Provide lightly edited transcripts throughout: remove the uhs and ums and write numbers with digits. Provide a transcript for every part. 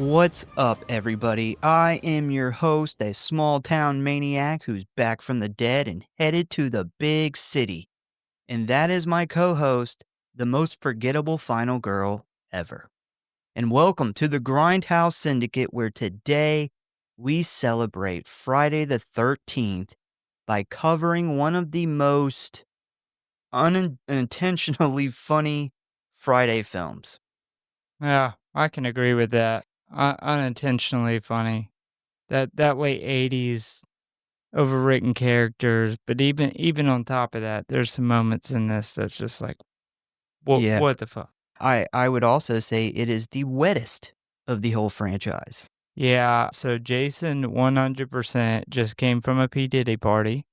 What's up, everybody? I am your host, a small town maniac who's back from the dead and headed to the big city. And that is my co host, the most forgettable final girl ever. And welcome to the Grindhouse Syndicate, where today we celebrate Friday the 13th by covering one of the most unintentionally funny Friday films. Yeah, I can agree with that. Unintentionally funny. That late 80s overwritten characters, but even on top of that, there's some moments in this that's just like, Yeah. what the fuck? I would also say it is the wettest of the whole franchise. Yeah, so Jason 100% just came from a P. Diddy party.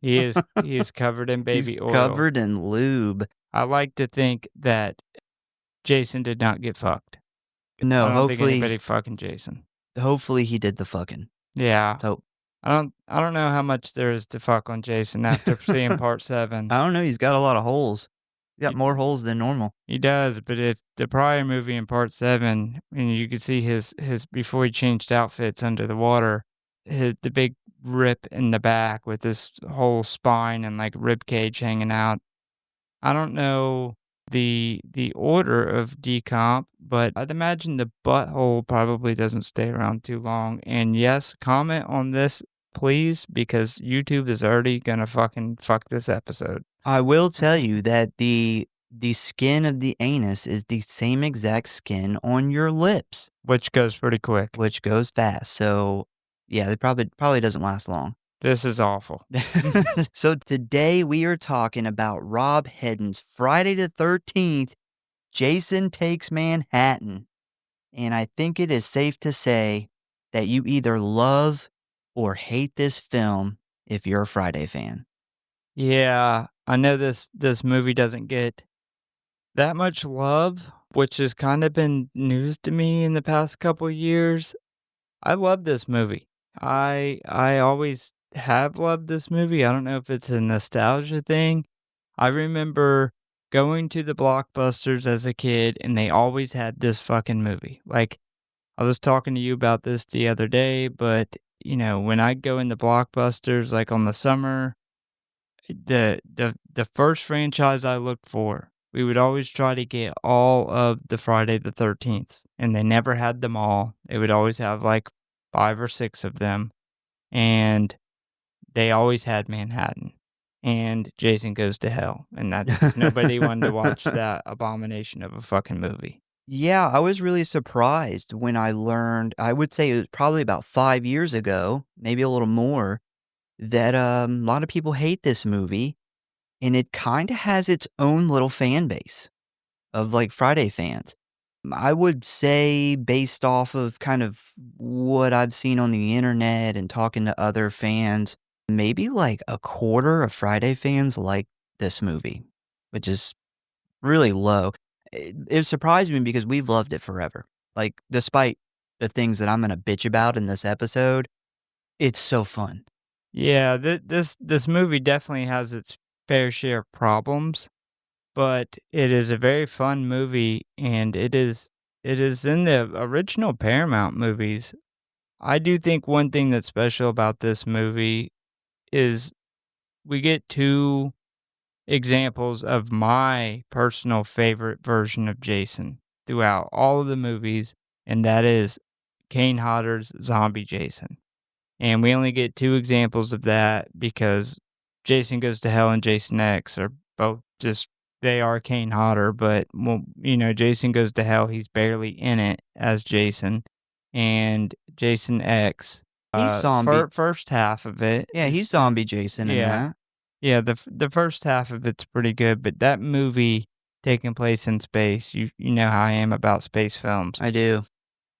He is covered in He's baby oil. covered in lube. I like to think that Jason did not get fucked. No, I don't think anybody fucking Jason. hopefully he did the fucking. Yeah. So I don't know how much there is to fuck on Jason after seeing part 7. I don't know. He's got a lot of holes. He's got He more holes than normal. he does, but if the prior movie in part 7, and you could see his before he changed outfits under the water, the big rip in the back with this whole spine and, like, rib cage hanging out. I don't know the order of decomp, but I'd imagine the butthole probably doesn't stay around too long, and yes, comment on this, please, because YouTube is already gonna fucking fuck this episode. I will tell you that the skin of the anus is the same exact skin on your lips, Which goes pretty quick. which goes fast. So yeah, it probably doesn't last long. This is awful. So today we are talking about Rob Hedden's Friday the 13th, Jason Takes Manhattan. And I think it is safe to say that you either love or hate this film if you're a Friday fan. Yeah, I know this movie doesn't get that much love, which has kind of been news to me in the past couple years. I love this movie. I always have loved this movie. I don't know if it's a nostalgia thing. I remember going to the Blockbusters as a kid, and they always had this fucking movie. Like, I was talking to you about this the other day, but, when I go into Blockbusters, like, on the summer, the first franchise I looked for, we would always try to get all of the Friday the 13th, and they never had them all. They would always have, like, 5 or 6 of them, and they always had Manhattan and Jason Goes to Hell, and that's 'cause nobody wanted to watch that abomination of a fucking movie. Yeah, I was really surprised when I learned, I would say it was probably about 5 years ago, maybe a little more, that a lot of people hate this movie, and it kind of has its own little fan base of like Friday fans. I would say, based off of kind of what I've seen on the internet and talking to other fans, maybe like a quarter of Friday fans like this movie, which is really low. It surprised me because we've loved it forever. Like, despite the things that I'm going to bitch about in this episode, it's so fun. Yeah, this movie definitely has its fair share of problems, but it is a very fun movie, and it is in the original Paramount movies. I do think one thing that's special about this movie is we get 2 examples of my personal favorite version of Jason throughout all of the movies, and that is Kane Hodder's Zombie Jason. And we only get 2 examples of that because Jason Goes to Hell and Jason X are both just, they are Kane Hodder, but, well, Jason Goes to Hell, he's barely in it as Jason. And Jason X, He's zombie. first half of it. Yeah, he's zombie Jason in Yeah. that. Yeah, the first half of it's pretty good, but that movie taking place in space, you know how I am about space films. I do.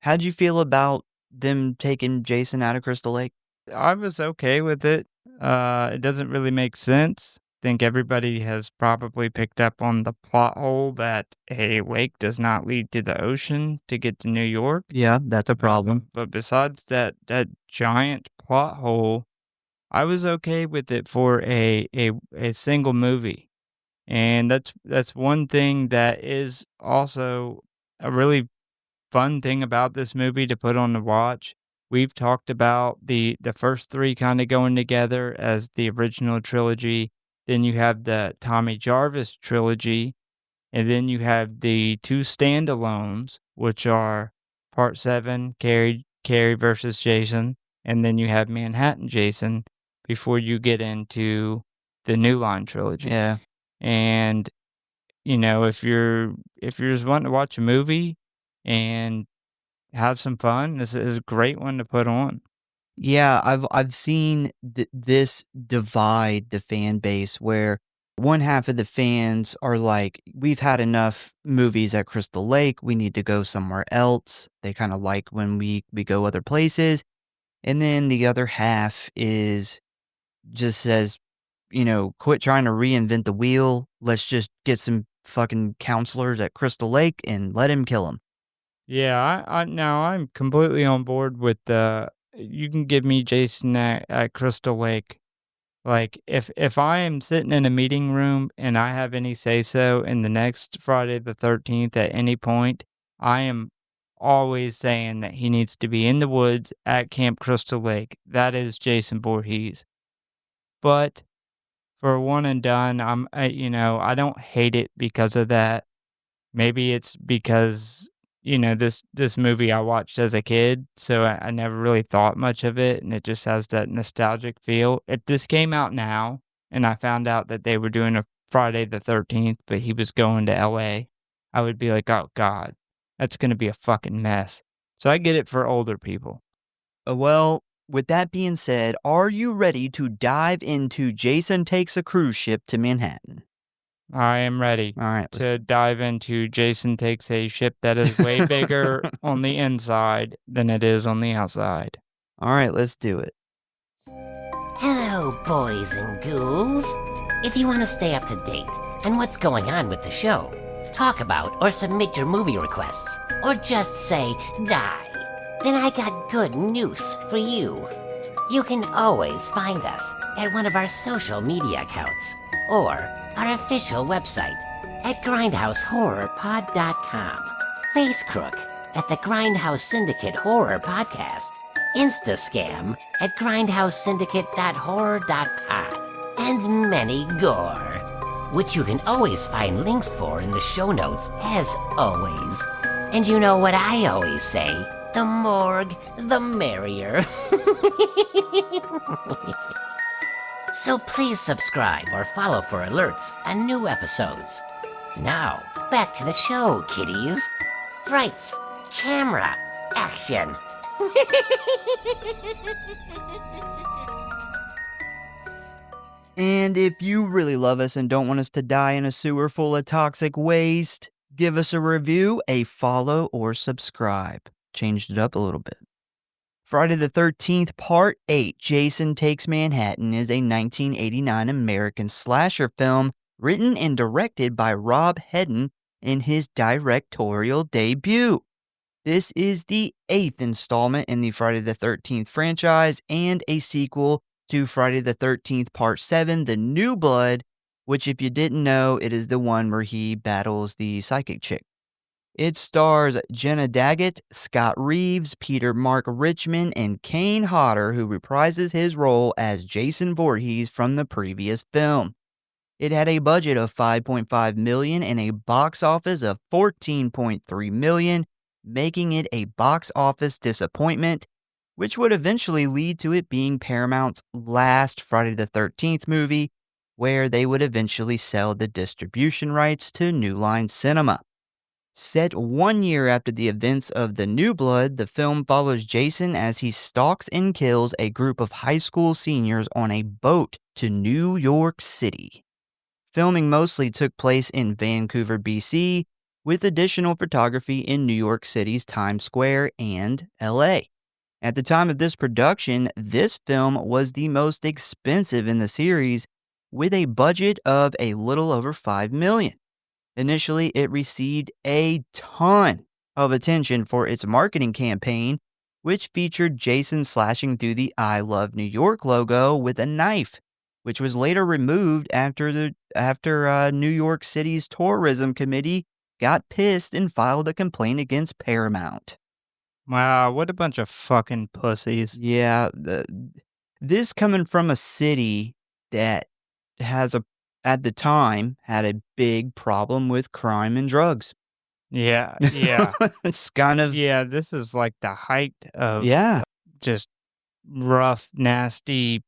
How'd you feel about them taking Jason out of Crystal Lake? I was okay with it. It doesn't really make sense. I think everybody has probably picked up on the plot hole that a lake does not lead to the ocean to get to New York. Yeah, that's a problem. But besides that giant plot hole, I was okay with it for a single movie. And that's one thing that is also a really fun thing about this movie to put on the watch. We've talked about the first 3 kinda going together as the original trilogy, then you have the Tommy Jarvis trilogy, and then you have the 2 standalones, which are Part 7, Carrie versus Jason, and then you have Manhattan Jason before you get into the New Line trilogy. Yeah. And, if you're just wanting to watch a movie and have some fun, this is a great one to put on. Yeah, I've seen this divide the fan base where one half of the fans are like, "We've had enough movies at Crystal Lake, we need to go somewhere else." They kinda like when we go other places, and then the other half is just says, "Quit trying to reinvent the wheel, let's just get some fucking counselors at Crystal Lake and let him kill 'em." Yeah, now I'm completely on board with the you can give me Jason at Crystal Lake. Like, if I am sitting in a meeting room and I have any say so in the next Friday the 13th at any point, I am always saying that he needs to be in the woods at Camp Crystal Lake. That is Jason Voorhees. But for one and done, I don't hate it because of that. Maybe it's because, this movie I watched as a kid, so I never really thought much of it, and it just has that nostalgic feel. If this came out now and I found out that they were doing a Friday the 13th, but he was going to LA, I would be like, "Oh god, that's gonna be a fucking mess." So I get it for older people. Well, with that being said, are you ready to dive into Jason Takes a Cruise Ship to Manhattan? I am ready Alright, let's to dive into Jason Takes a Ship that is way bigger on the inside than it is on the outside. alright, let's do it. Hello, boys and ghouls. If you want to stay up to date on what's going on with the show, talk about or submit your movie requests, or just say die, then I got good news for you. You can always find us at one of our social media accounts or our official website at Grindhouse.Horror.Pod.com, Facecrook at the Grindhouse Syndicate Horror Podcast, Instascam at grindhousesyndicate.horror.pod, and many gore, which you can always find links for in the show notes as always. And you know what I always say, the morgue, the merrier. So please subscribe or follow for alerts on new episodes. Now, back to the show, kiddies. Frights, camera, action. And if you really love us and don't want us to die in a sewer full of toxic waste, give us a review, a follow, or subscribe. Changed it up a little bit. Friday the 13th, Part 8, Jason Takes Manhattan, is a 1989 American slasher film written and directed by Rob Hedden in his directorial debut. This is the 8th installment in the Friday the 13th franchise and a sequel to Friday the 13th Part 7, The New Blood, which, if you didn't know, it is the one where he battles the psychic chick. It stars Jenna Daggett, Scott Reeves, Peter Mark Richmond, and Kane Hodder, who reprises his role as Jason Voorhees from the previous film. It had a budget of $5.5 million and a box office of $14.3 million, making it a box office disappointment, which would eventually lead to it being Paramount's last Friday the 13th movie, where they would eventually sell the distribution rights to New Line Cinema. Set 1 year after the events of The New Blood, the film follows Jason as he stalks and kills a group of high school seniors on a boat to New York City. Filming mostly took place in Vancouver, BC, with additional photography in New York City's Times Square and LA. At the time of this production, this film was the most expensive in the series, with a budget of a little over $5 million. Initially, it received a ton of attention for its marketing campaign, which featured Jason slashing through the I Love New York logo with a knife, which was later removed after New York City's tourism committee got pissed and filed a complaint against Paramount. Wow, what a bunch of fucking pussies. Yeah, this coming from a city that has at the time, had a big problem with crime and drugs. Yeah, yeah. It's kind of, Yeah, this is like the height of yeah. just rough, nasty.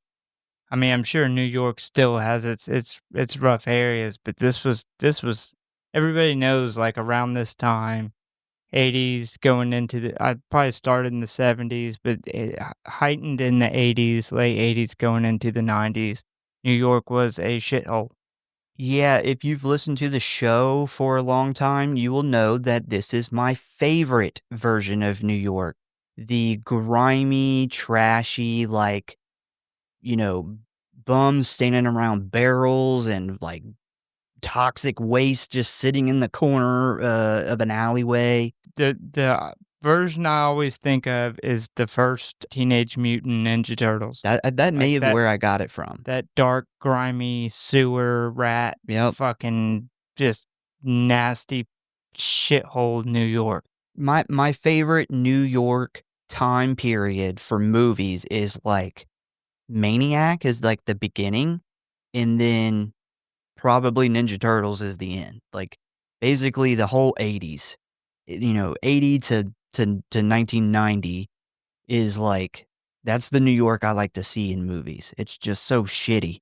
I mean, I'm sure New York still has its rough areas, but this was everybody knows like around this time, 80s going into the I probably started in the 70s, but it heightened in the 80s, late 80s going into the 90s. New York was a shithole. Yeah, if you've listened to the show for a long time, you will know that this is my favorite version of New York. The grimy, trashy, like, you know, bums standing around barrels and like toxic waste just sitting in the corner of an alleyway. The version I always think of is the first Teenage Mutant Ninja Turtles. That may Like have where I got it from. that dark, grimy sewer rat, Yep. fucking just nasty shithole New York. My favorite New York time period for movies is like Maniac is like the beginning, and then probably Ninja Turtles is the end. Like basically the whole 80s. 80 to 1990 is like that's the New York I like to see in movies. It's just so shitty.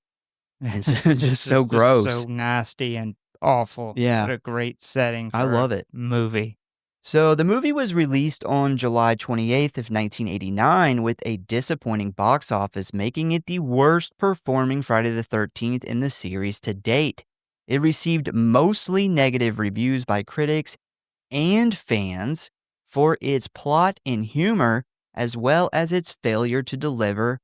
It's just so Just gross. so nasty and awful. Yeah, What a great setting I for a love it. movie. So the movie was released on July 28th of 1989 with a disappointing box office, making it the worst performing Friday the 13th in the series to date. It received mostly negative reviews by critics and fans for its plot and humor, as well as its failure to deliver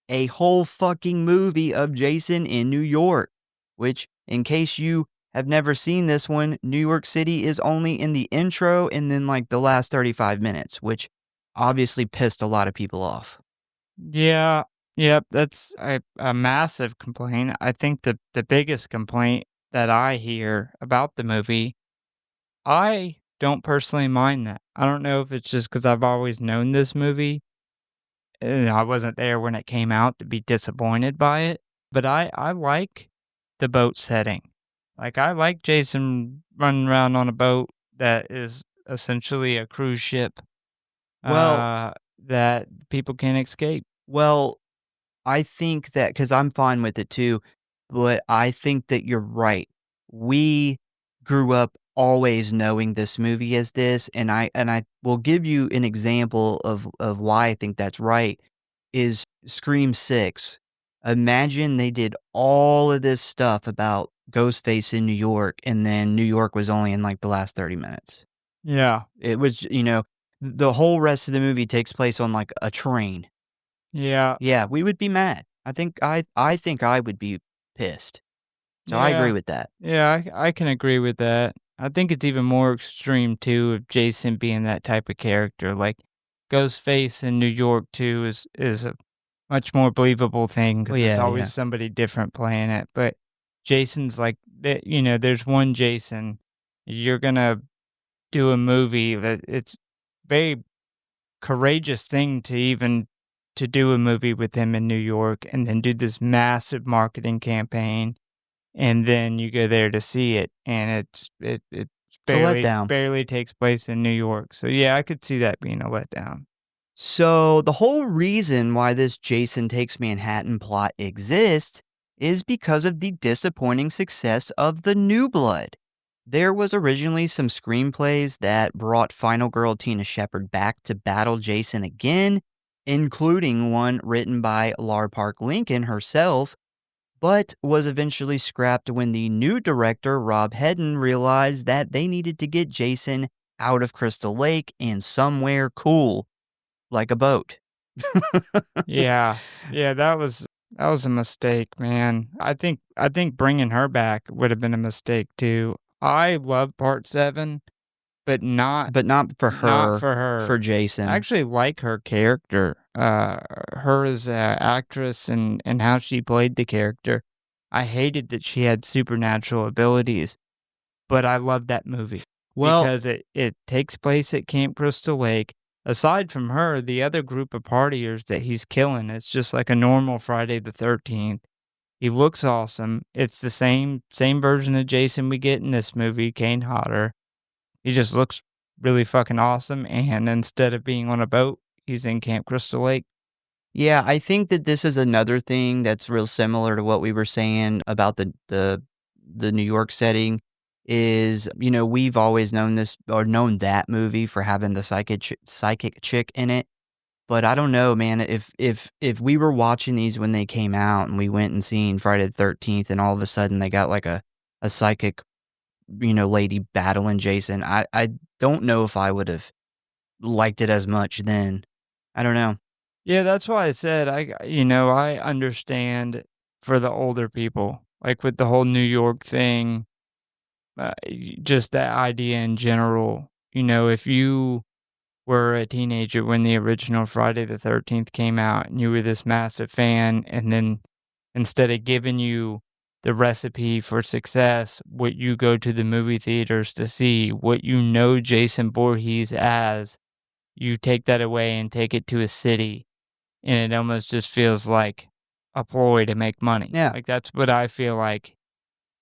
a whole fucking movie of Jason in New York, which, in case you have never seen this one, New York City is only in the intro and then like the last 35 minutes, which obviously pissed a lot of people off. Yeah, yep, that's a massive complaint. I think the biggest complaint that I hear about the movie, I don't personally mind that. I don't know if it's just because I've always known this movie. I wasn't there when it came out to be disappointed by it, but I like the boat setting. Like, I like Jason running around on a boat that is essentially a cruise ship, Well, that people can't escape. well, I think that because I'm fine with it too, but I think that you're right. We grew up always knowing this movie as this, and I will give you an example of why I think that's right. Is Scream 6. Imagine they did all of this stuff about Ghostface in New York, and then New York was only in like the last 30 minutes. Yeah, It was, the whole rest of the movie takes place on like a train. yeah, Yeah, we would be mad. I think I would be pissed. So I agree yeah, with that. yeah, I can agree with that. I think it's even more extreme too of Jason being that type of character. Like, Ghostface in New York too is a much more believable thing Well, because there's yeah, always yeah. somebody different playing it, but Jason's like there's one Jason. You're gonna do a movie that it's very courageous thing to even to do a movie with him in New York and then do this massive marketing campaign, and then you go there to see it, and it It's a letdown. barely takes place in New York. So, yeah, I could see that being a letdown. So the whole reason why this Jason Takes Manhattan plot exists is because of the disappointing success of The New Blood. There was originally some screenplays that brought final girl Tina Shepard back to battle Jason again, including one written by Lar Park Lincoln herself, but was eventually scrapped when the new director, Rob Hedden, realized that they needed to get Jason out of Crystal Lake and somewhere cool, like a boat. Yeah. Yeah, that was a mistake, man. I think bringing her back would have been a mistake too. I love part 7, but But not for not her, for her. for I Jason. actually like her character, her as a actress and how she played the character. I hated that she had supernatural abilities, but I loved that movie. Well, because it takes place at Camp Crystal Lake. Aside from her, the other group of partiers that he's killing, it's just like a normal Friday the 13th. He looks awesome. It's the same version of Jason we get in this movie, Kane Hodder. He just looks really fucking awesome, and instead of being on a boat, he's in Camp Crystal Lake. yeah, I think that this is another thing that's real similar to what we were saying about the New York setting is, we've always known this or known that movie for having the psychic chick in it. But I don't know, man, if we were watching these when they came out and we went and seen Friday the 13th and all of a sudden they got like a psychic, lady battling Jason, I don't know if I would have liked it as much then. I don't know. Yeah, that's why I said I understand for the older people, like with the whole New York thing, just that idea in general. If you were a teenager when the original Friday the 13th came out and you were this massive fan, and then instead of giving you the recipe for success, what you go to the movie theaters to see, what Jason Voorhees as, you take that away and take it to a city, and it almost just feels like a ploy to make money. Yeah. Like, that's what I feel like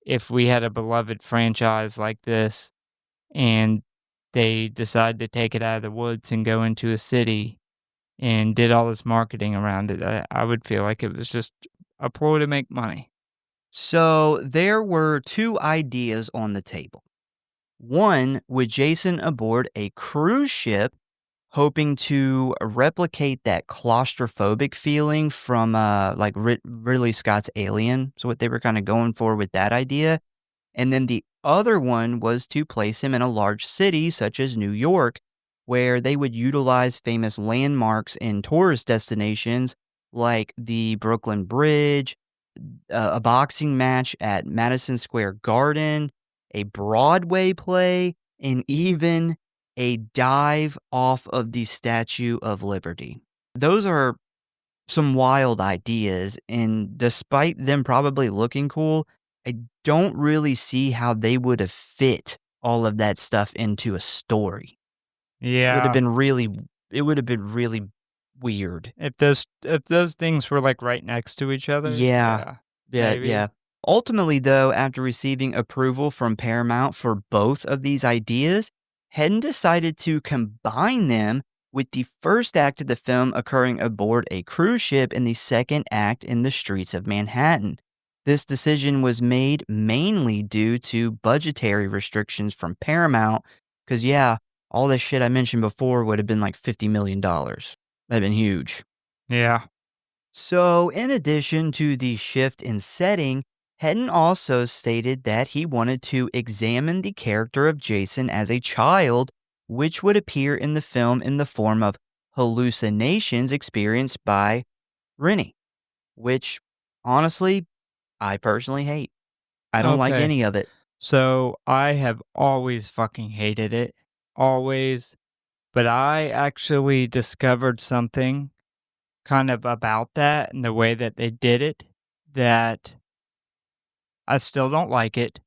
if we had a beloved franchise like this and they decide to take it out of the woods and go into a city and did all this marketing around it, I would feel like it was just a ploy to make money. So there were two ideas on the table. One, with Jason aboard a cruise ship, hoping to replicate that claustrophobic feeling from like Ridley Scott's Alien. So what they were kind of going for with that idea. And then the other one was to place him in a large city such as New York, where they would utilize famous landmarks and tourist destinations like the Brooklyn Bridge, a boxing match at Madison Square Garden, a Broadway play, and even a dive off of the Statue of Liberty. Those are some wild ideas, and despite them probably looking cool, I don't really see how they would have fit all of that stuff into a story. It would have Yeah. been really it would have been really weird. If those things were like right next to each other, Yeah. yeah, Yeah, maybe. yeah. Ultimately, though, after receiving approval from Paramount for both of these ideas, Hedden decided to combine them with the first act of the film occurring aboard a cruise ship and the second act in the streets of Manhattan. This decision was made mainly due to budgetary restrictions from Paramount, because, yeah, all this shit I mentioned before would have been like $50 million. That'd have been huge. Yeah. So, in addition to the shift in setting, Hedden also stated that he wanted to examine the character of Jason as a child, which would appear in the film in the form of hallucinations experienced by Rennie, which, honestly, I personally hate. I don't like Okay. any of it. So I have always fucking hated it. Always. But I actually discovered something kind of about that and the way that they did it that I still don't like it,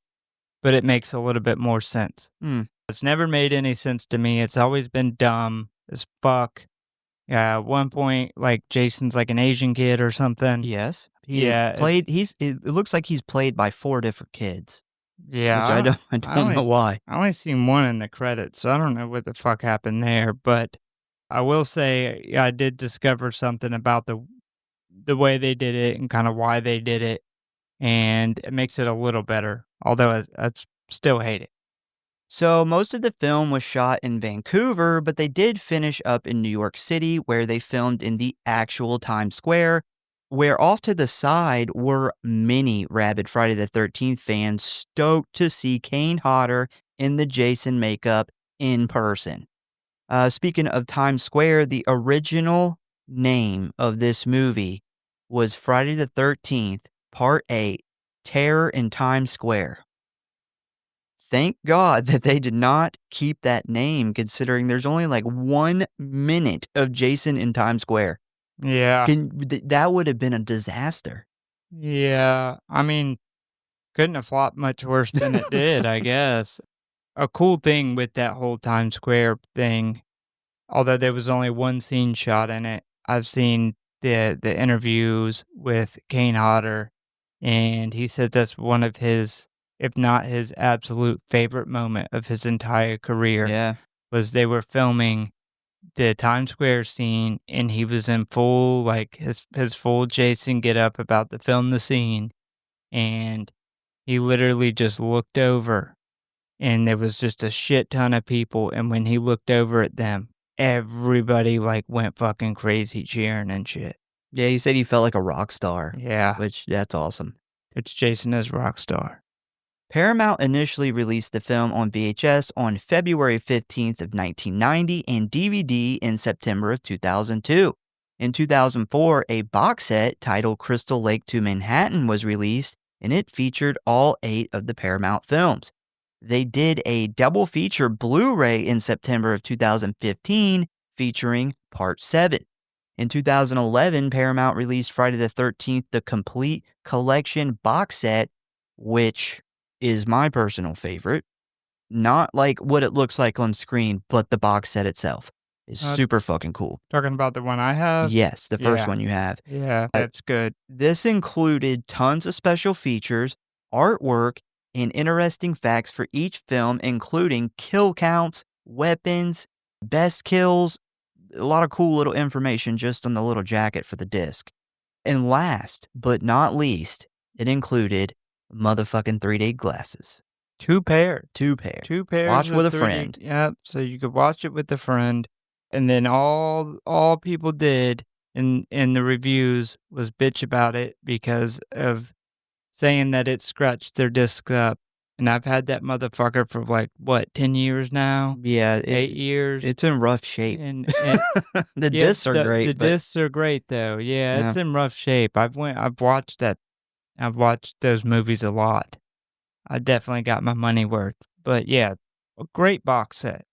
but it makes a little bit more sense. Hmm. It's never made any sense to me. It's always been dumb as fuck. Yeah, at one point, like Jason's like an Asian kid or something. Yes, he is Yeah, played. It looks like he's played by 4 different kids, yeah. which I don't. I I don't know only why. I only seen one in the credits, so I don't know what the fuck happened there. But I will say I did discover something about the way they did it and kind of why they did it, and it makes it a little better. Although I still hate it. So, most of the film was shot in Vancouver, but they did finish up in New York City, where they filmed in the actual Times Square, where off to the side were many rabid Friday the 13th fans stoked to see Kane Hodder in the Jason makeup in person. Speaking of Times Square, the original name of this movie was Friday the 13th, Part 8 Terror in Times Square. Thank God that they did not keep that name, considering there's only like 1 minute of Jason in Times Square. Yeah, That would have been a disaster. yeah. I mean, couldn't have flopped much worse than it did, I guess. a cool thing with that whole Times Square thing, although there was only one scene shot in it, I've seen the interviews with Kane Hodder, and he says that's one of his, if not his absolute favorite moment of his entire career, Yeah. was they were filming the Times Square scene, and he was in full, like, his full Jason getup about to film the scene, and he literally just looked over, and there was just a shit ton of people, and when he looked over at them, everybody, like, went fucking crazy cheering and shit. Yeah, he said he felt like a rock star, Yeah, which that's awesome. it's Jason as Rockstar. Paramount initially released the film on VHS on February 15th of 1990 and DVD in September of 2002. In 2004, a box set titled Crystal Lake to Manhattan was released, and it featured all 8 of the Paramount films. They did a double feature Blu-ray in September of 2015 featuring Part 7. In 2011, Paramount released Friday the 13th, the complete collection box set, which is my personal favorite. Not like what it looks like on screen, but the box set itself is Uh, super fucking cool. Talking about the one I have? Yes, the first Yeah. one you have. Yeah, that's good. This included tons of special features, artwork, and interesting facts for each film, including kill counts, weapons, best kills, a lot of cool little information just on the little jacket for the disc. And last but not least, it included motherfucking 3D glasses. 2 pairs. 2 pair. 2 pairs Watch of with a 3D. friend. Yep, so you could watch it with a friend, and then all people did in the reviews was bitch about it because of saying that it scratched their disc up, and I've had that motherfucker for, like, what, 10 years now? Yeah, 8 years? it's in rough shape. And it's The yeah, discs are great, the but discs are great, though. Yeah, yeah. it's in rough shape. I've watched those movies a lot. I definitely got my money worth. But yeah, a great box set.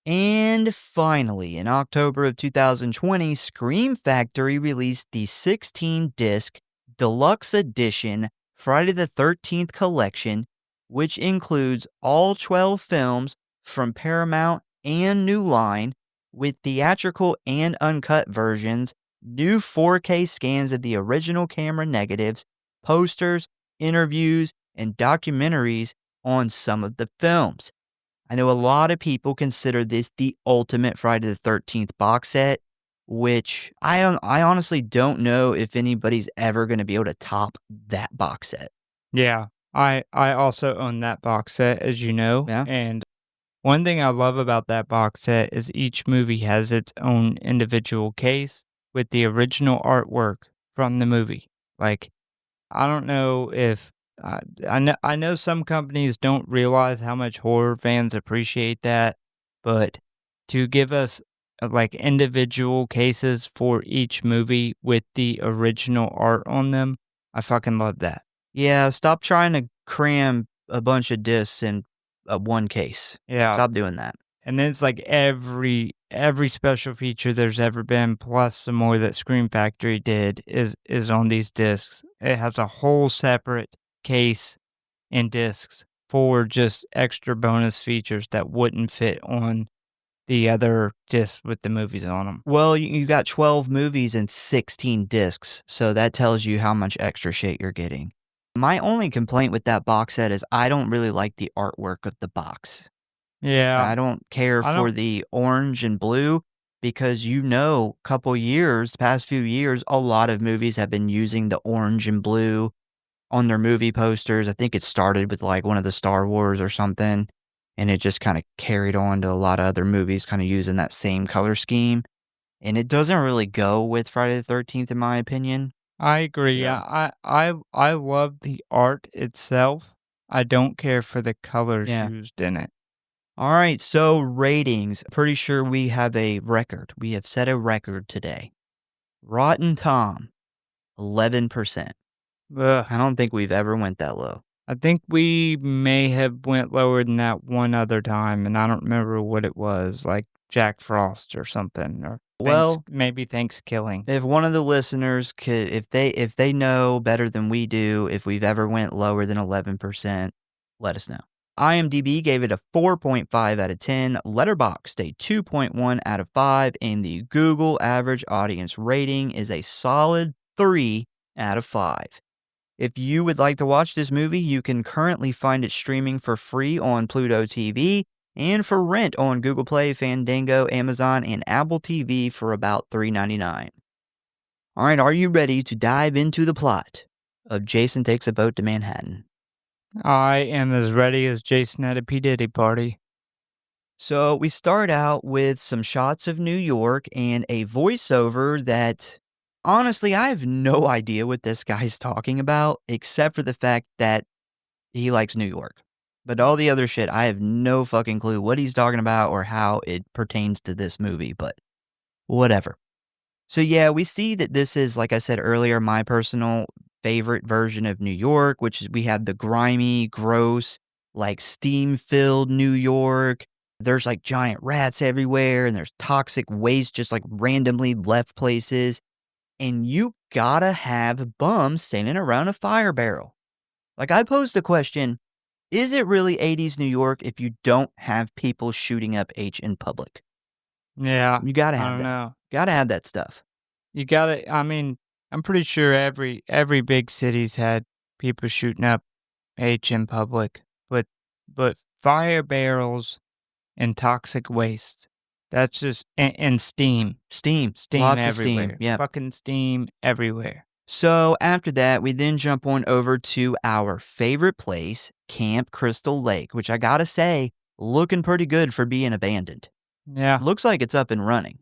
And finally, in October of 2020, Scream Factory released the 16-disc deluxe edition Friday the 13th collection, which includes all 12 films from Paramount and New Line, with theatrical and uncut versions, new 4K scans of the original camera negatives, posters, interviews, and documentaries on some of the films. I know a lot of people consider this the ultimate Friday the 13th box set, which I honestly don't know if anybody's ever going to be able to top that box set. Yeah, I also own that box set, as you know. Yeah. And one thing I love about that box set is each movie has its own individual case with the original artwork from the movie. Like, I don't know if I know some companies don't realize how much horror fans appreciate that, but to give us like individual cases for each movie with the original art on them, I fucking love that. Yeah, stop trying to cram a bunch of discs in one case. Yeah. Stop doing that. And then it's like every special feature there's ever been, plus some more that Scream Factory did, is on these discs. It has a whole separate case and discs for just extra bonus features that wouldn't fit on the other discs with the movies on them. Well, you got 12 movies and 16 discs, so that tells you how much extra shit you're getting. My only complaint with that box set is I don't really like the artwork of the box. Yeah. I don't care for the orange and blue because past few years, a lot of movies have been using the orange and blue on their movie posters. I think it started with like one of the Star Wars or something, and it just kind of carried on to a lot of other movies kind of using that same color scheme. And it doesn't really go with Friday the 13th, in my opinion. I agree. Yeah. I love the art itself. I don't care for the colors used in it. All right, so ratings. Pretty sure we have a record. We have set a record today. Rotten Tom, 11%. Ugh. I don't think we've ever went that low. I think we may have went lower than that one other time, and I don't remember what it was, like Jack Frost or something, or maybe Thanksgiving. If one of the listeners could, if they know better than we do, if we've ever went lower than 11%, let us know. IMDb gave it a 4.5 out of 10, Letterboxd a 2.1 out of 5, and the Google average audience rating is a solid 3 out of 5. If you would like to watch this movie, you can currently find it streaming for free on Pluto TV and for rent on Google Play, Fandango, Amazon, and Apple TV for about $3.99. All right, are you ready to dive into the plot of Jason Takes a Boat to Manhattan? I am as ready as Jason at a P. Diddy party. So we start out with some shots of New York and a voiceover that, honestly, I have no idea what this guy's talking about, except for the fact that he likes New York. But all the other shit, I have no fucking clue what he's talking about or how it pertains to this movie, but whatever. So yeah, we see that this is, like I said earlier, my personal favorite version of New York, which is we have the grimy, gross, like steam-filled New York. There's like giant rats everywhere and there's toxic waste just like randomly left places. And you gotta have bums standing around a fire barrel. Like I posed the question, is it really 80s New York if you don't have people shooting up H in public? Yeah, You gotta I have don't that. know. Gotta have that stuff. You gotta, I mean, I'm pretty sure every big city's had people shooting up H in public, but fire barrels and toxic waste, that's just, and steam. Steam. Steam Lots of everywhere. steam. Yep. Fucking steam everywhere. So after that, we then jump on over to our favorite place, Camp Crystal Lake, which I gotta say, looking pretty good for being abandoned. Yeah. Looks like it's up and running,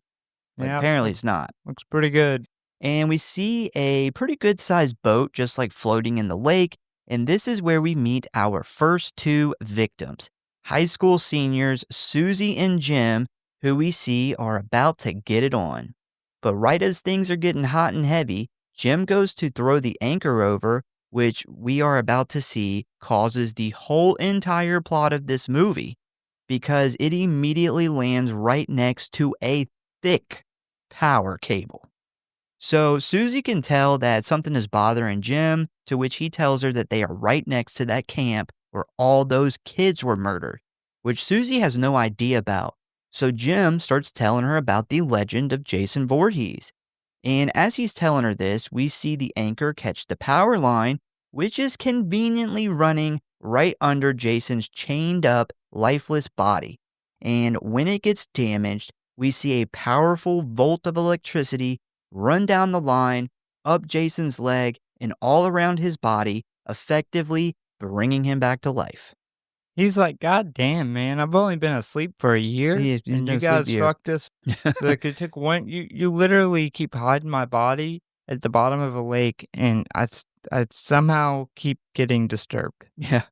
but Yeah, apparently it's not. looks pretty good. And we see a pretty good sized boat just like floating in the lake. And this is where we meet our first two victims, high school seniors Susie and Jim, who we see are about to get it on. But right as things are getting hot and heavy, Jim goes to throw the anchor over, which we are about to see causes the whole entire plot of this movie because it immediately lands right next to a thick power cable. So Susie can tell that something is bothering Jim, to which he tells her that they are right next to that camp where all those kids were murdered, which Susie has no idea about. So Jim starts telling her about the legend of Jason Voorhees. And as he's telling her this, we see the anchor catch the power line, which is conveniently running right under Jason's chained up, lifeless body. And when it gets damaged, we see a powerful volt of electricity run down the line, up Jason's leg, and all around his body, effectively bringing him back to life. He's like, God damn, man, I've only been asleep for a year, He's and been you asleep guys a year." fucked this. Like, it took one, you literally keep hiding my body at the bottom of a lake, and I somehow keep getting disturbed. Yeah.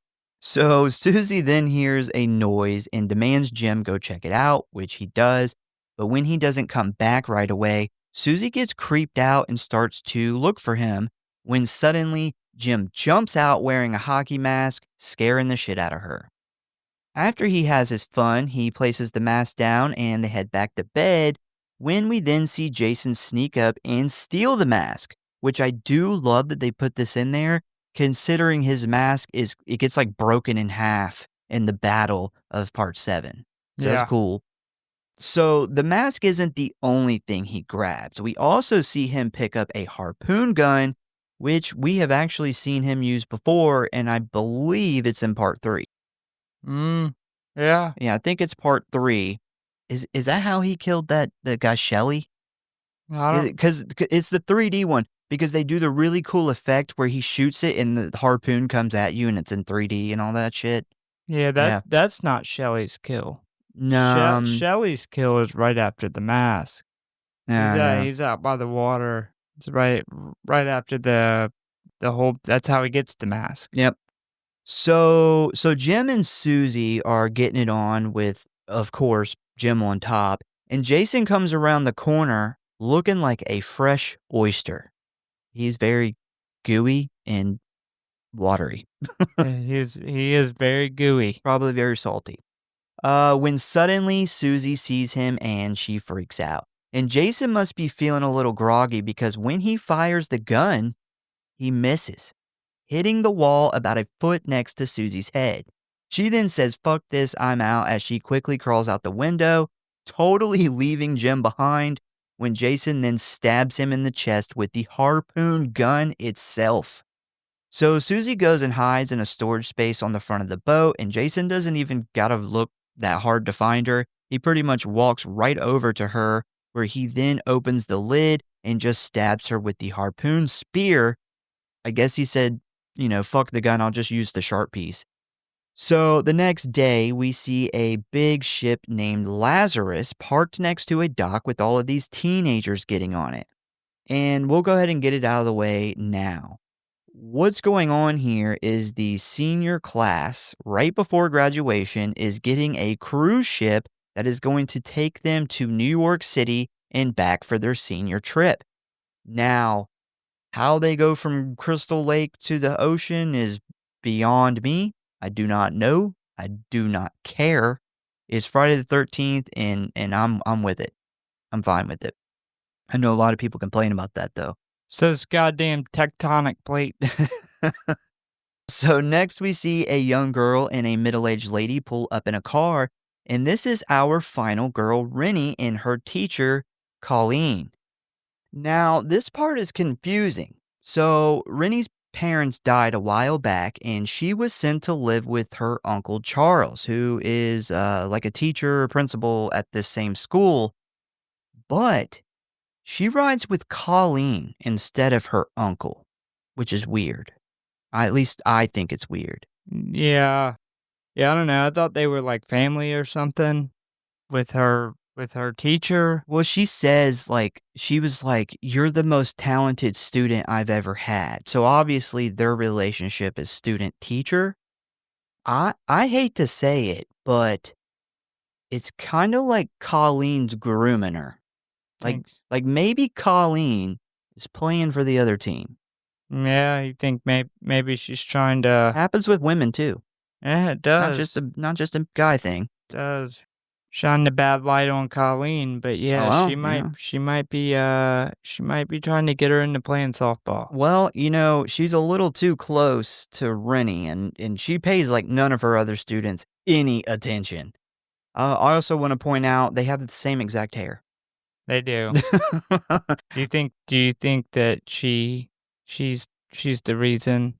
So Susie then hears a noise and demands Jim go check it out, which he does. But when he doesn't come back right away, Susie gets creeped out and starts to look for him when suddenly Jim jumps out wearing a hockey mask, scaring the shit out of her. After he has his fun, he places the mask down and they head back to bed when we then see Jason sneak up and steal the mask, which I do love that they put this in there considering his mask it gets like broken in half in the battle of part 7. So Yeah. that's cool. So the mask isn't the only thing he grabs. We also see him pick up a harpoon gun, which we have actually seen him use before, and I believe it's in part 3. Yeah. Yeah, I think it's part 3. Is that how he killed the guy Shelley? I don't, Because it's the 3D one, because they do the really cool effect where he shoots it and the harpoon comes at you and it's in 3D and all that shit. yeah, that's not Shelley's kill. No. Shelley's kill is right after the mask. He's out by the water. It's right after the whole. That's how he gets the mask. Yep. So Jim and Susie are getting it on with, of course, Jim on top, and Jason comes around the corner looking like a fresh oyster. He's very gooey and watery. He is very gooey. Probably very salty. When suddenly Susie sees him and she freaks out. And Jason must be feeling a little groggy because when he fires the gun, he misses, hitting the wall about a foot next to Susie's head. She then says, "Fuck this, I'm out," as she quickly crawls out the window, totally leaving Jim behind when Jason then stabs him in the chest with the harpoon gun itself. So Susie goes and hides in a storage space on the front of the boat, and Jason doesn't even gotta look that hard to find her. He pretty much walks right over to her, where he then opens the lid and just stabs her with the harpoon spear. I guess he said, fuck the gun, I'll just use the sharp piece. So the next day, we see a big ship named Lazarus parked next to a dock with all of these teenagers getting on it. And we'll go ahead and get it out of the way now. What's going on here is the senior class, right before graduation, is getting a cruise ship that is going to take them to New York City and back for their senior trip. Now, how they go from Crystal Lake to the ocean is beyond me. I do not know. I do not care. It's Friday the 13th, and I'm with it. I'm fine with it. I know a lot of people complain about that, though. Says goddamn tectonic plate. So next we see a young girl and a middle-aged lady pull up in a car, and this is our final girl, Rennie, and her teacher, Colleen. Now, this part is confusing. So Rennie's parents died a while back, and she was sent to live with her uncle Charles, who is like a teacher or principal at this same school. But she rides with Colleen instead of her uncle, which is weird. At least I think it's weird. Yeah. Yeah, I don't know. I thought they were like family or something with her teacher. Well, she says, she was like, "You're the most talented student I've ever had." So obviously their relationship is student-teacher. I hate to say it, but it's kind of like Colleen's grooming her. Thanks. Like maybe Colleen is playing for the other team. Yeah, you think maybe she's trying to... Happens with women too. Yeah, it does. Not just a guy thing. It does. Shine the bad light on Colleen, but yeah, Oh, well, she might be trying to get her into playing softball. Well, she's a little too close to Rennie, and she pays like none of her other students any attention. I also want to point out they have the same exact hair. They do. Do you think that she's the reason,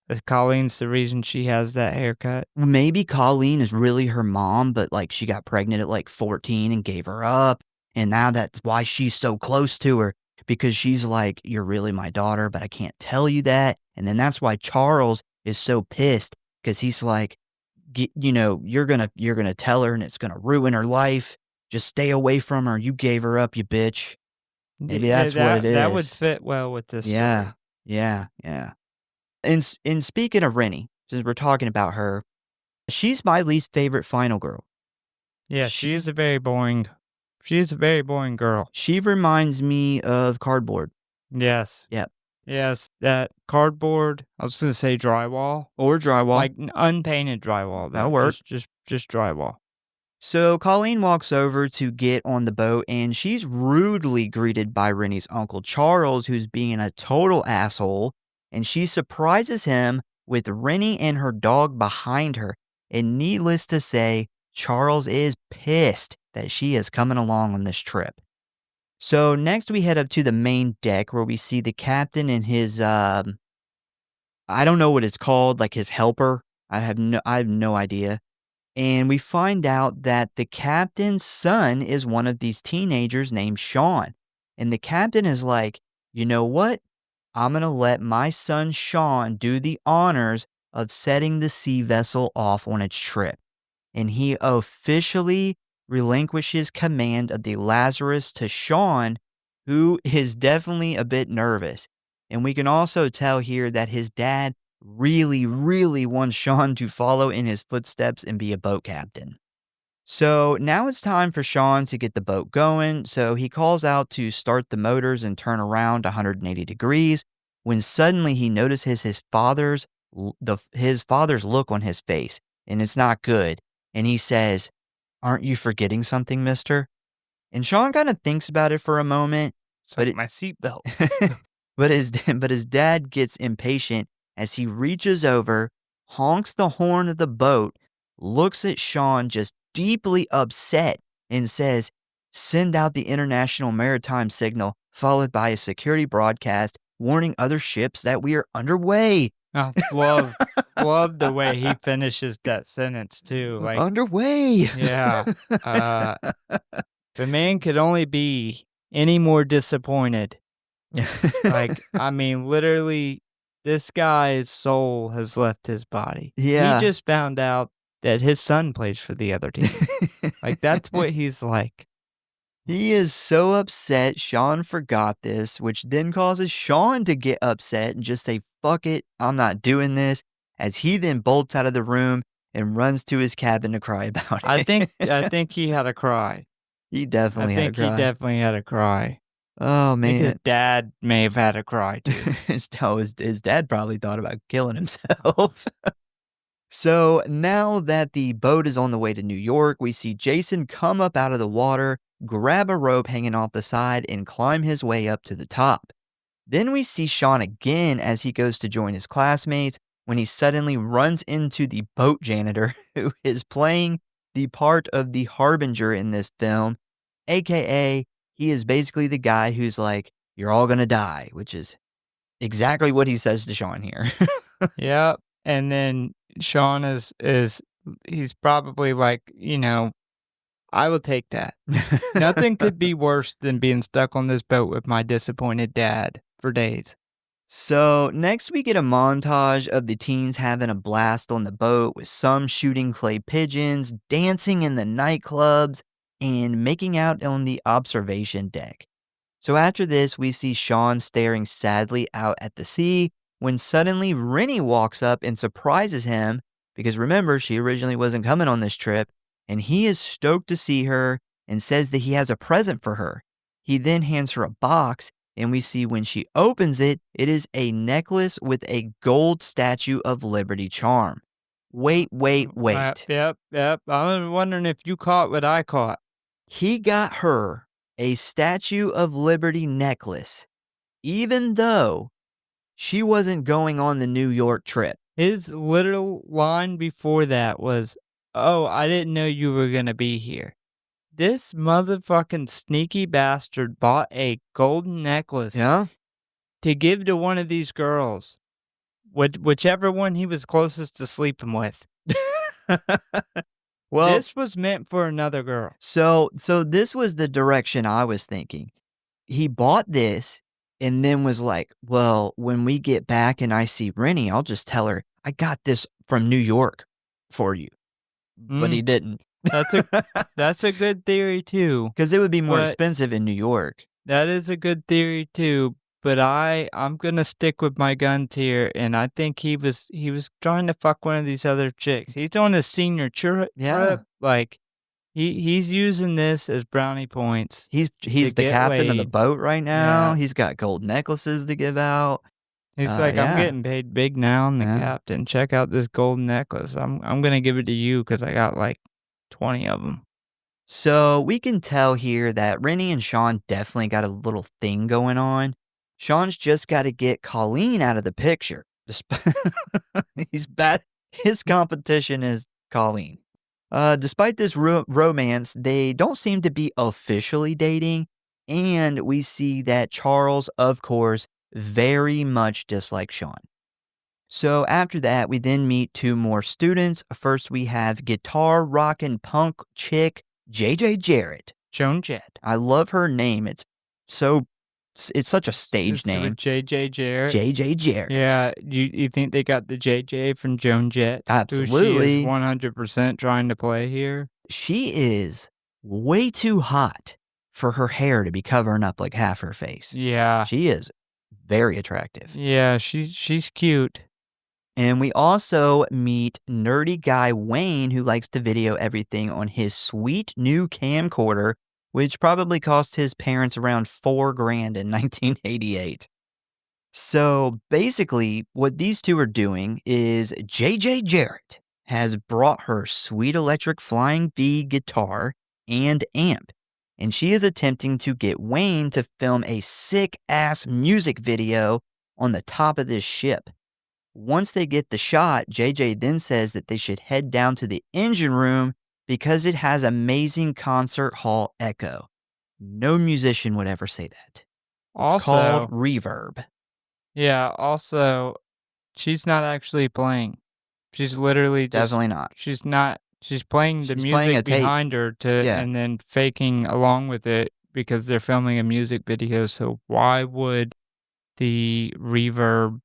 that Colleen's the reason she has that haircut? Maybe Colleen is really her mom, but she got pregnant at 14 and gave her up. And now that's why she's so close to her, because she's like, "You're really my daughter, but I can't tell you that." And then that's why Charles is so pissed, because he's like, you're going to tell her and it's going to ruin her life. Just stay away from her. You gave her up, you bitch. Maybe that's what it is. That would fit well with this story. Yeah. And speaking of Rennie, since we're talking about her, she's my least favorite final girl. Yeah, she is a very boring girl. She reminds me of cardboard. Yes. Yep. Yes, that cardboard. I was going to say drywall. Or drywall. Like unpainted drywall. That'll work. Just drywall. So Colleen walks over to get on the boat, and she's rudely greeted by Rennie's uncle Charles, who's being a total asshole, and she surprises him with Rennie and her dog behind her. And needless to say, Charles is pissed that she is coming along on this trip. So next we head up to the main deck, where we see the captain and his, I don't know what it's called, like his helper. I have no idea. And we find out that the captain's son is one of these teenagers named Sean. And the captain is like, "You know what? I'm going to let my son Sean do the honors of setting the sea vessel off on its trip." And he officially relinquishes command of the Lazarus to Sean, who is definitely a bit nervous. And we can also tell here that his dad really, really wants Sean to follow in his footsteps and be a boat captain. So now it's time for Sean to get the boat going. So he calls out to start the motors and turn around 180 degrees, when suddenly he notices his father's look on his face, and it's not good. And he says, "Aren't you forgetting something, mister?" And Sean kind of thinks about it for a moment. My seatbelt. But his dad gets impatient as he reaches over, honks the horn of the boat, looks at Sean just deeply upset and says, "Send out the International Maritime Signal, followed by a security broadcast warning other ships that we are underway." I love the way he finishes that sentence too. Like, Underway. yeah, uh, if a man could only be any more disappointed. Like, I mean, literally, this guy's soul has left his body. He Yeah. just found out that his son plays for the other team. Like, that's what he's like. He is so upset Sean forgot this, which then causes Sean to get upset and just say, "Fuck it, I'm not doing this," as he then bolts out of the room and runs to his cabin to cry about I it. think he had a cry. He I definitely had a think he cry. definitely had a cry. Oh, I think his man. dad may have had a cry too. His dad probably thought about killing himself. So now that the boat is on the way to New York, we see Jason come up out of the water, grab a rope hanging off the side, and climb his way up to the top. Then we see Sean again as he goes to join his classmates when he suddenly runs into the boat janitor who is playing the part of the Harbinger in this film, aka he is basically the guy who's like, "You're all gonna die," which is exactly what he says to Sean here. Yep. And then Sean is he's probably like, I will take that. Nothing could be worse than being stuck on this boat with my disappointed dad for days. So, next we get a montage of the teens having a blast on the boat with some shooting clay pigeons, dancing in the nightclubs, and making out on the observation deck. So, after this, we see Sean staring sadly out at the sea when suddenly Rennie walks up and surprises him because remember, she originally wasn't coming on this trip, and he is stoked to see her and says that he has a present for her. He then hands her a box. And we see when she opens it, it is a necklace with a gold Statue of Liberty charm. Wait. Yep. I was wondering if you caught what I caught. He got her a Statue of Liberty necklace, even though she wasn't going on the New York trip. His literal line before that was, "Oh, I didn't know you were going to be here." This motherfucking sneaky bastard bought a golden necklace Yeah? to give to one of these girls, whichever one he was closest to sleeping with. Well, This was meant for another girl. so this was the direction I was thinking. He bought this and then was like, "Well, when we get back and I see Rennie, I'll just tell her I got this from New York for you." But he didn't. That's a good theory too. Because it would be more But- expensive in New York. That is a good theory too. But I'm gonna stick with my guns here, and I think he was trying to fuck one of these other chicks. He's on his senior trip. Yeah. Like he's using this as brownie points. He's To the get captain of the laid. boat right now. Yeah. He's got gold necklaces to give out. He's like, yeah. I'm getting paid big now. I'm the Yeah. captain. Check out this golden necklace. I'm gonna give it to you because I got like 20 of them. So we can tell here that Rennie and Sean definitely got a little thing going on. Sean's just got to get Colleen out of the picture. He's bad. His competition is Colleen. Despite this romance, they don't seem to be officially dating. And we see that Charles, of course, very much dislikes Sean. So after that, we then meet two more students. First, we have guitar rockin' punk chick, JJ Jarrett. Joan Jett. I love her name. It's such a stage It's name. with JJ Jarrett. JJ Jarrett. Yeah, you think they got the JJ from Joan Jett? Who Absolutely. she is 100% trying to play here. She is way too hot for her hair to be covering up like half her face. Yeah. She is very attractive. Yeah, she's cute. And we also meet nerdy guy Wayne, who likes to video everything on his sweet new camcorder, which probably cost his parents around $4,000 in 1988. So basically, what these two are doing is JJ Jarrett has brought her sweet electric Flying V guitar and amp, and she is attempting to get Wayne to film a sick-ass music video on the top of this ship. Once they get the shot, JJ then says that they should head down to the engine room because it has amazing concert hall echo. No musician would ever say that. It's called Also, reverb. yeah, also, she's not actually playing. She's literally just Definitely not. she's playing the She's playing a music tape. behind her Yeah. and then faking along with it because they're filming a music video, so why would the reverb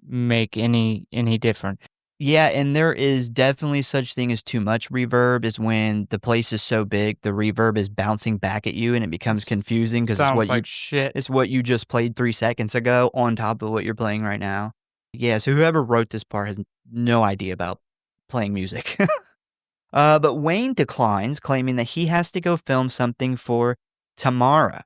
make any difference? Yeah, and there is definitely such thing as too much reverb is when the place is so big, the reverb is bouncing back at you and it becomes confusing because Sounds like shit. it's what you just played 3 seconds ago on top of what you're playing right now. Yeah, so whoever wrote this part has no idea about playing music. But Wayne declines, claiming that he has to go film something for Tamara,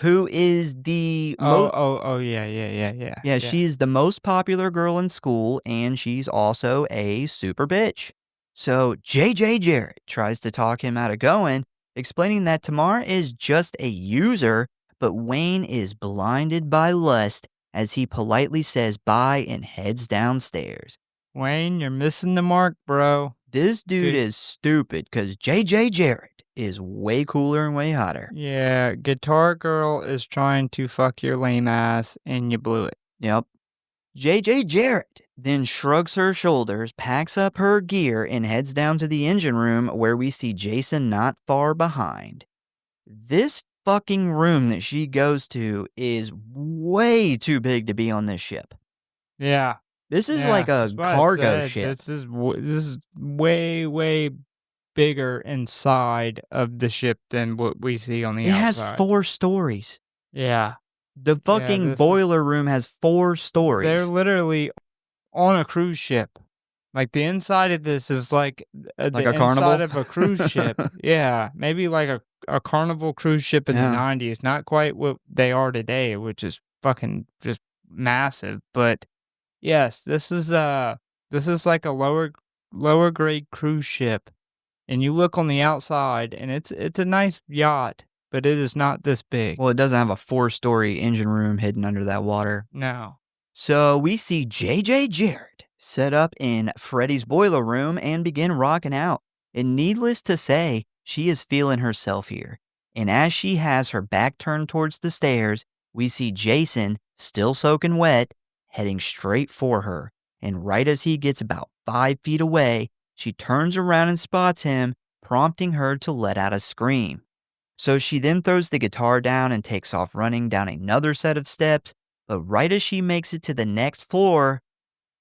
who is the Yeah. she's the most popular girl in school, and she's also a super bitch. So JJ Jarrett tries to talk him out of going, explaining that Tamara is just a user, but Wayne is blinded by lust as he politely says bye and heads downstairs. Wayne, you're missing the mark, bro. This dude Dude. is stupid because JJ Jarrett is way cooler and way hotter. Yeah, Guitar Girl is trying to fuck your lame ass, and you blew it. Yep. JJ Jarrett then shrugs her shoulders, packs up her gear, and heads down to the engine room where we see Jason not far behind. This fucking room that she goes to is way too big to be on this ship. Yeah. This is Yeah, like a that's what I cargo said. ship. This is way bigger inside of the ship than what we see on the It has outside. 4 stories. Yeah. The fucking boiler room has 4 stories. They're literally on a cruise ship. Like, the inside of this is like Like the a carnival? inside of a cruise ship. Yeah, maybe like a Carnival cruise ship in the Yeah. 90s. Not quite what they are today, which is fucking just massive. But yes, this is like a lower grade cruise ship. And you look on the outside, and it's a nice yacht, but it is not this big. Well, it doesn't have a 4-story engine room hidden under that water. No. So we see JJ Jarrett set up in Freddy's boiler room and begin rocking out. And needless to say, she is feeling herself here. And as she has her back turned towards the stairs, we see Jason, still soaking wet, heading straight for her. And right as he gets about 5 feet away, she turns around and spots him, prompting her to let out a scream. So she then throws the guitar down and takes off running down another set of steps, but right as she makes it to the next floor,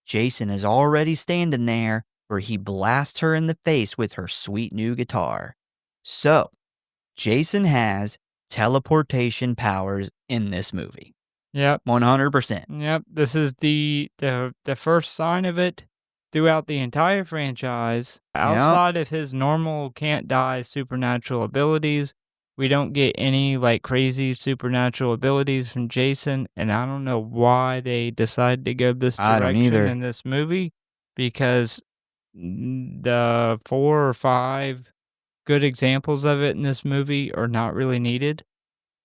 Jason is already standing there where he blasts her in the face with her sweet new guitar. So, Jason has teleportation powers in this movie. Yep. 100%. Yep. This is the first sign of it throughout the entire franchise. Outside of his normal can't die supernatural abilities, we don't get any like crazy supernatural abilities from Jason, and I don't know why they decided to go this I don't direction either. in this movie, because the 4 or 5 good examples of it in this movie are not really needed.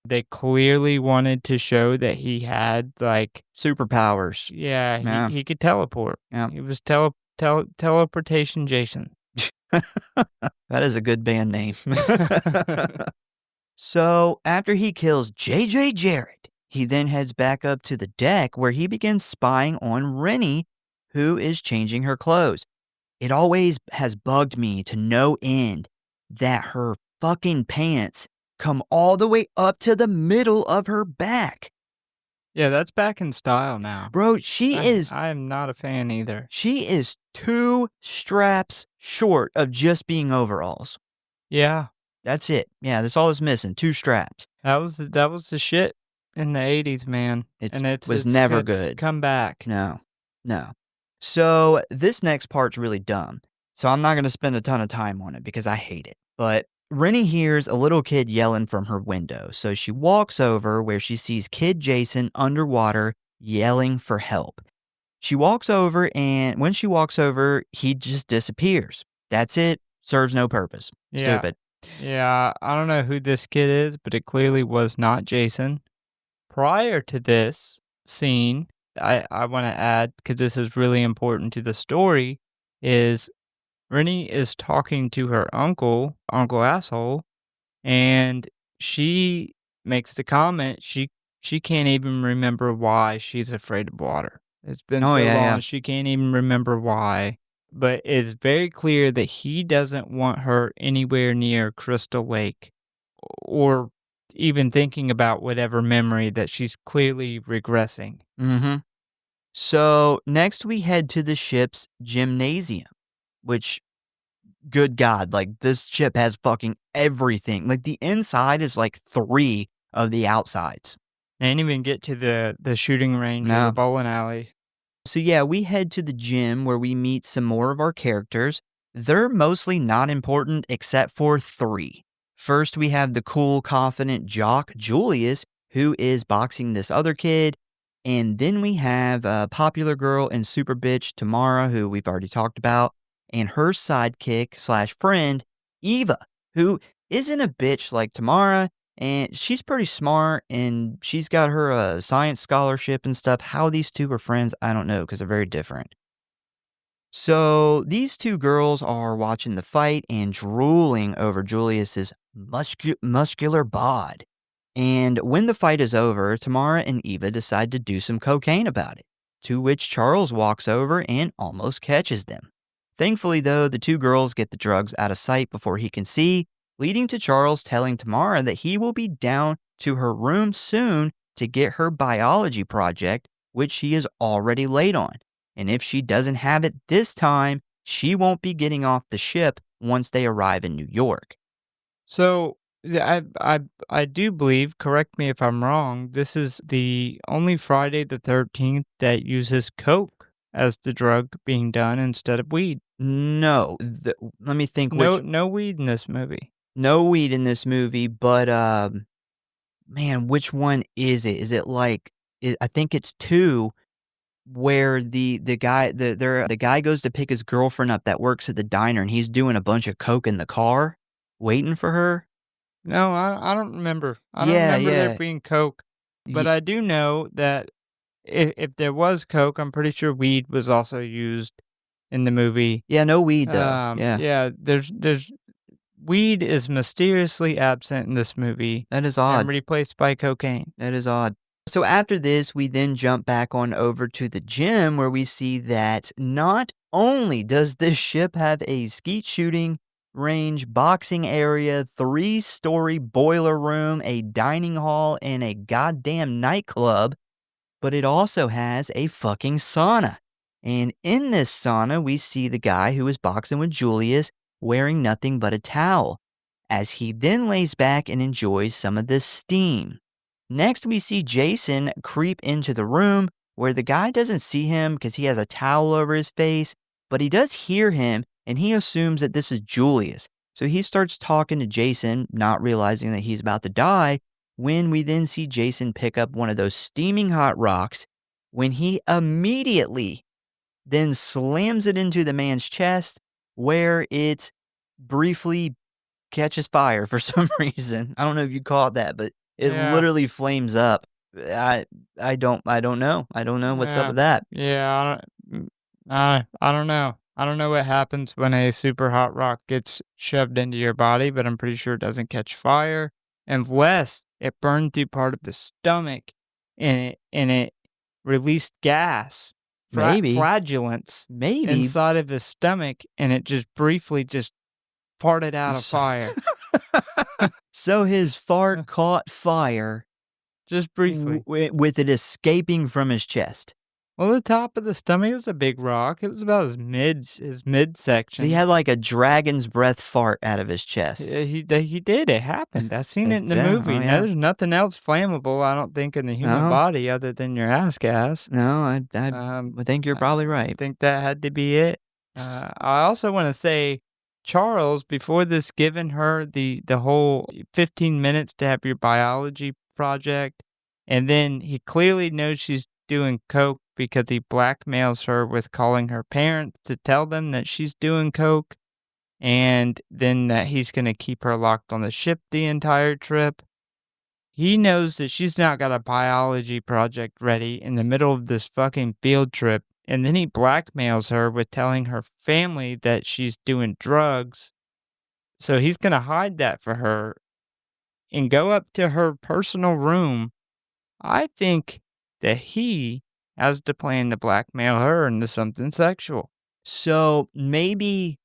They clearly wanted to show that he had like Superpowers. yeah. He could teleport. Yeah. He was teleportation Jason. That is a good band name. So, after he kills JJ Jarrett, he then heads back up to the deck where he begins spying on Rennie, who is changing her clothes. It always has bugged me to no end that her fucking pants come all the way up to the middle of her back. Yeah, that's back in style now. Bro, I am not a fan either. She is 2 straps short of just being overalls. Yeah. That's it. Yeah, that's all it's missing. 2 straps. That was the shit in the 80s, man. It and was never it's good. Come back. No. So this next part's really dumb. So I'm not going to spend a ton of time on it because I hate it. But Rennie hears a little kid yelling from her window. So she walks over where she sees kid Jason underwater yelling for help. She walks over, and when she walks over, he just disappears. That's it. Serves no purpose. Yeah. Stupid. Yeah, I don't know who this kid is, but it clearly was not Jason. Prior to this scene, I wanna add, because this is really important to the story, is Rennie is talking to her uncle, Uncle Asshole, and she makes the comment she can't even remember why she's afraid of water. It's been Oh, so yeah, yeah. long, she can't even remember why, but it's very clear that he doesn't want her anywhere near Crystal Lake or even thinking about whatever memory that she's clearly regressing. Mhm. So, next we head to the ship's gymnasium, which, good God, like, this ship has fucking everything. Like, the inside is like 3 of the outsides. They didn't even get to the shooting range or the No. bowling alley. So, yeah, we head to the gym where we meet some more of our characters. They're mostly not important except for 3. First, we have the cool, confident jock, Julius, who is boxing this other kid. And then we have a popular girl and super bitch, Tamara, who we've already talked about, and her sidekick slash friend, Eva, who isn't a bitch like Tamara, and she's pretty smart, and she's got her science scholarship and stuff. How these two are friends, I don't know, because they're very different. So these two girls are watching the fight and drooling over Julius's muscular bod. And when the fight is over, Tamara and Eva decide to do some cocaine about it, to which Charles walks over and almost catches them. Thankfully, though, the two girls get the drugs out of sight before he can see, leading to Charles telling Tamara that he will be down to her room soon to get her biology project, which she is already late on. And if she doesn't have it this time, she won't be getting off the ship once they arrive in New York. So, yeah, I do believe, correct me if I'm wrong, this is the only Friday the 13th that uses coke as the drug being done instead of weed. No, let me think which. No weed in this movie. No weed in this movie, but man, which one is it? Is it like I think it's 2 where the guy goes to pick his girlfriend up that works at the diner and he's doing a bunch of coke in the car waiting for her. No, I don't remember. I don't Yeah, remember there yeah. being coke, but Ye I do know that if there was coke, I'm pretty sure weed was also used in the movie. yeah, no weed though. Yeah. Yeah, there's weed is mysteriously absent in this movie That is and odd. replaced by cocaine. That is odd. So after this, we then jump back on over to the gym where we see that not only does this ship have a skeet shooting range, boxing area, 3-story boiler room, a dining hall, and a goddamn nightclub, but it also has a fucking sauna. And in this sauna, we see the guy who is boxing with Julius wearing nothing but a towel, as he then lays back and enjoys some of this steam. Next, we see Jason creep into the room where the guy doesn't see him because he has a towel over his face, but he does hear him and he assumes that this is Julius. So he starts talking to Jason, not realizing that he's about to die, when we then see Jason pick up one of those steaming hot rocks, when he immediately then slams it into the man's chest where it briefly catches fire for some reason. I don't know if you caught that, but it Yeah, literally flames up. I don't know. I don't know what's up yeah, with that. yeah. I don't know. I don't know what happens when a super hot rock gets shoved into your body, but I'm pretty sure it doesn't catch fire unless it burned through part of the stomach and it released gas, Maybe. flatulence Maybe. inside of his stomach, and it just briefly just farted out a So, fire. so his fart caught fire Just briefly. with it escaping from his chest. Well, the top of the stomach was a big rock. It was about his So he midsection. had like a dragon's breath fart out of his chest. He did. It happened. I seen it in the Yeah, movie. oh Now, yeah. there's nothing else flammable, I don't think, in the human No, body other than your ass gas. no, I Um, think you're I probably right. think that had to be it. I also want to say, Charles, before this, giving her the whole 15 minutes to have your biology project, and then he clearly knows she's doing coke because he blackmails her with calling her parents to tell them that she's doing coke, and then that he's going to keep her locked on the ship the entire trip. he knows that she's not got a biology project ready in the middle of this fucking field trip, and then he blackmails her with telling her family that she's doing drugs. So he's gonna hide that for her and go up to her personal room. I think that he has the plan to blackmail her into something sexual. So maybe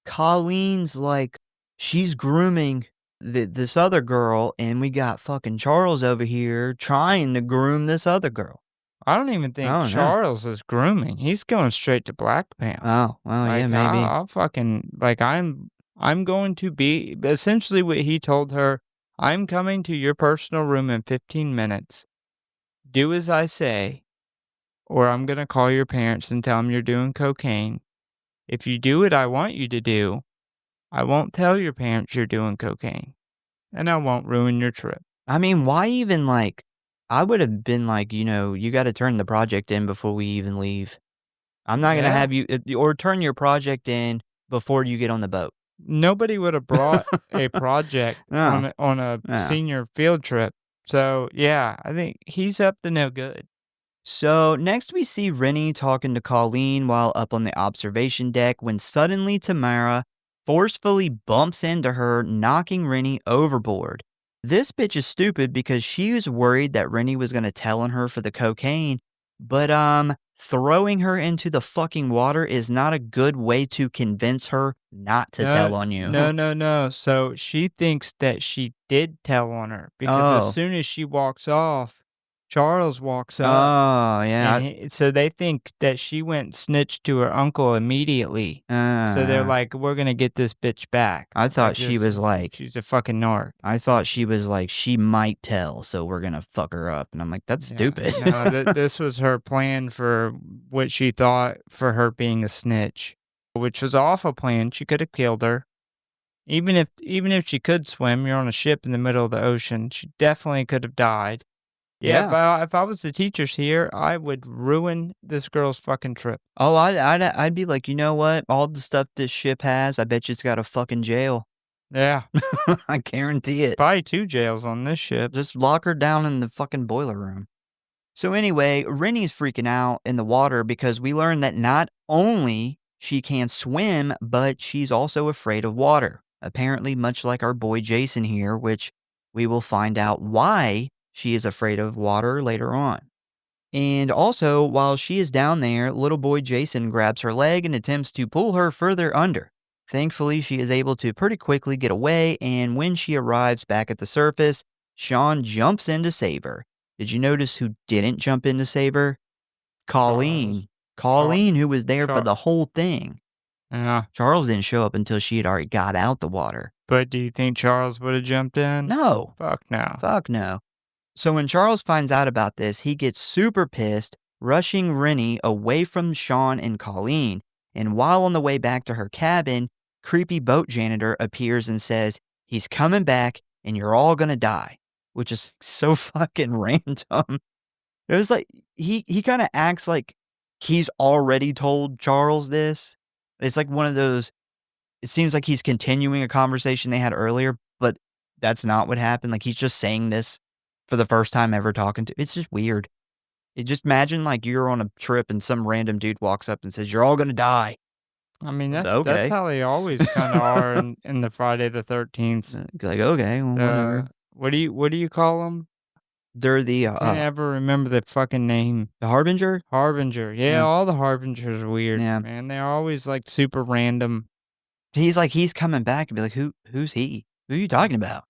Colleen's like, she's grooming this other girl, and we got fucking Charles over here trying to groom this other girl. I don't even think Oh, no. Charles is grooming. He's going straight to blackmail. Oh, well, yeah, Like, maybe. I'll fucking like I'm going to be essentially what he told her. I'm coming to your personal room in 15 minutes. Do as I say, or I'm gonna call your parents and tell them you're doing cocaine. If you do what I want you to do, I won't tell your parents you're doing cocaine, and I won't ruin your trip. I mean, why even like, I would have been like, you got to turn the project in before we even leave. I'm not going to Yeah. have you, or turn your project in before you get on the boat. Nobody would have brought a project No. on a No. senior field trip. So, yeah, I think he's up to no good. So next we see Rennie talking to Colleen while up on the observation deck when suddenly Tamara forcefully bumps into her, knocking Rennie overboard. This bitch is stupid because she was worried that Rennie was going to tell on her for the cocaine, but throwing her into the fucking water is not a good way to convince her not to tell on you. No. So she thinks that she did tell on her because Oh. as soon as she walks off, Charles walks up. Oh, yeah. And so they think that she went and snitched to her uncle immediately. So they're like, we're going to get this bitch back. I thought she was like, she's a fucking narc. I thought she was like, she might tell, so we're going to fuck her up. And I'm like, that's stupid. No, this was her plan for what she thought for her being a snitch, which was an awful plan. She could have killed her. Even if she could swim, you're on a ship in the middle of the ocean. She definitely could have died. Yeah, if I was the teachers here, I would ruin this girl's fucking trip. Oh, I'd be like, you know what? All the stuff this ship has, I bet you it's got a fucking jail. Yeah. I guarantee it. Probably 2 jails on this ship. Just lock her down in the fucking boiler room. So anyway, Rennie's freaking out in the water because we learned that not only she can't swim, but she's also afraid of water. Apparently, much like our boy Jason here, which we will find out why she is afraid of water later on. And also, while she is down there, little boy Jason grabs her leg and attempts to pull her further under. Thankfully, she is able to pretty quickly get away, and when she arrives back at the surface, Sean jumps in to save her. Did you notice who didn't jump in to save her? Colleen. Colleen, who was there for the whole thing. Yeah. Charles didn't show up until she had already got out the water. But do you think Charles would have jumped in? No. Fuck no. Fuck no. So when Charles finds out about this, he gets super pissed, rushing Rennie away from Sean and Colleen. And while on the way back to her cabin, creepy boat janitor appears and says, he's coming back and you're all gonna die, which is so fucking random. It was like, he kind of acts like he's already told Charles this. It's like one of those, it seems like he's continuing a conversation they had earlier, but that's not what happened. Like he's just saying this for the first time ever talking to. It's just weird. It just imagine like you're on a trip and some random dude walks up and says, you're all going to die. I mean, that's Okay. how they always kind of are in the Friday the 13th. Like, okay, well, whatever. What do you call them? They're the, I can't ever remember the fucking name. the Harbinger? Harbinger. Yeah, all the Harbingers are weird, Yeah. man. They're always like super random. He's like, he's coming back and be like, who's he? Who are you talking about?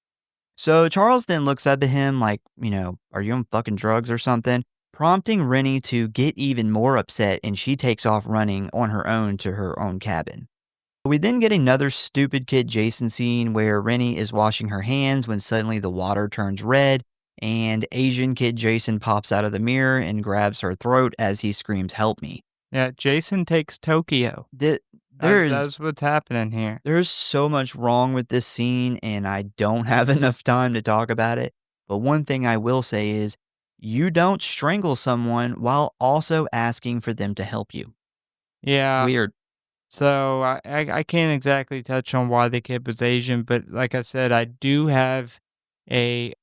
So Charles then looks up at him like, are you on fucking drugs or something? Prompting Rennie to get even more upset, and she takes off running on her own to her own cabin. We then get another stupid kid Jason scene where Rennie is washing her hands when suddenly the water turns red, and Asian kid Jason pops out of the mirror and grabs her throat as he screams, help me. Yeah, Jason takes Tokyo. That's what's happening here. There's so much wrong with this scene, and I don't have enough time to talk about it. But one thing I will say is, you don't strangle someone while also asking for them to help you. Yeah. Weird. So I can't exactly touch on why the kid was Asian, but like I said, I do have a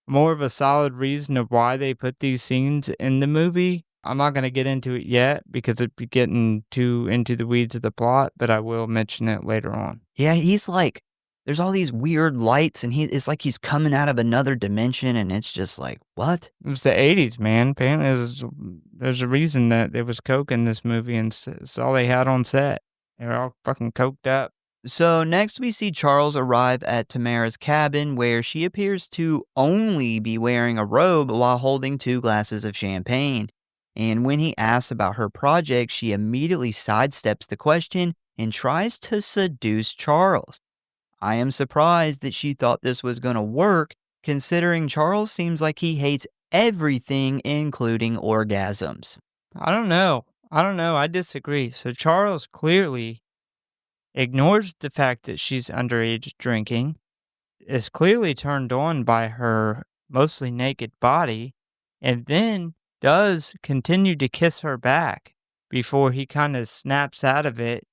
more of a solid reason of why they put these scenes in the movie. I'm not going to get into it yet because it'd be getting too into the weeds of the plot, but I will mention it later on. Yeah, he's like, there's all these weird lights, and it's like he's coming out of another dimension, and it's just like, what? It was the 80s, man. Apparently, there's a reason that there was coke in this movie, and it's all they had on set. They were all fucking coked up. So next we see Charles arrive at Tamara's cabin, where she appears to only be wearing a robe while holding 2 glasses of champagne. And when he asks about her project, she immediately sidesteps the question and tries to seduce Charles. I am surprised that she thought this was going to work, considering Charles seems like he hates everything, including orgasms. I don't know. I disagree. So Charles clearly ignores the fact that she's underage drinking, is clearly turned on by her mostly naked body, and then does continue to kiss her back before he kind of snaps out of it.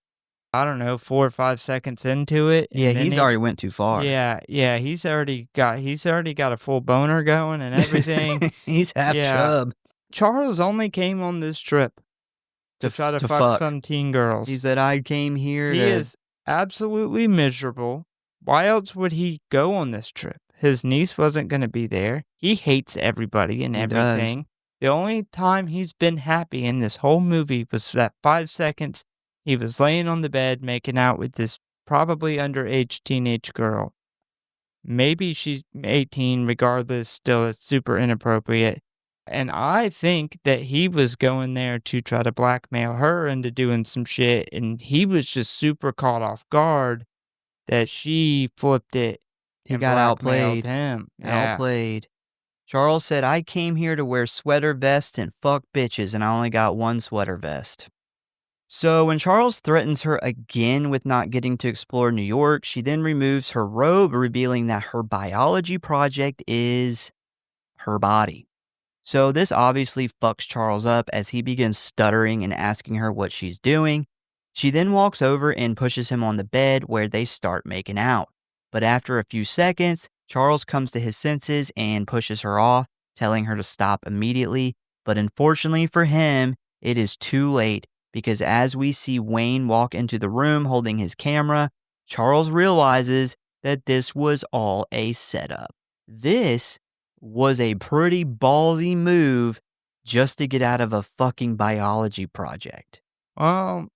I don't know, 4 or 5 seconds into it. Yeah, he's already went too far. Yeah, he's already got a full boner going and everything. He's half chub. Charles only came on this trip to try to fuck some teen girls. He said, I came here He is absolutely miserable. Why else would he go on this trip? His niece wasn't going to be there. He hates everybody and everything. The only time he's been happy in this whole movie was that 5 seconds he was laying on the bed making out with this probably underage teenage girl. Maybe she's 18, regardless, still it's super inappropriate. And I think that he was going there to try to blackmail her into doing some shit, and he was just super caught off guard that she flipped it. He got outplayed. Yeah. Outplayed. Charles said, I came here to wear sweater vests and fuck bitches, and I only got 1 sweater vest. So when Charles threatens her again with not getting to explore New York, she then removes her robe, revealing that her biology project is her body. So this obviously fucks Charles up as he begins stuttering and asking her what she's doing. She then walks over and pushes him on the bed where they start making out. But after a few seconds, Charles comes to his senses and pushes her off, telling her to stop immediately. But unfortunately for him, it is too late, because as we see Wayne walk into the room holding his camera, Charles realizes that this was all a setup. This was a pretty ballsy move just to get out of a fucking biology project. Well,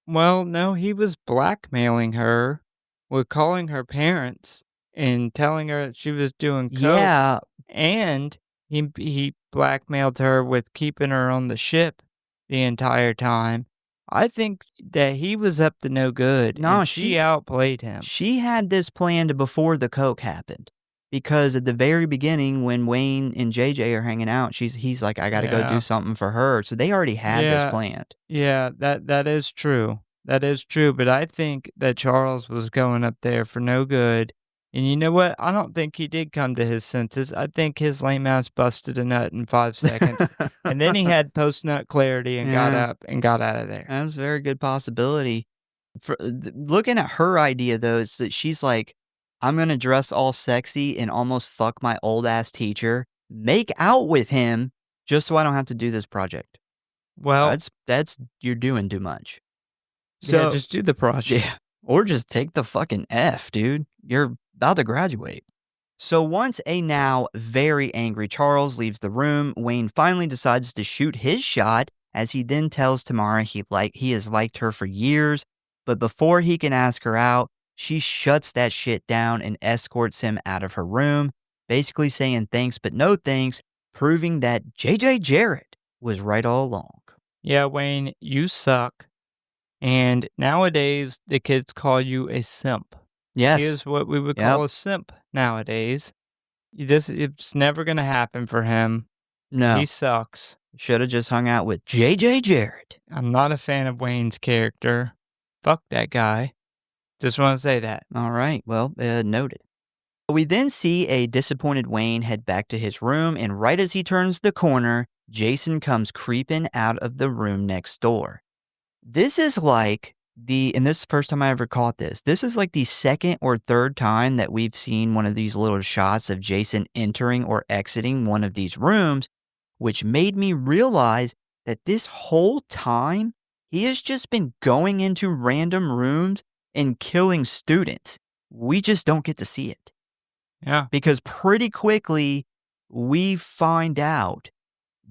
no, he was blackmailing her with calling her parents and telling her that she was doing coke. Yeah. And he blackmailed her with keeping her on the ship the entire time. I think that he was up to no good. No, and she outplayed him. She had this planned before the coke happened. Because at the very beginning, when Wayne and JJ are hanging out, he's like, I got to go do something for her. So they already had this planned. Yeah, that is true. That is true. But I think that Charles was going up there for no good. And you know what? I don't think he did come to his senses. I think his lame ass busted a nut in 5 seconds. And then he had post-nut clarity and got up and got out of there. That's a very good possibility. Looking at her idea, though, is that she's like, I'm going to dress all sexy and almost fuck my old-ass teacher, make out with him, just so I don't have to do this project. Well, you're doing too much. So just do the project. Yeah. Or just take the fucking F, dude. You're about to graduate. So once a now very angry Charles leaves the room, Wayne finally decides to shoot his shot, as he then tells Tamara he has liked her for years, but before he can ask her out, she shuts that shit down and escorts him out of her room, basically saying thanks but no thanks, proving that JJ Jarrett was right all along. Yeah, Wayne, you suck. And nowadays, the kids call you a simp. Yes. He is what we would call a simp nowadays. It's never going to happen for him. No. He sucks. Should have just hung out with JJ Jarrett. I'm not a fan of Wayne's character. Fuck that guy. Just want to say that. All right. Well, noted. We then see a disappointed Wayne head back to his room, and right as he turns the corner, Jason comes creeping out of the room next door. This is like And this is the first time I ever caught this. This is like the second or third time that we've seen one of these little shots of Jason entering or exiting one of these rooms, which made me realize that this whole time he has just been going into random rooms and killing students. We just don't get to see it. Yeah. Because pretty quickly we find out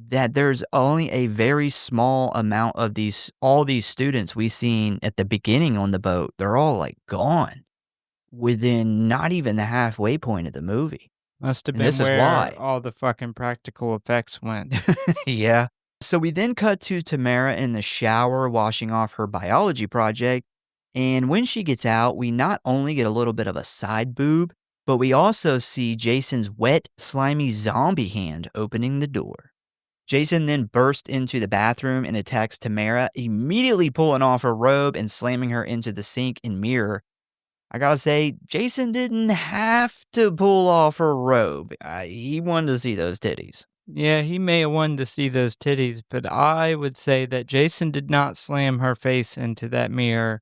that there's only a very small amount of all these students we seen at the beginning on the boat. They're all like gone within not even the halfway point of the movie. Must have And been this is where why. all the fucking practical effects went. Yeah. So we then cut to Tamara in the shower washing off her biology project. And when she gets out, we not only get a little bit of a side boob, but we also see Jason's wet, slimy zombie hand opening the door. Jason then bursts into the bathroom and attacks Tamara, immediately pulling off her robe and slamming her into the sink and mirror. I gotta say, Jason didn't have to pull off her robe. He wanted to see those titties. Yeah, he may have wanted to see those titties, but I would say that Jason did not slam her face into that mirror.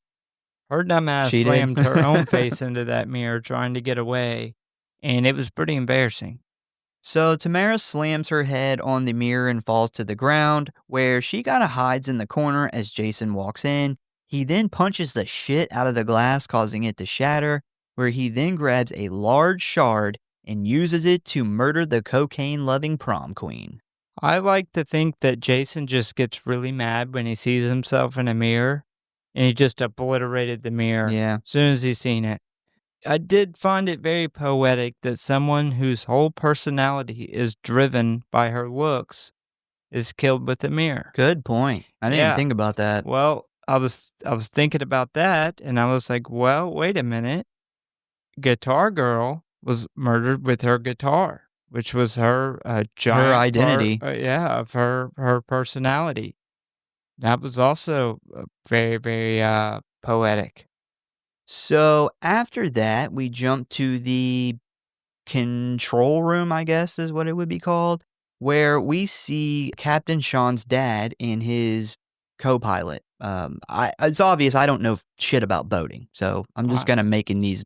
Her dumbass She did. slammed her own face into that mirror trying to get away, and it was pretty embarrassing. So Tamara slams her head on the mirror and falls to the ground, where she kinda hides in the corner as Jason walks in. He then punches the shit out of the glass, causing it to shatter, where he then grabs a large shard and uses it to murder the cocaine-loving prom queen. I like to think that Jason just gets really mad when he sees himself in a mirror, and he just obliterated the mirror Yeah. as soon as he's seen it. I did find it very poetic that someone whose whole personality is driven by her looks is killed with a mirror. Good point. I didn't even think about that. Well, I was thinking about that, and I was like, well, wait a minute. Guitar Girl was murdered with her guitar, which was her giant Her identity. of her personality. That was also very, very poetic. So after that, we jump to the control room, I guess is what it would be called, where we see Captain Sean's dad and his co-pilot. It's obvious I don't know shit about boating, so I'm just kind of making these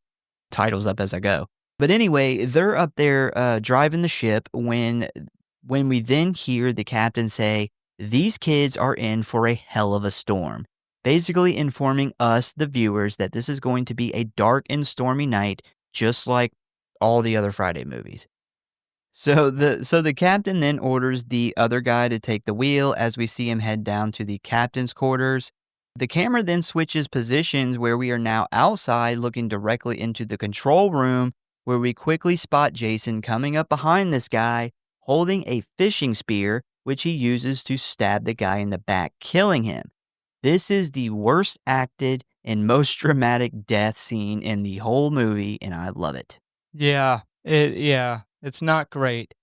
titles up as I go. But anyway, they're up there driving the ship when we then hear the captain say, "These kids are in for a hell of a storm." Basically informing us, the viewers, that this is going to be a dark and stormy night, just like all the other Friday movies. So the captain then orders the other guy to take the wheel as we see him head down to the captain's quarters. The camera then switches positions where we are now outside looking directly into the control room, where we quickly spot Jason coming up behind this guy holding a fishing spear, which he uses to stab the guy in the back, killing him. This is the worst acted and most dramatic death scene in the whole movie, and I love it. Yeah, it's not great.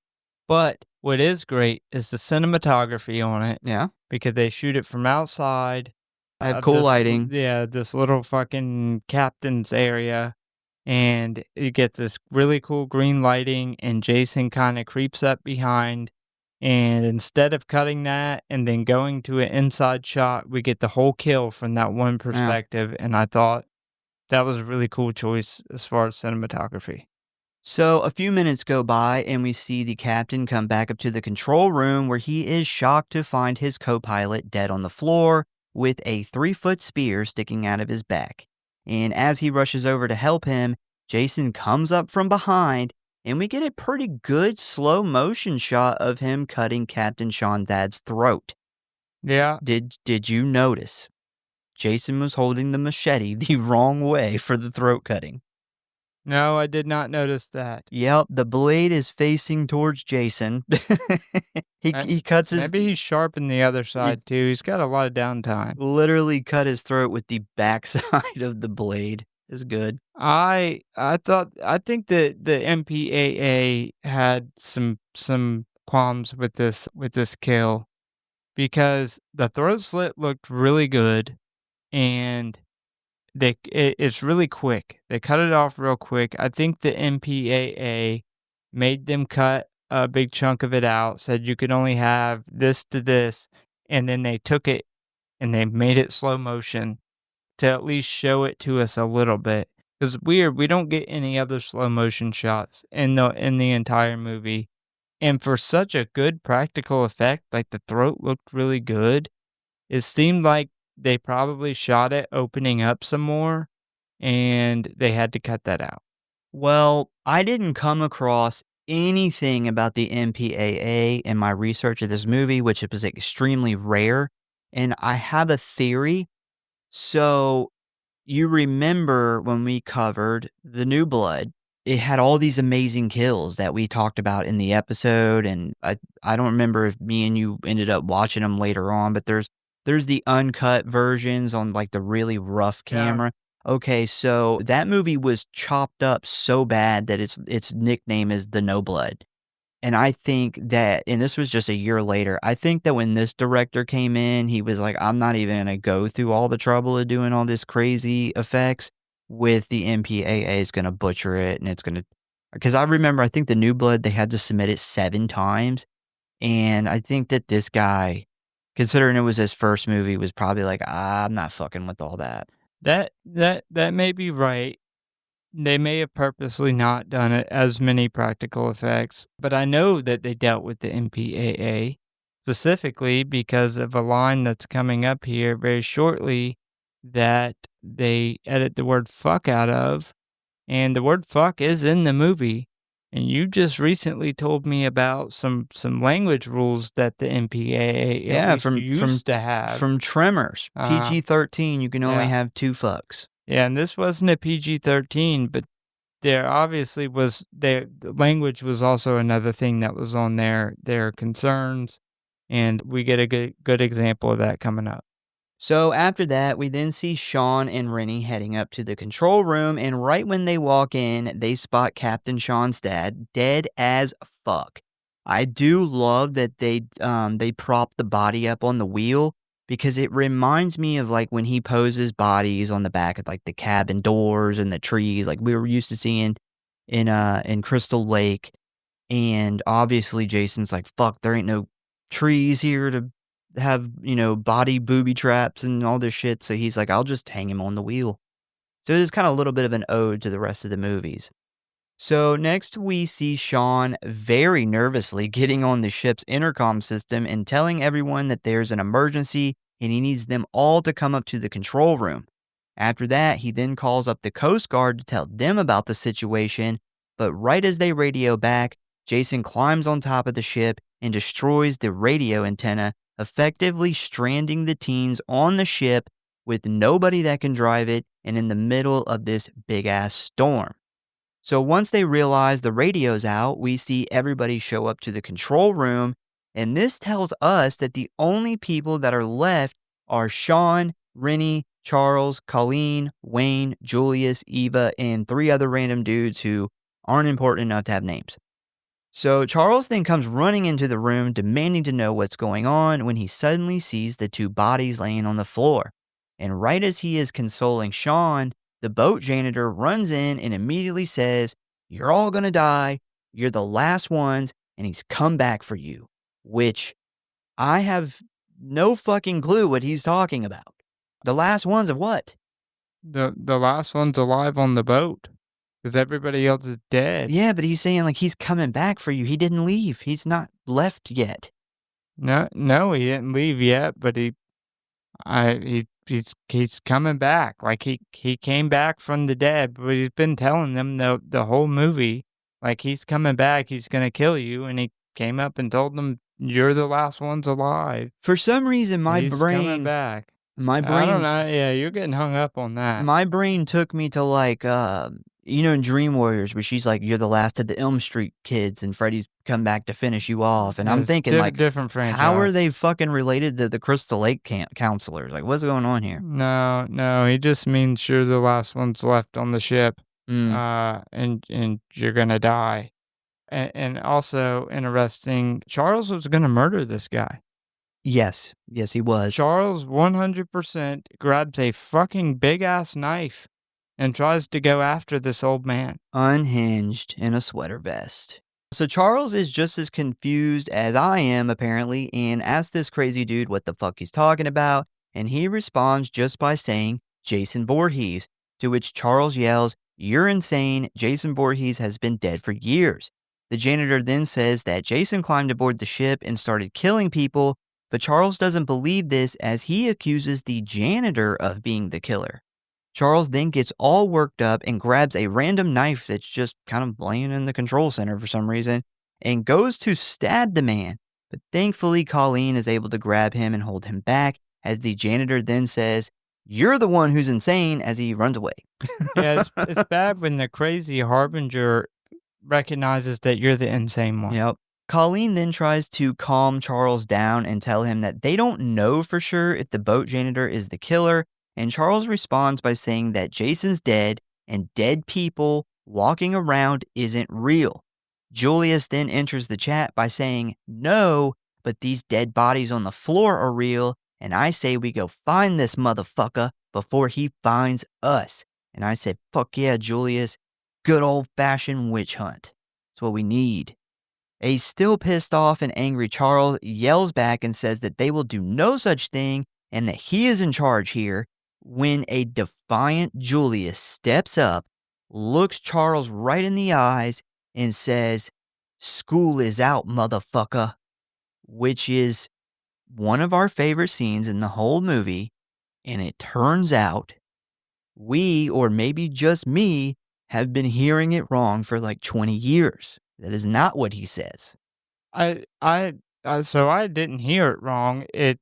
But what is great is the cinematography on it. Yeah. Because they shoot it from outside. I have cool lighting. Yeah, this little fucking captain's area. And you get this really cool green lighting, and Jason kind of creeps up behind. And instead of cutting that and then going to an inside shot, we get the whole kill from that one perspective. Yeah. And I thought that was a really cool choice as far as cinematography. So a few minutes go by and we see the captain come back up to the control room, where he is shocked to find his co-pilot dead on the floor with a 3-foot spear sticking out of his back. And as he rushes over to help him, Jason comes up from behind, and we get a pretty good slow motion shot of him cutting Captain Sean Dad's throat. Yeah. Did you notice? Jason was holding the machete the wrong way for the throat cutting. No, I did not notice that. Yep, the blade is facing towards Jason. he cuts his... Maybe he's sharpened the other side too. He's got a lot of downtime. Literally cut his throat with the backside of the blade. It's good. I think that the MPAA had some qualms with this kill, because the throat slit looked really good, and it's really quick. They cut it off real quick. I think the MPAA made them cut a big chunk of it out, said you could only have this to this, and then they took it and they made it slow motion. to at least show it to us a little bit. 'Cause weird, we don't get any other slow motion shots in the entire movie, and for such a good practical effect, like, the throat looked really good, it seemed like they probably shot it opening up some more, and they had to cut that out. Well, I didn't come across anything about the MPAA in my research of this movie, which was extremely rare, and I have a theory. So, you remember when we covered The New Blood, it had all these amazing kills that we talked about in the episode, and I don't remember if me and you ended up watching them later on, but there's the uncut versions on, like, the really rough Yeah. camera. Okay, so that movie was chopped up so bad that its nickname is The No Blood. And I think that, and this was just a year later, I think that when this director came in, he was like, "I'm not even gonna go through all the trouble of doing all this crazy effects with the MPAA is gonna butcher it, and it's gonna." Because I remember, I think The New Blood, they had to submit it 7 times, and I think that this guy, considering it was his first movie, was probably like, "I'm not fucking with all that." That may be right. They may have purposely not done it as many practical effects, but I know that they dealt with the MPAA specifically because of a line that's coming up here very shortly that they edit the word fuck out of, and the word fuck is in the movie. And you just recently told me about some language rules that the MPAA at Yeah, least used to have. from Tremors, Uh, PG-13, you can only yeah. have 2 fucks. Yeah, and this wasn't a PG-13, but there obviously was the language was also another thing that was on their concerns, and we get a good example of that coming up. So after that, we then see Sean and Rennie heading up to the control room, and right when they walk in, they spot Captain Sean's dad dead as fuck. I do love that they prop the body up on the wheel because it reminds me of like when he poses bodies on the back of like the cabin doors and the trees, like we were used to seeing in Crystal Lake. And obviously, Jason's like, "Fuck, there ain't no trees here to have, body booby traps and all this shit." So he's like, "I'll just hang him on the wheel." So it is kind of a little bit of an ode to the rest of the movies. So next we see Sean very nervously getting on the ship's intercom system and telling everyone that there's an emergency and he needs them all to come up to the control room. After that, he then calls up the Coast Guard to tell them about the situation, but right as they radio back, Jason climbs on top of the ship and destroys the radio antenna, effectively stranding the teens on the ship with nobody that can drive it and in the middle of this big-ass storm. So once they realize the radio's out, we see everybody show up to the control room, and this tells us that the only people that are left are Sean, Rennie, Charles, Colleen, Wayne, Julius, Eva, and 3 other random dudes who aren't important enough to have names. So Charles then comes running into the room demanding to know what's going on when he suddenly sees the 2 bodies laying on the floor. And right as he is consoling Sean, the boat janitor runs in and immediately says, "You're all gonna die, you're the last ones, and he's come back for you." Which I have no fucking clue what he's talking about. The last ones of what? The last one's alive on the boat because everybody else is dead. Yeah, but he's saying like he's coming back for you. He didn't leave. He's not left yet. No, he didn't leave yet, but he's coming back. Like he came back from the dead, but he's been telling them the whole movie, like he's coming back, he's gonna kill you, and he came up and told them you're the last ones alive. For some reason, He's coming back. my I don't brain, know. Yeah, you're getting hung up on that. my brain took me to like, in Dream Warriors, where she's like, "You're the last of the Elm Street kids," and Freddy's come back to finish you off. And I'm It's thinking, like, different franchise. how are they fucking related to the Crystal Lake counselors? Like, what's going on here? No, he just means you're the last ones left on the ship, and you're gonna die. And also interesting, Charles was gonna murder this guy. Yes, he was. Charles 100% grabs a fucking big ass knife and tries to go after this old man. Unhinged in a sweater vest. So Charles is just as confused as I am, apparently, and asks this crazy dude what the fuck he's talking about, and he responds just by saying, Jason Voorhees, to which Charles yells, "You're insane. Jason Voorhees has been dead for years." The janitor then says that Jason climbed aboard the ship and started killing people, but Charles doesn't believe this as he accuses the janitor of being the killer. Charles then gets all worked up and grabs a random knife that's just kind of laying in the control center for some reason and goes to stab the man. But thankfully, Colleen is able to grab him and hold him back as the janitor then says, "You're the one who's insane," as he runs away. Yeah, it's bad when the crazy harbinger recognizes that you're the insane one. Yep. Colleen then tries to calm Charles down and tell him that they don't know for sure if the boat janitor is the killer, and Charles responds by saying that Jason's dead and dead people walking around isn't real. Julius then enters the chat by saying, "No, but these dead bodies on the floor are real, and I say we go find this motherfucker before he finds us." And I said, "Fuck yeah, Julius. Good old-fashioned witch hunt. That's what we need." A still pissed off and angry Charles yells back and says that they will do no such thing and that he is in charge here, when a defiant Julius steps up, looks Charles right in the eyes, and says, "School is out, motherfucker," which is one of our favorite scenes in the whole movie, and it turns out we, or maybe just me, have been hearing it wrong for like 20 years. That is not what he says. So I didn't hear it wrong. It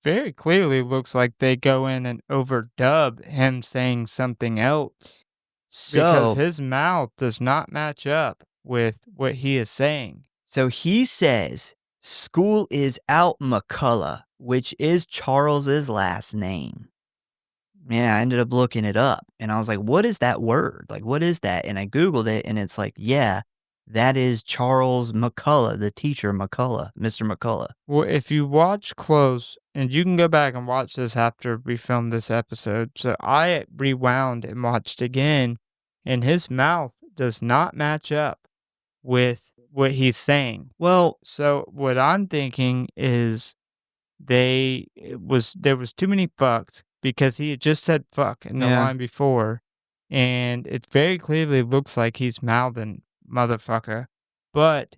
very clearly looks like they go in and overdub him saying something else because So, his mouth does not match up with what he is saying. so he says, "School is out, McCullough," which is Charles's last name. Yeah, I ended up looking it up and I was like, what is that word? Like, what is that? And I Googled it and it's like, yeah, that is Charles McCullough, the teacher McCullough, Mr. McCullough. Well, if you watch close, and you can go back and watch this after we filmed this episode. So I rewound and watched again, and his mouth does not match up with what he's saying. Well, So what I'm thinking is there was too many fucks because he had just said fuck in the Yeah. line before, and it very clearly looks like he's mouthing motherfucker. But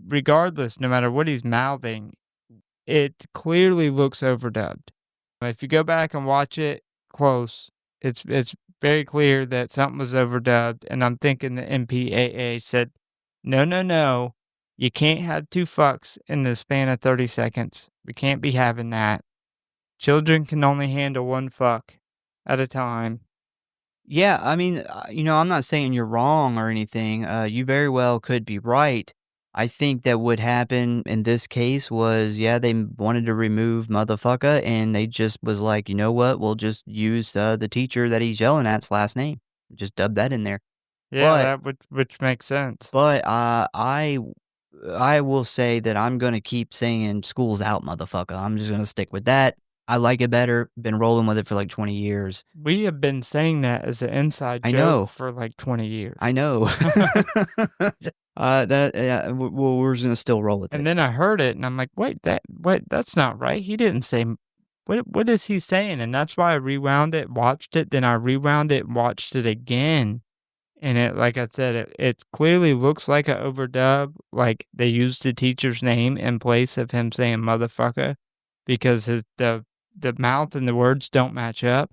regardless, no matter what he's mouthing, it clearly looks overdubbed. If you go back and watch it close, it's very clear that something was overdubbed, and I'm thinking the MPAA said, "No, no, no, you can't have two fucks in the span of 30 seconds. We can't be having that. Children can only handle one fuck at a time." yeah, I mean, I'm not saying you're wrong or anything. You very well could be right. I think that what happened in this case was, yeah, they wanted to remove motherfucker, and they just was like, you know what? We'll just use the teacher that he's yelling at's last name. Just dub that in there. Yeah, But that which makes sense. but I will say that I'm gonna keep saying "school's out, motherfucker." I'm just gonna stick with that. I like it better. Been rolling with it for like 20 years. We have been saying that as an inside I joke know. for like 20 years. I know. Well, we're just gonna still roll with it. And then I heard it, and I'm like, wait, that's not right. He didn't say, what is he saying? And that's why I rewound it, watched it, then I rewound it, watched it again. And it, like I said, it clearly looks like an overdub, like they used the teacher's name in place of him saying motherfucker, because the mouth and the words don't match up.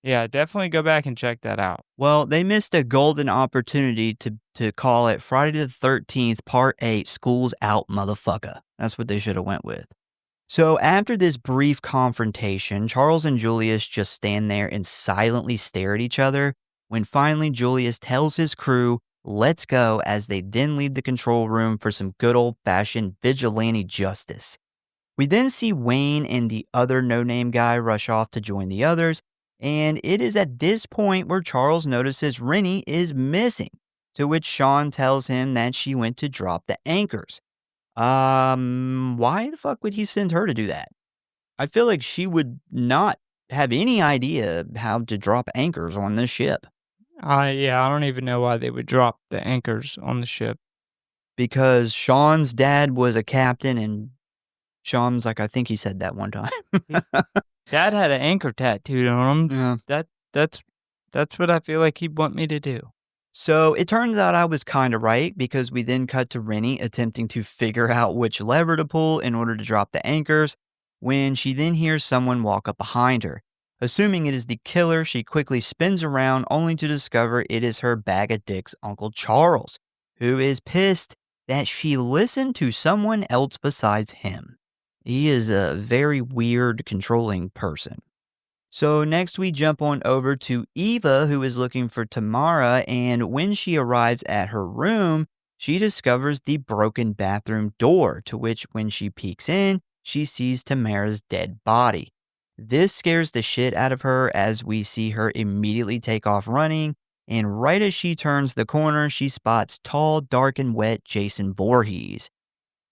Yeah, definitely go back and check that out. Well, they missed a golden opportunity to call it Friday the 13th, Part 8, School's Out, motherfucker. That's what they should have went with. So after this brief confrontation, Charles and Julius just stand there and silently stare at each other when finally Julius tells his crew, "Let's go," as they then leave the control room for some good old-fashioned vigilante justice. We then see Wayne and the other no-name guy rush off to join the others, and it is at this point where Charles notices Rennie is missing, to which Sean tells him that she went to drop the anchors. Why the fuck would he send her to do that? I feel like she would not have any idea how to drop anchors on this ship. I don't even know why they would drop the anchors on the ship. Because Sean's dad was a captain, and Sean's like, I think he said that one time. Dad had an anchor tattooed on him. Yeah. that's that's what I feel like he'd want me to do. So it turns out I was kind of right because we then cut to Rennie attempting to figure out which lever to pull in order to drop the anchors when she then hears someone walk up behind her. Assuming it is the killer, she quickly spins around only to discover it is her bag of dicks Uncle Charles, who is pissed that she listened to someone else besides him. He is a very weird, controlling person. So next we jump on over to Eva, who is looking for Tamara, and when she arrives at her room, she discovers the broken bathroom door, to which when she peeks in, she sees Tamara's dead body. This scares the shit out of her as we see her immediately take off running, and right as she turns the corner, she spots tall, dark, and wet Jason Voorhees.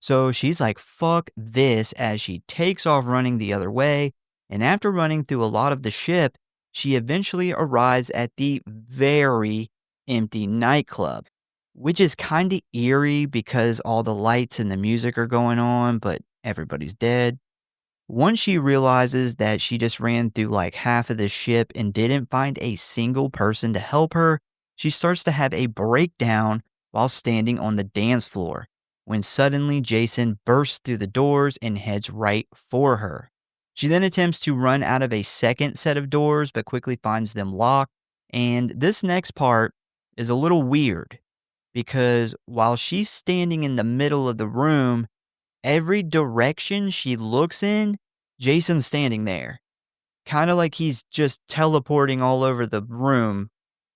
So she's like, fuck this, as she takes off running the other way. And after running through a lot of the ship, she eventually arrives at the very empty nightclub, which is kind of eerie because all the lights and the music are going on, but everybody's dead. Once she realizes that she just ran through like half of the ship and didn't find a single person to help her, she starts to have a breakdown while standing on the dance floor, when suddenly Jason bursts through the doors and heads right for her. She then attempts to run out of a second set of doors, but quickly finds them locked. And this next part is a little weird because while she's standing in the middle of the room, every direction she looks in, Jason's standing there. Kind of like he's just teleporting all over the room,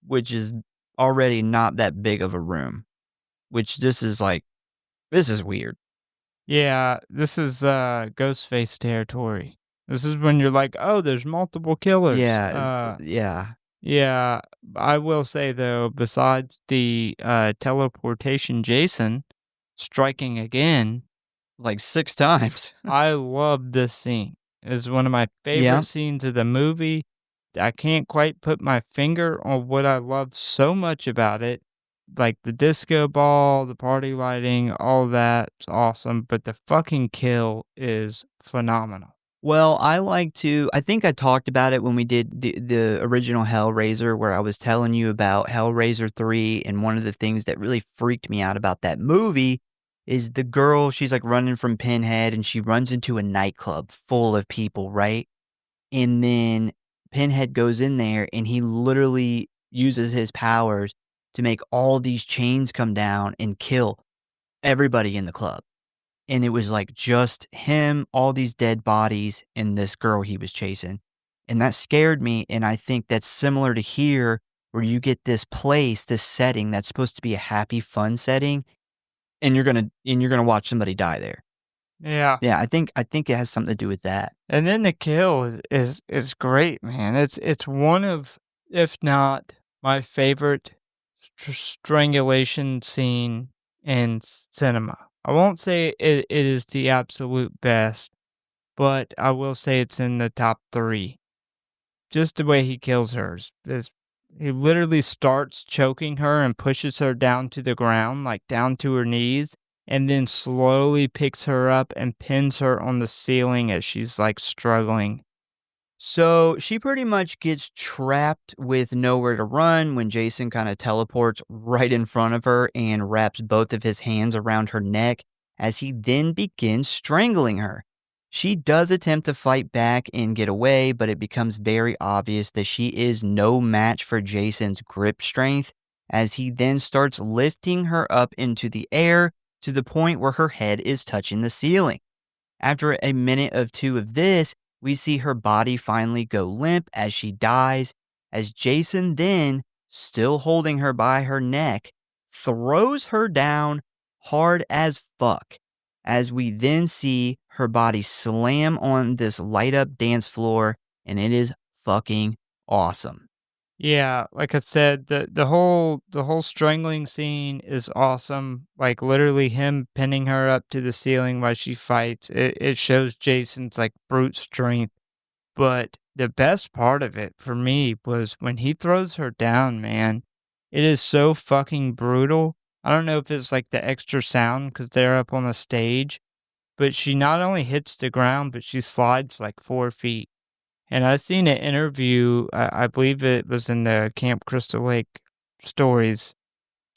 which is already not that big of a room. Which this is weird. Yeah, this is Ghostface territory. This is when you're like, "Oh, there's multiple killers." Yeah, yeah, Yeah, I will say though, besides the teleportation Jason striking again, like 6 times. I love this scene. It's one of my Yeah. favorite scenes of the movie. I can't quite put my finger on what I love so much about it. Like the disco ball, the party lighting, all that's awesome, but the fucking kill is phenomenal. Well, I think I talked about it when we did the original Hellraiser, where I was telling you about Hellraiser 3, and one of the things that really freaked me out about that movie is the girl, she's like running from Pinhead and she runs into a nightclub full of people, right? And then Pinhead goes in there and he literally uses his powers to make all these chains come down and kill everybody in the club. And it was like just him, all these dead bodies, and this girl he was chasing. And that scared me. And I think that's similar to here, where you get this place, this setting that's supposed to be a happy, fun setting, and you're gonna watch somebody die there. Yeah. Yeah, I think it has something to do with that. And then the kill is great, man. It's one of, if not my favorite strangulation scene in cinema. I won't say it is the absolute best, but I will say it's in the top 3. Just the way he kills her is he literally starts choking her and pushes her down to the ground, like down to her knees, and then slowly picks her up and pins her on the ceiling as she's like struggling. So she pretty much gets trapped with nowhere to run when Jason kind of teleports right in front of her and wraps both of his hands around her neck as he then begins strangling her. She does attempt to fight back and get away, but it becomes very obvious that she is no match for Jason's grip strength as he then starts lifting her up into the air to the point where her head is touching the ceiling. After a minute or two of this, we see her body finally go limp as she dies, as Jason then, still holding her by her neck, throws her down hard as fuck, as we then see her body slam on this light up dance floor, and it is fucking awesome. Yeah, like I said, the whole strangling scene is awesome. Like literally him pinning her up to the ceiling while she fights. It shows Jason's like brute strength. But the best part of it for me was when he throws her down, man. It is so fucking brutal. I don't know if it's like the extra sound because they're up on the stage, but she not only hits the ground, but she slides like 4 feet. And I seen an interview, I believe it was in the Camp Crystal Lake Stories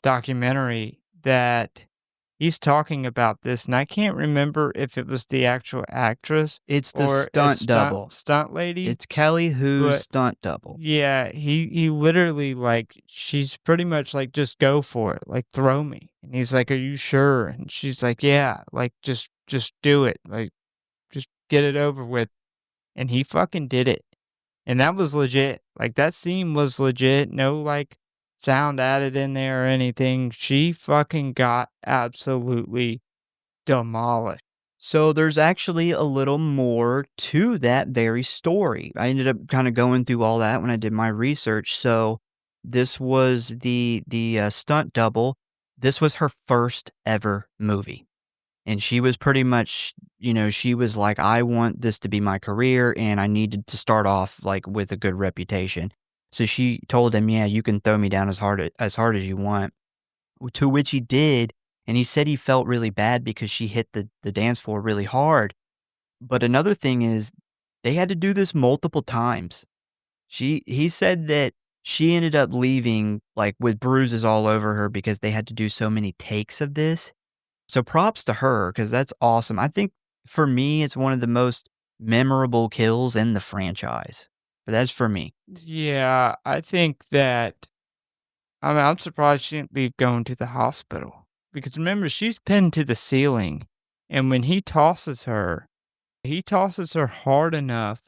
documentary that he's talking about this, and I can't remember if it was the actual actress It's the or a stunt double. stunt lady, It's Kelly Hu's but stunt double. yeah, he literally, like, she's pretty much like, "Just go for it, like, throw me." And he's like, "Are you sure?" And she's like, "Yeah, like, just do it, like, just get it over with." And he fucking did it. And that was legit. Like, that scene was legit. No, like, sound added in there or anything. She fucking got absolutely demolished. So there's actually a little more to that very story. I ended up kind of going through all that when I did my research. So this was the stunt double. This was her first ever movie. And she was pretty much, she was like, I want this to be my career and I needed to start off like with a good reputation. So she told him, yeah, you can throw me down as hard as you want. To which he did. And he said he felt really bad because she hit the dance floor really hard. But another thing is they had to do this multiple times. He said that she ended up leaving like with bruises all over her because they had to do so many takes of this. So props to her because that's awesome. I think for me, it's one of the most memorable kills in the franchise. But that's for me. Yeah, I think that, I mean, I'm surprised she didn't leave going to the hospital. Because remember, she's pinned to the ceiling. And when he tosses her hard enough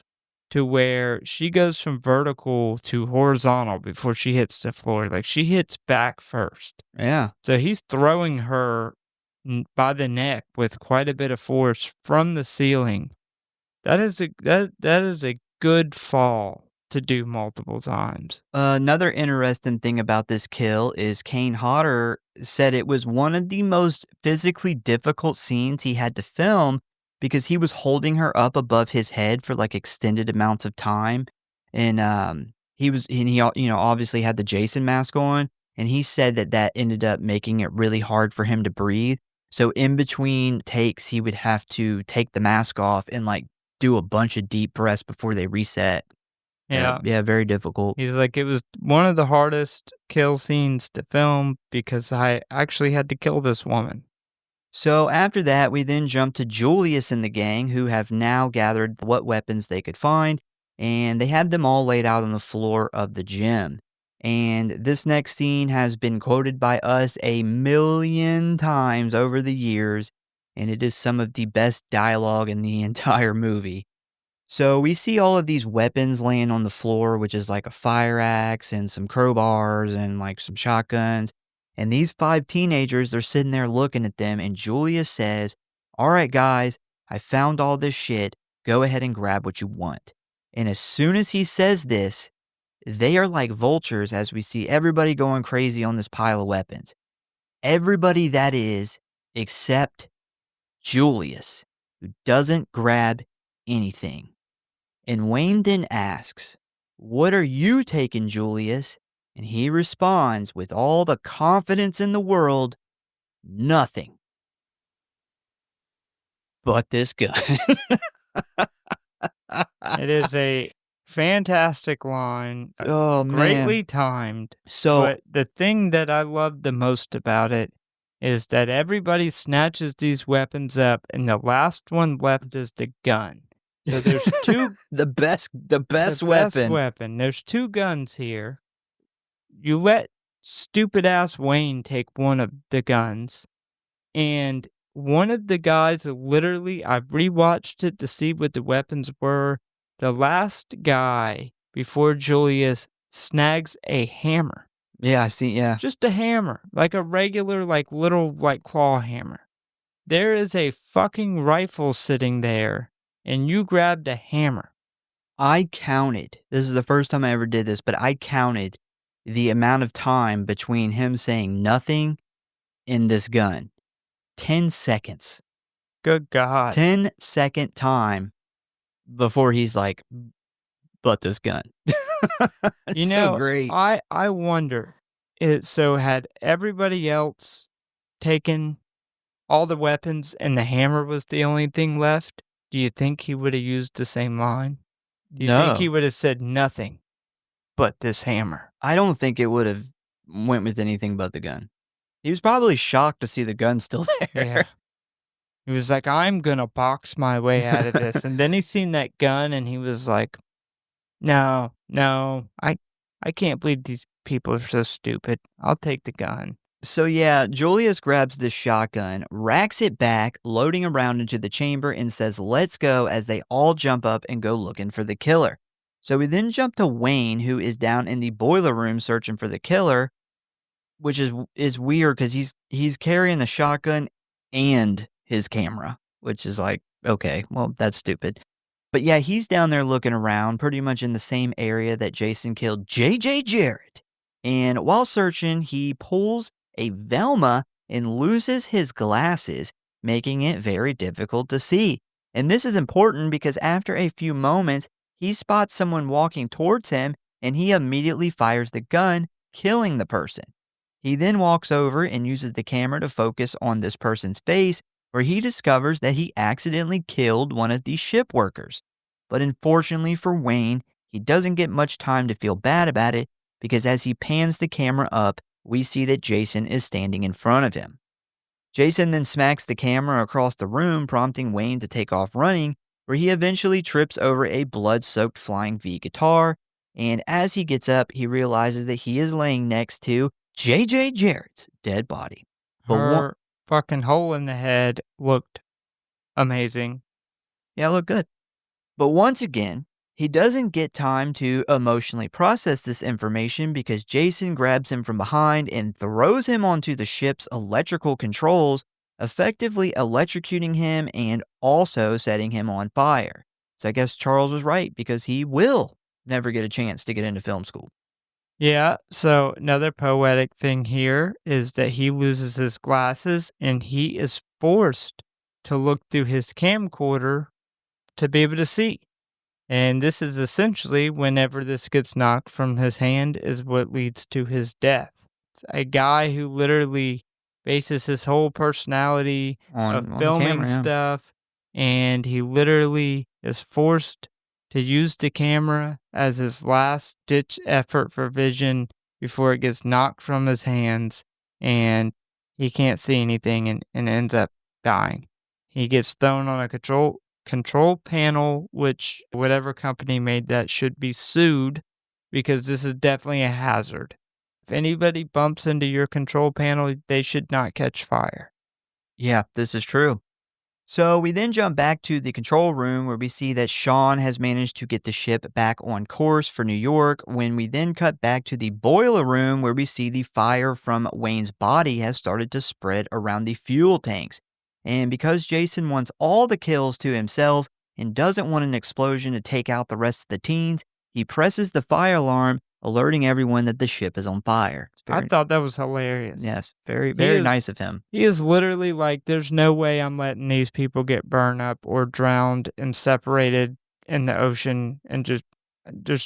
to where she goes from vertical to horizontal before she hits the floor. Like, she hits back first. Yeah. So he's throwing her by the neck with quite a bit of force from the ceiling. That is a good fall to do multiple times. Another interesting thing about this kill is Kane Hodder said it was one of the most physically difficult scenes he had to film because he was holding her up above his head for like extended amounts of time. And he obviously had the Jason mask on. And he said that ended up making it really hard for him to breathe. So in between takes, he would have to take the mask off and like do a bunch of deep breaths before they reset. Yeah. Yeah, very difficult. He's like, it was one of the hardest kill scenes to film because I actually had to kill this woman. So after that, we then jump to Julius and the gang who have now gathered what weapons they could find, and they had them all laid out on the floor of the gym. And this next scene has been quoted by us a million times over the years, and it is some of the best dialogue in the entire movie. So we see all of these weapons laying on the floor, which is like a fire axe and some crowbars and like some shotguns. And these 5 teenagers, they're sitting there looking at them. And Julius says, all right, guys, I found all this shit. Go ahead and grab what you want. And as soon as he says this, they are like vultures as we see everybody going crazy on this pile of weapons. Everybody that is, except Julius, who doesn't grab anything. And Wayne then asks, what are you taking, Julius? And he responds with all the confidence in the world, nothing but this gun. It is a fantastic line, Oh, greatly man. timed. So, But the thing that I love the most about it is that everybody snatches these weapons up, and the last one left is the gun. So there's two the best the weapon. best weapon. There's 2 guns here. You let stupid ass Wayne take one of the guns, and one of the guys literally, I rewatched it to see what the weapons were. The last guy before Julius snags a hammer. Yeah, I see, yeah. Just a hammer, like a regular, like little, like claw hammer. There is a fucking rifle sitting there, and you grabbed a hammer. I counted. This is the first time I ever did this, but I counted the amount of time between him saying nothing and this gun. 10 seconds. Good God. 10-second time before he's like, but this gun. It's so great. I wonder, so had everybody else taken all the weapons and the hammer was the only thing left, do you think he would have used the same line? Do you think he No. would have said nothing but this hammer? I don't think it would have went with anything but the gun. He was probably shocked to see the gun still Yeah. there. He was like, "I'm gonna box my way out of this." And then he seen that gun and he was like, "No, no, I can't believe these people are so stupid. I'll take the gun." So yeah, Julius grabs this shotgun, racks it back, loading around into the chamber, and says, "Let's go," as they all jump up and go looking for the killer. So we then jump to Wayne, who is down in the boiler room searching for the killer, which is weird because he's carrying the shotgun and his camera, which is like, okay, well, that's stupid. But yeah, he's down there looking around, pretty much in the same area that Jason killed J.J. Jarrett. And while searching, he pulls a Velma and loses his glasses, making it very difficult to see. And this is important because after a few moments, he spots someone walking towards him and he immediately fires the gun, killing the person. He then walks over and uses the camera to focus on this person's face, where he discovers that he accidentally killed one of the ship workers. But unfortunately for Wayne, he doesn't get much time to feel bad about it because as he pans the camera up, we see that Jason is standing in front of him. Jason then smacks the camera across the room, prompting Wayne to take off running, where he eventually trips over a blood-soaked Flying V guitar, and as he gets up, he realizes that he is laying next to J.J. Jarrett's dead body. But Her fucking hole in the head looked amazing. yeah, look good. But once again, he doesn't get time to emotionally process this information because Jason grabs him from behind and throws him onto the ship's electrical controls, effectively electrocuting him and also setting him on fire. So I guess Charles was right because he will never get a chance to get into film school. Yeah, so another poetic thing here is that he loses his glasses and he is forced to look through his camcorder to be able to see. And this is essentially whenever this gets knocked from his hand is what leads to his death. It's a guy who literally bases his whole personality of On the filming camera, yeah. stuff, and he literally is forced to use the camera as his last ditch effort for vision before it gets knocked from his hands and he can't see anything and ends up dying. He gets thrown on a control panel, which whatever company made that should be sued because this is definitely a hazard. If anybody bumps into your control panel, they should not catch fire. Yeah, this is true. So we then jump back to the control room where we see that Sean has managed to get the ship back on course for New York, when we then cut back to the boiler room where we see the fire from Wayne's body has started to spread around the fuel tanks. And because Jason wants all the kills to himself and doesn't want an explosion to take out the rest of the teens, he presses the fire alarm, alerting everyone that the ship is on fire. It's I thought that was hilarious. yes, very nice of him. He is literally like, there's no way I'm letting these people get burned up or drowned and separated in the ocean and just,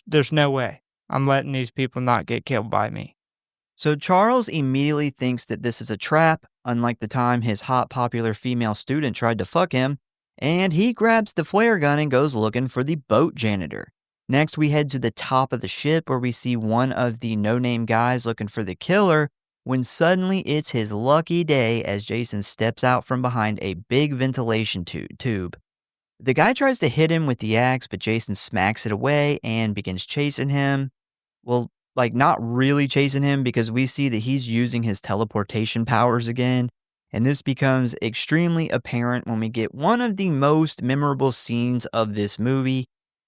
there's no way I'm letting these people not get killed by me. So Charles immediately thinks that this is a trap, unlike the time his hot popular female student tried to fuck him, and he grabs the flare gun and goes looking for the boat janitor. Next, we head to the top of the ship where we see one of the no-name guys looking for the killer, when suddenly it's his lucky day as Jason steps out from behind a big ventilation tube. The guy tries to hit him with the axe, but Jason smacks it away and begins chasing him. Well, like not really chasing him because we see that he's using his teleportation powers again. And this becomes extremely apparent when we get one of the most memorable scenes of this movie.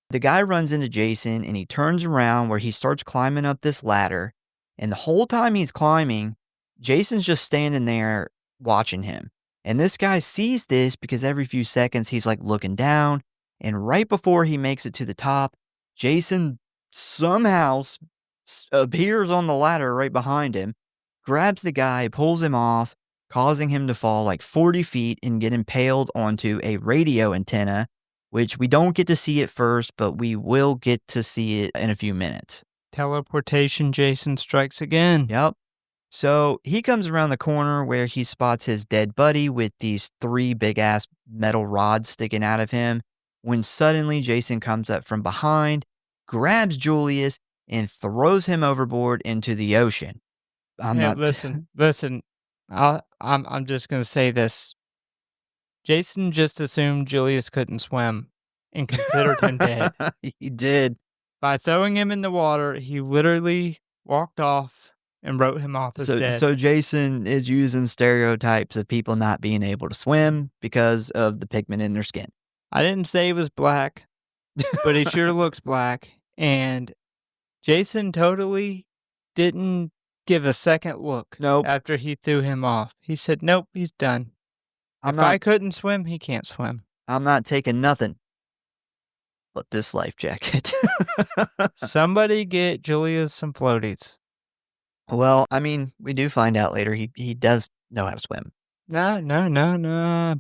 The guy runs into Jason and he turns around where he starts climbing up this ladder. And the whole time he's climbing, Jason's just standing there watching him. And this guy sees this because every few seconds he's like looking down. And right before he makes it to the top, Jason somehow appears on the ladder right behind him, grabs the guy, pulls him off, causing him to fall like 40 feet and get impaled onto a radio antenna, which we don't get to see at first, but we will get to see it in a few minutes. Teleportation Jason strikes again. Yep. So he comes around the corner where he spots his dead buddy with these 3 big-ass metal rods sticking out of him. when suddenly Jason comes up from behind, grabs Julius, and throws him overboard into the ocean. I'm Hey, not. listen. I'm just gonna say this. Jason just assumed Julius couldn't swim and considered him dead. He did. By throwing him in the water, he literally walked off and wrote him off as dead. So Jason is using stereotypes of people not being able to swim because of the pigment in their skin. I didn't say he was black, but he sure looks black. And Jason totally didn't give a second look Nope. after he threw him off. He said, "Nope, he's done. I'm If I not. couldn't swim, he can't swim." I'm not taking nothing but this life jacket. Somebody get Julius some floaties. Well, I mean, we do find out later he does know how to swim. No.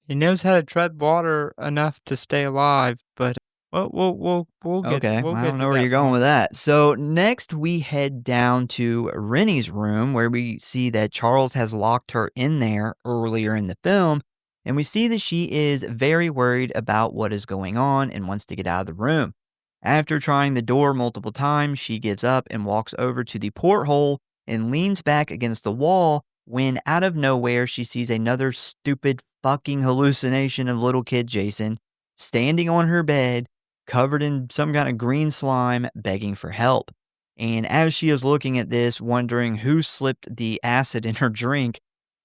He knows how to tread water enough to stay alive, but we'll get Okay, we'll I get don't to know where that you're going point. with that. So next we head down to Rennie's room where we see that Charles has locked her in there earlier in the film, and we see that she is very worried about what is going on and wants to get out of the room. After trying the door multiple times, she gives up and walks over to the porthole and leans back against the wall when out of nowhere she sees another stupid fucking hallucination of little kid Jason standing on her bed covered in some kind of green slime, begging for help. And as she is looking at this, wondering who slipped the acid in her drink,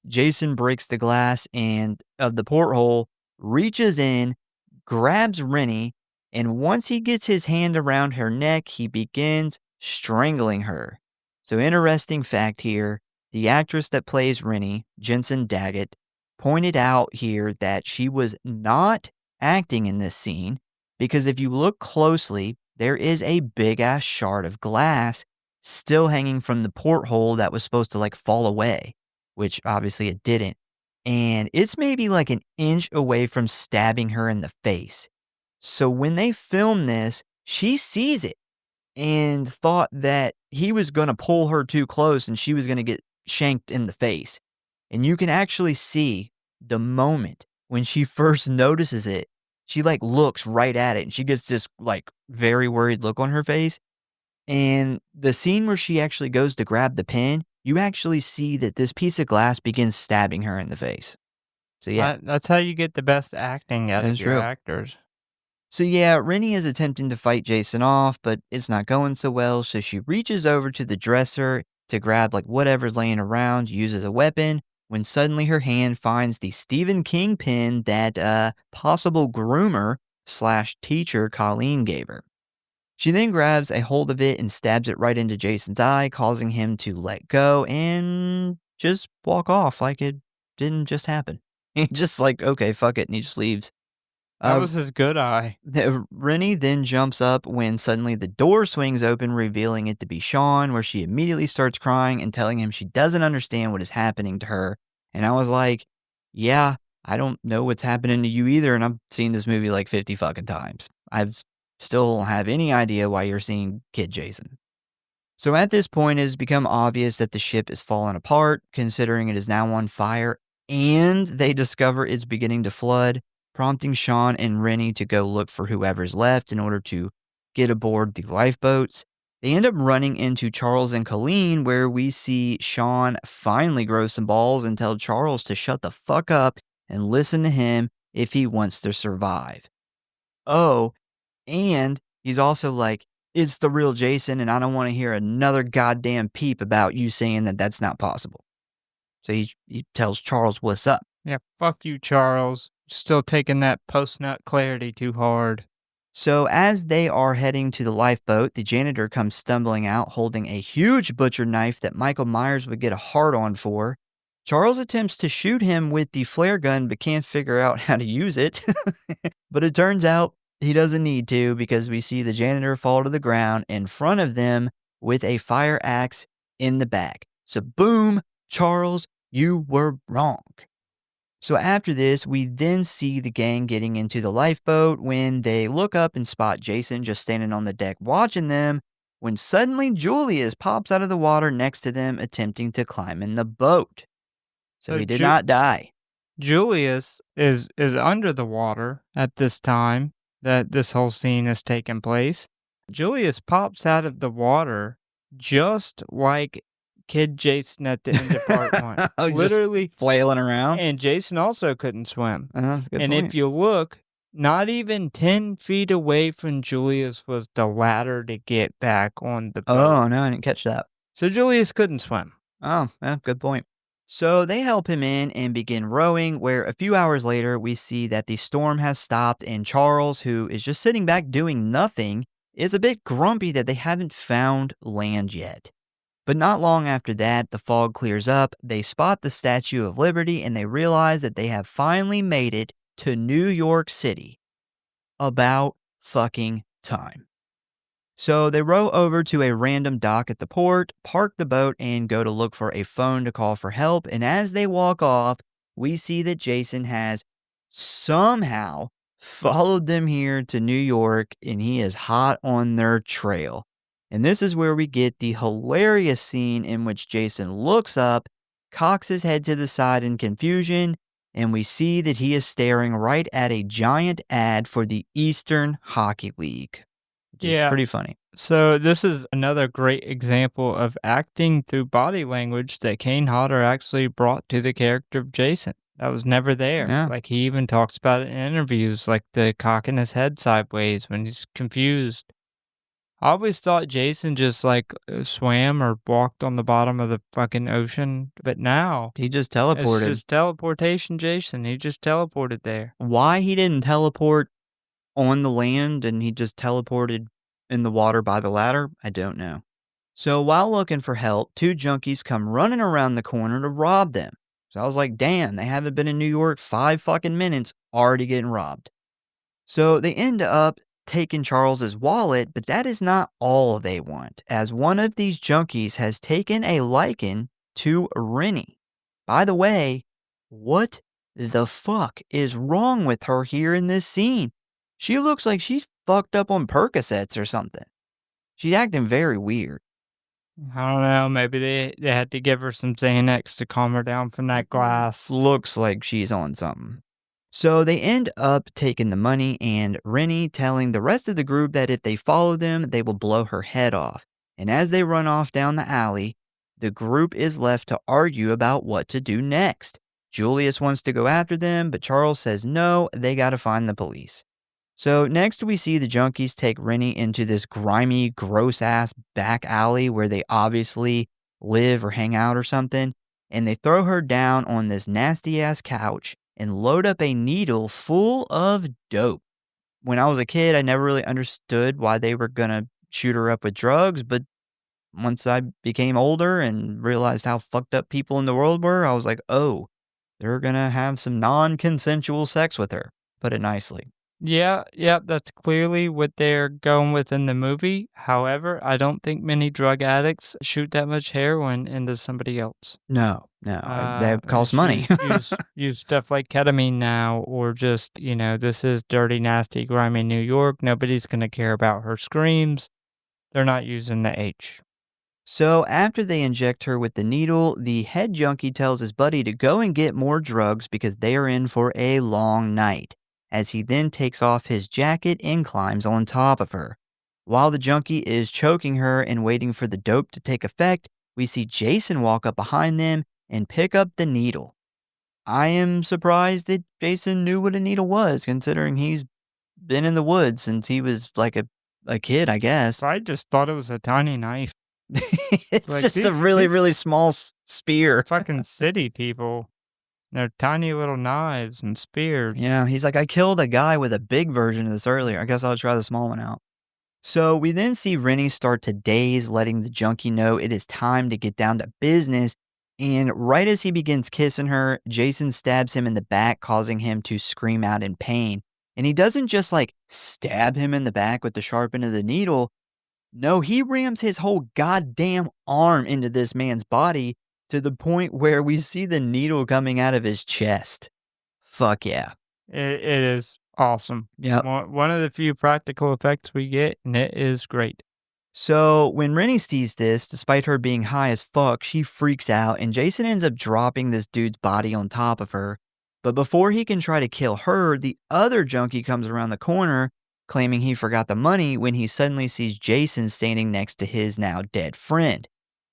Jason breaks the glass and of the porthole, reaches in, grabs Rennie, and once he gets his hand around her neck, he begins strangling her. So, interesting fact here, the actress that plays Rennie, Jensen Daggett, pointed out here that she was not acting in this scene because if you look closely, there is a big ass shard of glass still hanging from the porthole that was supposed to like fall away, which obviously it didn't. And it's maybe like an inch away from stabbing her in the face. So when they filmed this, she sees it and thought that he was going to pull her too close and she was going to get shanked in the face. And you can actually see the moment when she first notices it, she like looks right at it and she gets this like very worried look on her face. And the scene where she actually goes to grab the pen, you actually see that this piece of glass begins stabbing her in the face. So yeah, That's how you get the best acting out that's of your true. actors. So yeah, Rennie is attempting to fight Jason off, but it's not going so well. So she reaches over to the dresser to grab like whatever's laying around, use as a weapon, when suddenly her hand finds the Stephen King pen that possible groomer slash teacher Colleen gave her. She then grabs a hold of it and stabs it right into Jason's eye, causing him to let go and just walk off like it didn't just happen. He just like, okay, fuck it, and he just leaves. That was his good eye. Rennie then jumps up when suddenly the door swings open, revealing it to be Sean, where she immediately starts crying and telling him she doesn't understand what is happening to her. And I was like, yeah, I don't know what's happening to you either, and I've seen this movie like 50 fucking times. I've still have any idea why you're seeing Kid Jason. So at this point, it has become obvious that the ship is falling apart, considering it is now on fire, and they discover it's beginning to flood, prompting Sean and Rennie to go look for whoever's left in order to get aboard the lifeboats. They end up running into Charles and Colleen, where we see Sean finally grow some balls and tell Charles to shut the fuck up and listen to him if he wants to survive. Oh, and he's also like, it's the real Jason, and I don't want to hear another goddamn peep about you saying that that's not possible. So he tells Charles what's up. Yeah, fuck you, Charles. Still taking that post-nut clarity too hard. So as they are heading to the lifeboat, the janitor comes stumbling out holding a huge butcher knife that Michael Myers would get a hard on for. Charles attempts to shoot him with the flare gun but can't figure out how to use it. But it turns out he doesn't need to because we see the janitor fall to the ground in front of them with a fire axe in the back. So boom, Charles, you were wrong. So after this, we then see the gang getting into the lifeboat when they look up and spot Jason just standing on the deck watching them, when suddenly Julius pops out of the water next to them attempting to climb in the boat. So he did not die. Julius is under the water at this time that this whole scene is taking place. Julius pops out of the water just like Kid Jason at the end of part 1. Oh, just Literally, flailing around? and Jason also couldn't swim. That's a good And point. if you look, not even 10 feet away from Julius was the ladder to get back on the boat. Oh, no, I didn't catch that. So Julius couldn't swim. Oh, yeah, good point. So they help him in and begin rowing, where a few hours later, we see that the storm has stopped and Charles, who is just sitting back doing nothing, is a bit grumpy that they haven't found land yet. But not long after that, the fog clears up, they spot the Statue of Liberty, and they realize that they have finally made it to New York City. About fucking time. So they row over to a random dock at the port, park the boat, and go to look for a phone to call for help. And as they walk off, we see that Jason has somehow followed them here to New York, and he is hot on their trail. And this is where we get the hilarious scene in which Jason looks up, cocks his head to the side in confusion, and we see that he is staring right at a giant ad for the Eastern Hockey League. Yeah. Pretty funny. So this is another great example of acting through body language that Kane Hodder actually brought to the character of Jason. That was never there. Yeah. Like, he even talks about it in interviews, like the cocking his head sideways when he's confused. I always thought Jason just swam or walked on the bottom of the fucking ocean, but now He just it's teleported. just teleportation Jason. He just teleported there. Why he didn't teleport on the land and he just teleported in the water by the ladder, I don't know. So while looking for help, two junkies come running around the corner to rob them. So I was like, damn, they haven't been in New York 5 fucking minutes, already getting robbed. So they end up taking Charles's wallet, but that is not all they want, as one of these junkies has taken a liking to Rennie. By the way, what the fuck is wrong with her here in this scene? She looks like she's fucked up on Percocets or something. She's acting very weird. I don't know. Maybe they had to give her some Xanax to calm her down from that glass. Looks like she's on something. So they end up taking the money and Rennie telling the rest of the group that if they follow them, they will blow her head off. And as they run off down the alley, the group is left to argue about what to do next. Julius wants to go after them, but Charles says no, they gotta find the police. So next we see the junkies take Rennie into this grimy, gross-ass back alley where they obviously live or hang out or something, and they throw her down on this nasty-ass couch and load up a needle full of dope. When I was a kid, I never really understood why they were gonna shoot her up with drugs, but once I became older and realized how fucked up people in the world were, I was like, oh, they're gonna have some non-consensual sex with her. Put it nicely. Yeah, that's clearly what they're going with in the movie. However, I don't think many drug addicts shoot that much heroin into somebody else. No, that costs money. use stuff like ketamine now, or just, this is dirty, nasty, grimy New York. Nobody's going to care about her screams. They're not using the H. So after they inject her with the needle, the head junkie tells his buddy to go and get more drugs because they are in for a long night, as he then takes off his jacket and climbs on top of her. While the junkie is choking her and waiting for the dope to take effect, we see Jason walk up behind them and pick up the needle. I am surprised that Jason knew what a needle was, considering he's been in the woods since he was like a kid, I guess. I just thought it was a tiny knife. It's Like, just a really, really small spear. Fucking city people. They're tiny little knives and spears. Yeah, he's like, I killed a guy with a big version of this earlier. I guess I'll try the small one out. So we then see Rennie start to daze, letting the junkie know it is time to get down to business. And right as he begins kissing her, Jason stabs him in the back, causing him to scream out in pain. And he doesn't just stab him in the back with the sharp end of the needle. No, he rams his whole goddamn arm into this man's body to the point where we see the needle coming out of his chest. Fuck yeah. It is awesome. Yep. One of the few practical effects we get, and it is great. So when Rennie sees this, despite her being high as fuck, she freaks out, and Jason ends up dropping this dude's body on top of her. But before he can try to kill her, the other junkie comes around the corner claiming he forgot the money when he suddenly sees Jason standing next to his now dead friend.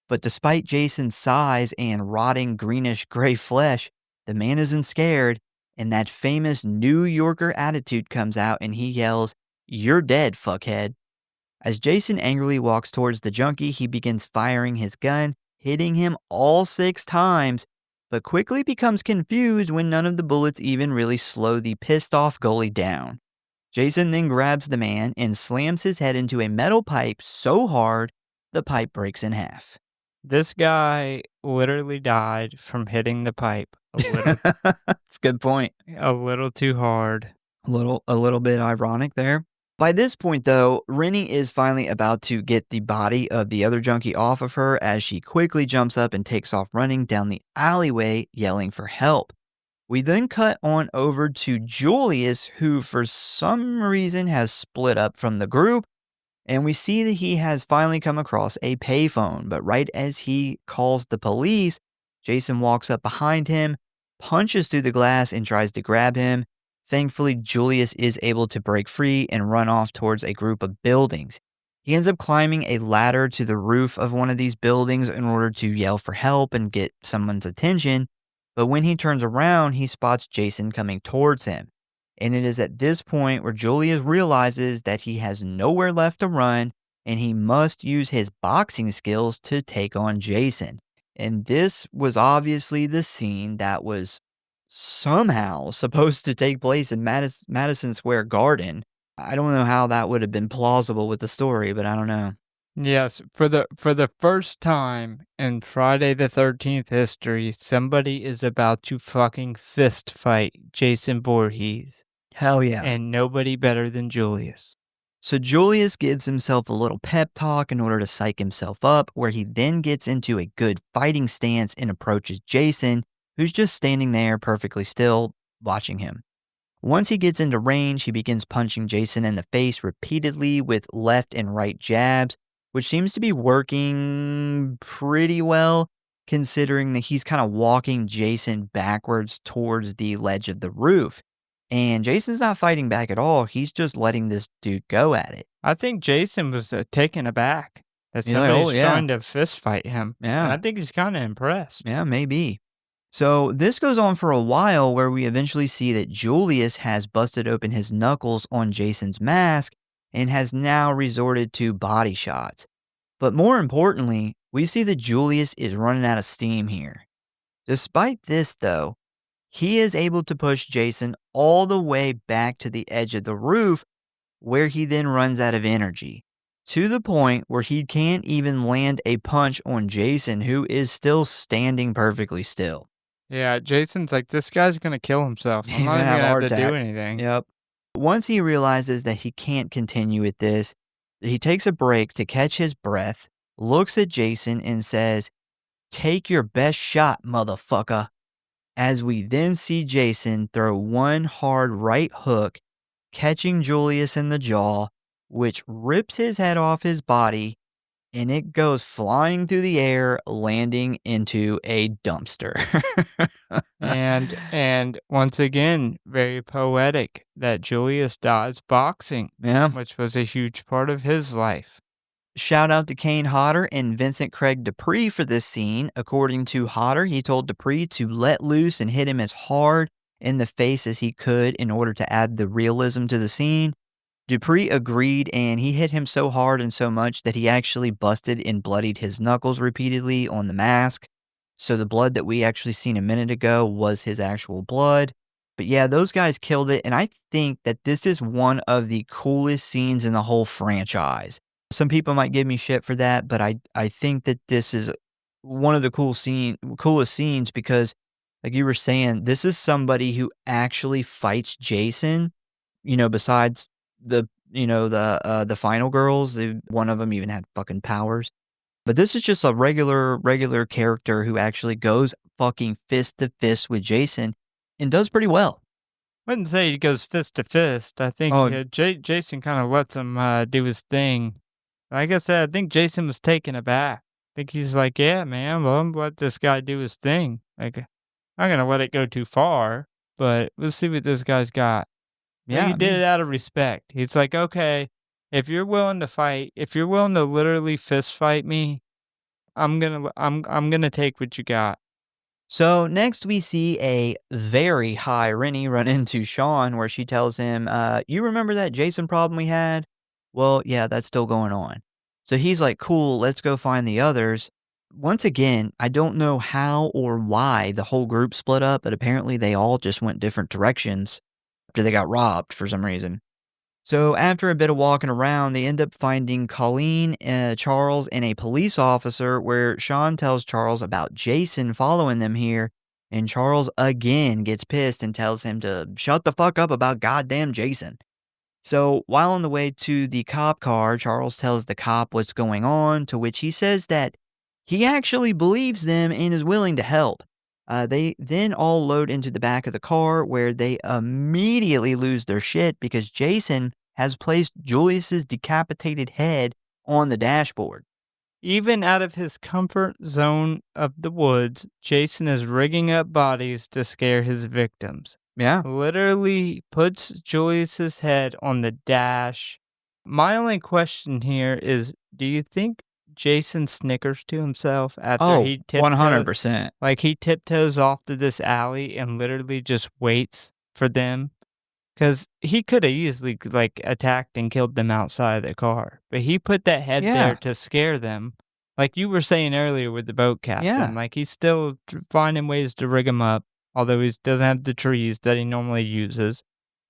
But despite Jason's size and rotting greenish gray flesh, the man isn't scared, and that famous New Yorker attitude comes out and he yells, "You're dead, fuckhead." As Jason angrily walks towards the junkie, he begins firing his gun, hitting him all 6 times, but quickly becomes confused when none of the bullets even really slow the pissed off goalie down. Jason then grabs the man and slams his head into a metal pipe so hard the pipe breaks in half. This guy literally died from hitting the pipe That's a good point. a little too hard. A little bit ironic there. By this point, though, Rennie is finally about to get the body of the other junkie off of her as she quickly jumps up and takes off running down the alleyway, yelling for help. We then cut on over to Julius, who for some reason has split up from the group, and we see that he has finally come across a payphone. But right as he calls the police, Jason walks up behind him, punches through the glass, and tries to grab him. Thankfully, Julius is able to break free and run off towards a group of buildings. He ends up climbing a ladder to the roof of one of these buildings in order to yell for help and get someone's attention. But when he turns around, he spots Jason coming towards him. And it is at this point where Julius realizes that he has nowhere left to run and he must use his boxing skills to take on Jason. And this was obviously the scene that was somehow supposed to take place in Madison Square Garden. I don't know how that would have been plausible with the story, but I don't know. Yes, for the first time in Friday the 13th history, somebody is about to fucking fist fight Jason Voorhees. Hell yeah. And nobody better than Julius. So Julius gives himself a little pep talk in order to psych himself up, where he then gets into a good fighting stance and approaches Jason, who's just standing there perfectly still, watching him. Once he gets into range, he begins punching Jason in the face repeatedly with left and right jabs, which seems to be working pretty well, considering that he's kind of walking Jason backwards towards the ledge of the roof. And Jason's not fighting back at all. He's just letting this dude go at it. I think Jason was taken aback that He's like, somebody's "Oh, yeah." trying to fist fight him. Yeah. And I think he's kind of impressed. Yeah, maybe. So this goes on for a while where we eventually see that Julius has busted open his knuckles on Jason's mask and has now resorted to body shots. But more importantly, we see that Julius is running out of steam here. Despite this, though, he is able to push Jason all the way back to the edge of the roof, where he then runs out of energy, to the point where he can't even land a punch on Jason, who is still standing perfectly still. Yeah, Jason's like, this guy's going to kill himself. I'm He's not gonna even have a going to heart have to do attack. anything. Yep. Once he realizes that he can't continue with this, he takes a break to catch his breath, looks at Jason, and says, "Take your best shot, motherfucker." As we then see Jason throw one hard right hook, catching Julius in the jaw, which rips his head off his body, and it goes flying through the air, landing into a dumpster. And once again, very poetic that Julius dies boxing, Yeah. which was a huge part of his life. Shout out to Kane Hodder and Vincent Craig Dupree for this scene. According to Hodder, he told Dupree to let loose and hit him as hard in the face as he could in order to add the realism to the scene. Dupree agreed, and he hit him so hard and so much that he actually busted and bloodied his knuckles repeatedly on the mask. So the blood that we actually seen a minute ago was his actual blood. But yeah, those guys killed it, and I think that this is one of the coolest scenes in the whole franchise. Some people might give me shit for that, but I think that this is one of the coolest scenes because, like you were saying, this is somebody who actually fights Jason, besides the final girls. One of them even had fucking powers. But this is just a regular character who actually goes fucking fist to fist with Jason and does pretty well. Wouldn't say he goes fist to fist. I think Jason kind of lets him do his thing. Like I said, I think Jason was taken aback. I think he's like, yeah, man, well, I'm let this guy do his thing. Like, I'm not going to let it go too far. but let's see what this guy's got. Like, Yeah, he I did mean, it out of respect. He's like, "Okay, if you're willing to fight, if you're willing to literally fist fight me, I'm gonna take what you got." so next we see a very high Rennie run into Sean where she tells him, you remember that Jason problem we had? Well, yeah, that's still going on. So he's like, cool, let's go find the others. Once again, I don't know how or why the whole group split up, but apparently they all just went different directions after they got robbed for some reason. So after a bit of walking around, they end up finding Colleen, Charles, and a police officer where Sean tells Charles about Jason following them here. And Charles again gets pissed and tells him to shut the fuck up about goddamn Jason. So while on the way to the cop car, Charles tells the cop what's going on, to which he says that he actually believes them and is willing to help. They then all load into the back of the car where they immediately lose their shit because Jason has placed Julius's decapitated head on the dashboard. Even out of his comfort zone of the woods, Jason is rigging up bodies to scare his victims. Yeah. Literally puts Julius's head on the dash. My only question here is, do you think Jason snickers to himself after Oh, he tiptoes 100%. like he tiptoes off to this alley and literally just waits for them? Because he could have easily like attacked and killed them outside of the car, but he put that head there Yeah. to scare them. Like you were saying earlier with the boat captain, Yeah. like he's still finding ways to rig him up, although he doesn't have the trees that he normally uses.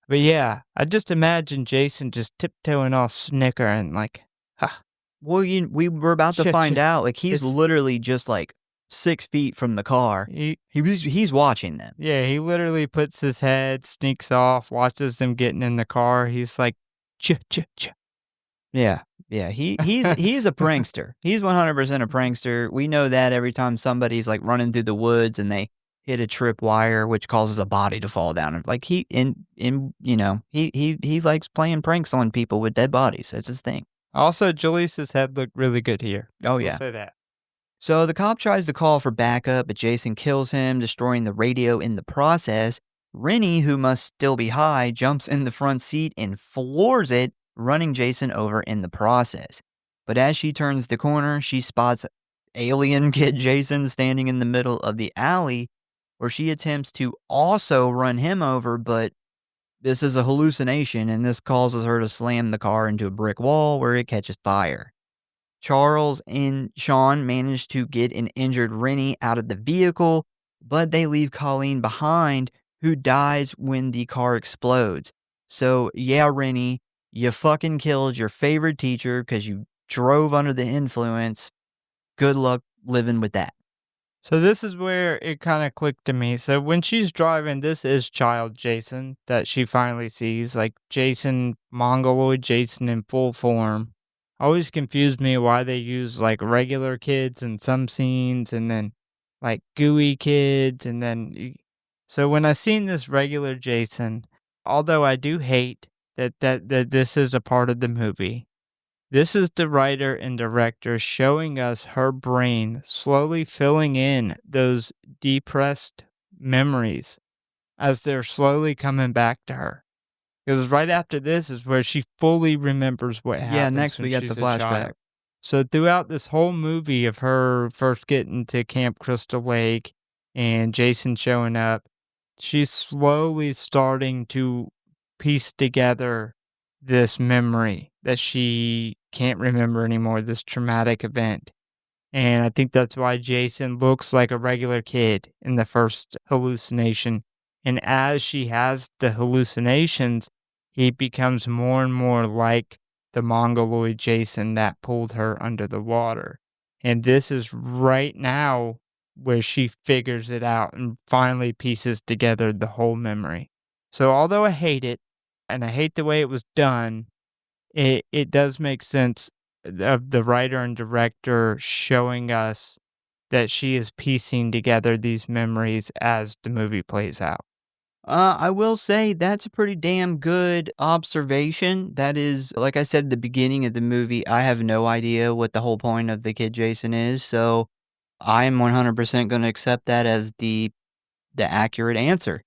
But yeah, I just imagine Jason just tiptoeing off snickering like, ha, Well, we were about to ch ch. find out. Like he's It's literally just like 6 feet from the car. he, He's watching them. yeah, he literally puts his head, sneaks off, watches them getting in the car. He's like, ch ch ch. Yeah. Yeah, he's a prankster. He's 100% a prankster. We know that every time somebody's like running through the woods and they hit a trip wire, which causes a body to fall down. Like he likes playing pranks on people with dead bodies. That's his thing. Also, Julius's head looked really good here. Oh We'll yeah. say that. So the cop tries to call for backup, but Jason kills him, destroying the radio in the process. Rennie, who must still be high, jumps in the front seat and floors it, running Jason over in the process. But as she turns the corner, she spots alien kid Jason standing in the middle of the alley, where she attempts to also run him over, but this is a hallucination, and this causes her to slam the car into a brick wall where it catches fire. Charles and Sean manage to get an injured Rennie out of the vehicle, but they leave Colleen behind, who dies when the car explodes. So, yeah, Rennie, you fucking killed your favorite teacher because you drove under the influence. Good luck living with that. So this is where it kind of clicked to me. So when she's driving, this is child Jason that she finally sees, like Jason, Mongoloid Jason in full form. Always confused me why they use like regular kids in some scenes and then like gooey kids and so when I seen this regular Jason, although I do hate that this is a part of the movie, this is the writer and director showing us her brain slowly filling in those depressed memories as they're slowly coming back to her. Because right after this is where she fully remembers what Yeah, happens next when we get the she's a flashback. child. So throughout this whole movie of her first getting to Camp Crystal Lake and Jason showing up, she's slowly starting to piece together this memory that she can't remember anymore, this traumatic event. And I think that's why Jason looks like a regular kid in the first hallucination. And as she has the hallucinations, he becomes more and more like the Mongoloid Jason that pulled her under the water. And this is right now where she figures it out and finally pieces together the whole memory. So although I hate it, and I hate the way it was done, it does make sense of the writer and director showing us that she is piecing together these memories as the movie plays out. I will say that's a pretty damn good observation. That is, like I said at the beginning of the movie, I have no idea what the whole point of the kid Jason is, so I'm 100% going to accept that as the accurate answer.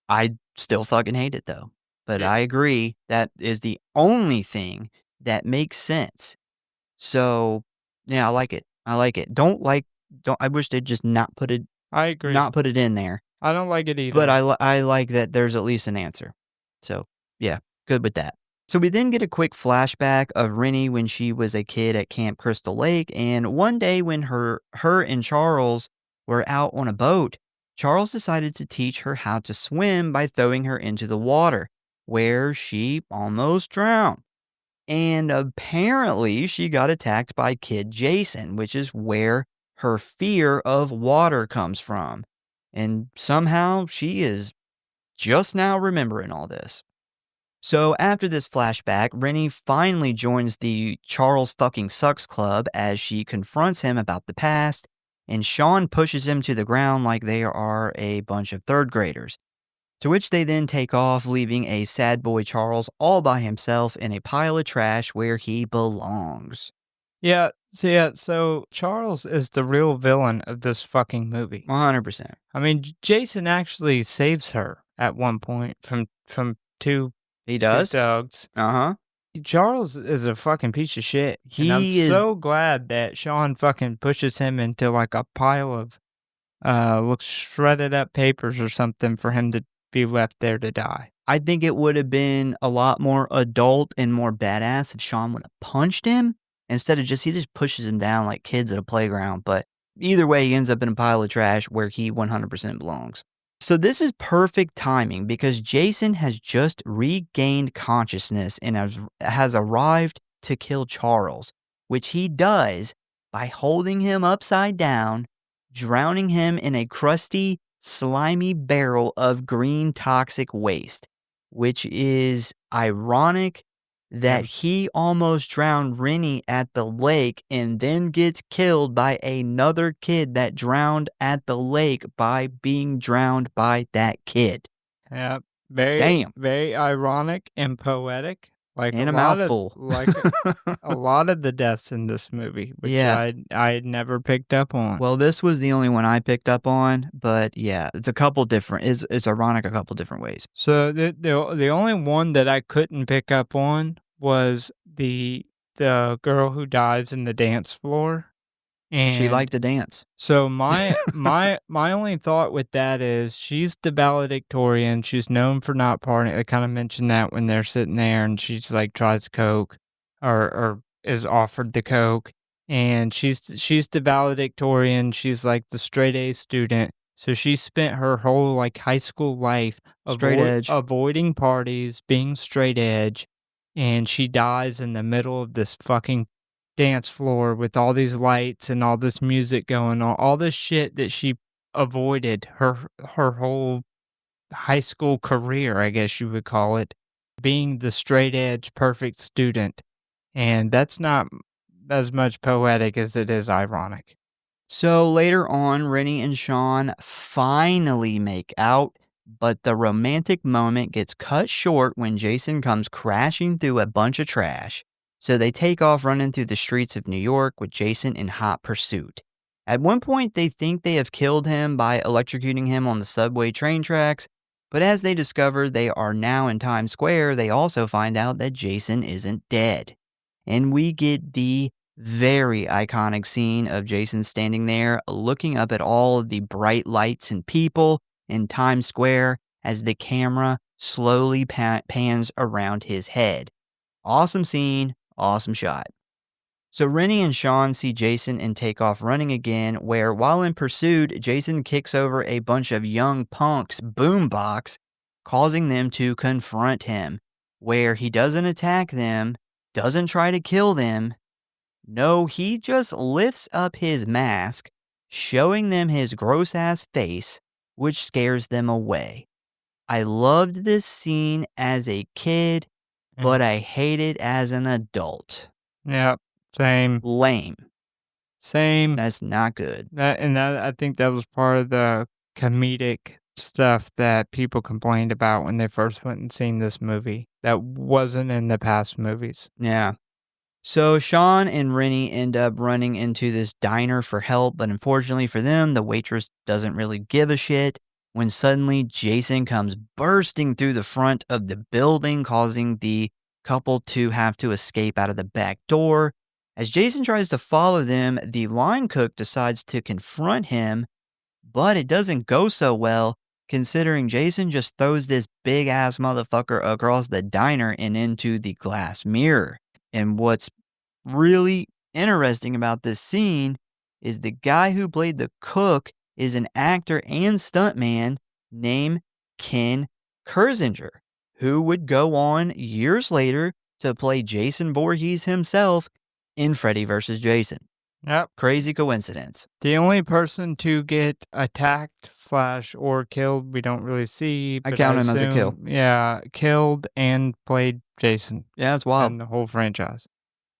I still fucking hate it though. But Yeah. I agree that is the only thing that makes sense. So, yeah, I like it. I like it. Don't I wish they'd just I agree. not put it in there. I don't like it But either. I like that there's at least an answer. So, yeah, good with that. So we then get a quick flashback of Rennie when she was a kid at Camp Crystal Lake, and one day when her and Charles were out on a boat, Charles decided to teach her how to swim by throwing her into the water, where she almost drowned. And apparently she got attacked by Kid Jason, which is where her fear of water comes from. And somehow she is just now remembering all this. So after this flashback, Rennie finally joins the Charles fucking sucks club as she confronts him about the past, and Sean pushes him to the ground like they are a bunch of third graders. To which they then take off, leaving a sad boy Charles all by himself in a pile of trash where he belongs. Yeah, so Charles is the real villain of this fucking movie. 100%. I mean, Jason actually saves her at one point from two He does? thugs. Uh-huh. Charles is a fucking piece of shit. And I'm He is... so glad that Sean fucking pushes him into like a pile of looks shredded up papers or something for him to be left there to die. I think it would have been a lot more adult and more badass if Sean would have punched him instead of he just pushes him down like kids at a playground. But either way, he ends up in a pile of trash where he 100% belongs. So this is perfect timing because Jason has just regained consciousness and has arrived to kill Charles, which he does by holding him upside down, drowning him in a crusty, slimy barrel of green toxic waste, which is ironic that he almost drowned Rennie at the lake and then gets killed by another kid that drowned at the lake by being drowned by that kid. Yeah, very Damn. very ironic and poetic. Like And a a lot mouthful. a lot of the deaths in this movie, which Yeah. I had never picked up on. Well, this was the only one I picked up on, but yeah, it's a couple different. It's ironic a couple different ways. So the only one that I couldn't pick up on was the girl who dies in the dance floor. And She liked to dance. so my only thought with that is she's the valedictorian. She's known for not partying. I kind of mentioned that when they're sitting there and she's like tries Coke or is offered the Coke. And she's the valedictorian. She's like the straight A student. So she spent her whole like high school life Straight edge. avoiding parties, being straight edge, and she dies in the middle of this fucking dance floor with all these lights and all this music going on, all this shit that she avoided her whole high school career, I guess you would call it, being the straight edge perfect student. And that's not as much poetic as it is ironic. So later on, Rennie and Sean finally make out, but the romantic moment gets cut short when Jason comes crashing through a bunch of trash. So they take off running through the streets of New York with Jason in hot pursuit. At one point, they think they have killed him by electrocuting him on the subway train tracks, but as they discover they are now in Times Square, they also find out that Jason isn't dead. And we get the very iconic scene of Jason standing there looking up at all of the bright lights and people in Times Square as the camera slowly pans around his head. Awesome scene, awesome shot. So Rennie and Sean see Jason and take off running again, where while in pursuit, Jason kicks over a bunch of young punks' boombox, causing them to confront him, where he doesn't attack them, doesn't try to kill them. No, he just lifts up his mask, showing them his gross-ass face, which scares them away. I loved this scene as a kid, but I hate it as an adult. Yep, same. Lame. Same. That's not good. I think that was part of the comedic stuff that people complained about when they first went and seen this movie. That wasn't in the past movies. Yeah. So Sean and Rennie end up running into this diner for help, but unfortunately for them, the waitress doesn't really give a shit when suddenly Jason comes bursting through the front of the building, causing the couple to have to escape out of the back door. As Jason tries to follow them, the line cook decides to confront him, but it doesn't go so well, considering Jason just throws this big ass motherfucker across the diner and into the glass mirror. And what's really interesting about this scene is the guy who played the cook is an actor and stuntman named Ken Kersinger, who would go on years later to play Jason Voorhees himself in Freddy vs. Jason. Yep. Crazy coincidence. The only person to get attacked / or killed we don't really see. I But count him as a kill. Yeah, killed and played Jason Yeah, it's wild. in the whole franchise.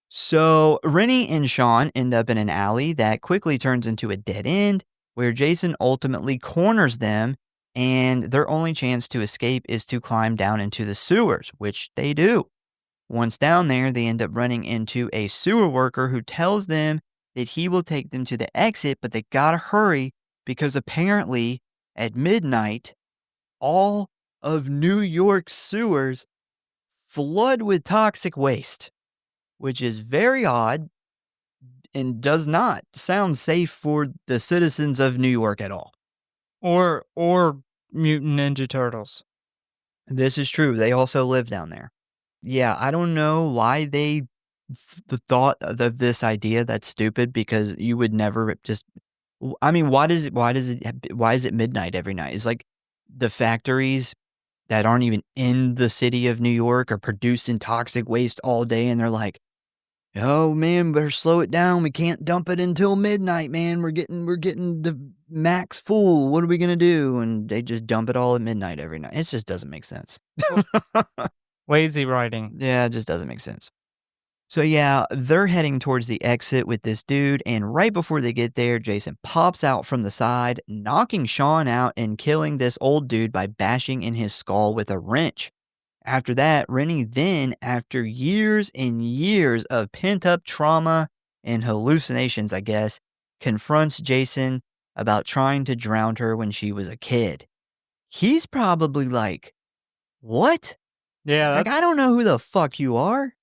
So Rennie and Sean end up in an alley that quickly turns into a dead end, where Jason ultimately corners them, and their only chance to escape is to climb down into the sewers, which they do. Once down there, they end up running into a sewer worker who tells them that he will take them to the exit, but they gotta hurry because apparently at midnight, all of New York's sewers flood with toxic waste, which is very odd and does not sound safe for the citizens of New York at all. Or Mutant Ninja Turtles. This is true. They also live down there. Yeah, I don't know why they thought of this idea. That's stupid because you would never just. I mean, why is it midnight every night? It's like the factories that aren't even in the city of New York are producing toxic waste all day, and they're like, "Oh man, better slow it down. We can't dump it until midnight, man. We're getting the max full. What are we gonna do?" And they just dump it all at midnight every night. It just doesn't make sense. Lazy writing. Yeah, it just doesn't make sense. So yeah, they're heading towards the exit with this dude, and right before they get there, Jason pops out from the side, knocking Sean out and killing this old dude by bashing in his skull with a wrench. After that, Rennie then, after years and years of pent-up trauma and hallucinations, I guess, confronts Jason about trying to drown her when she was a kid. He's probably like, "What? Yeah, Like, I don't know who the fuck you are."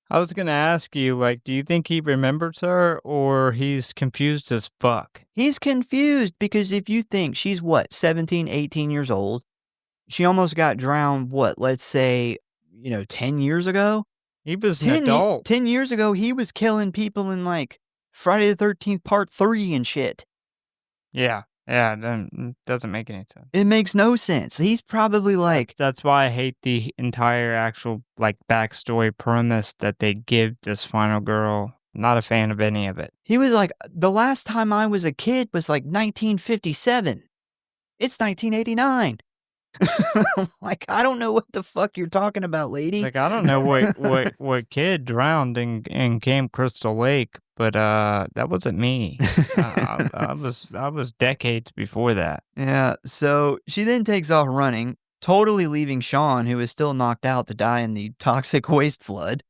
I was gonna ask you, like, do you think he remembers her or he's confused as fuck? He's confused because if you think she's what, 17, 18 years old, she almost got drowned, what, let's say, 10 years ago? He was an adult. 10 years ago, he was killing people in like Friday the 13th Part 3 and shit. Yeah, then doesn't make any sense. It makes no sense. He's probably like, That's why I hate the entire actual, like, backstory premise that they give this final girl. Not a fan of any of it. he was like, the last time I was a kid was like 1957. It's 1989. Like, I don't know what the fuck you're talking about, lady. Like, I don't know what kid drowned in Camp Crystal Lake, but that wasn't me. I was decades before that. Yeah, so she then takes off running, totally leaving Sean, who is still knocked out, to die in the toxic waste flood.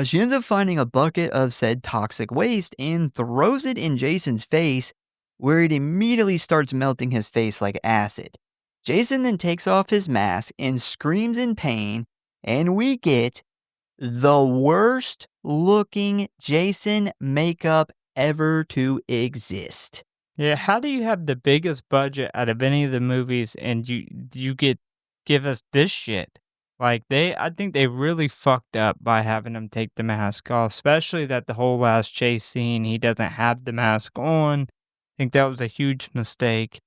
She ends up finding a bucket of said toxic waste and throws it in Jason's face, where it immediately starts melting his face like acid. Jason then takes off his mask and screams in pain, and we get the worst looking Jason makeup ever to exist. Yeah, how do you have the biggest budget out of any of the movies and you give us this shit? Like, I think they really fucked up by having him take the mask off, especially that the whole last chase scene, he doesn't have the mask on. I think that was a huge mistake.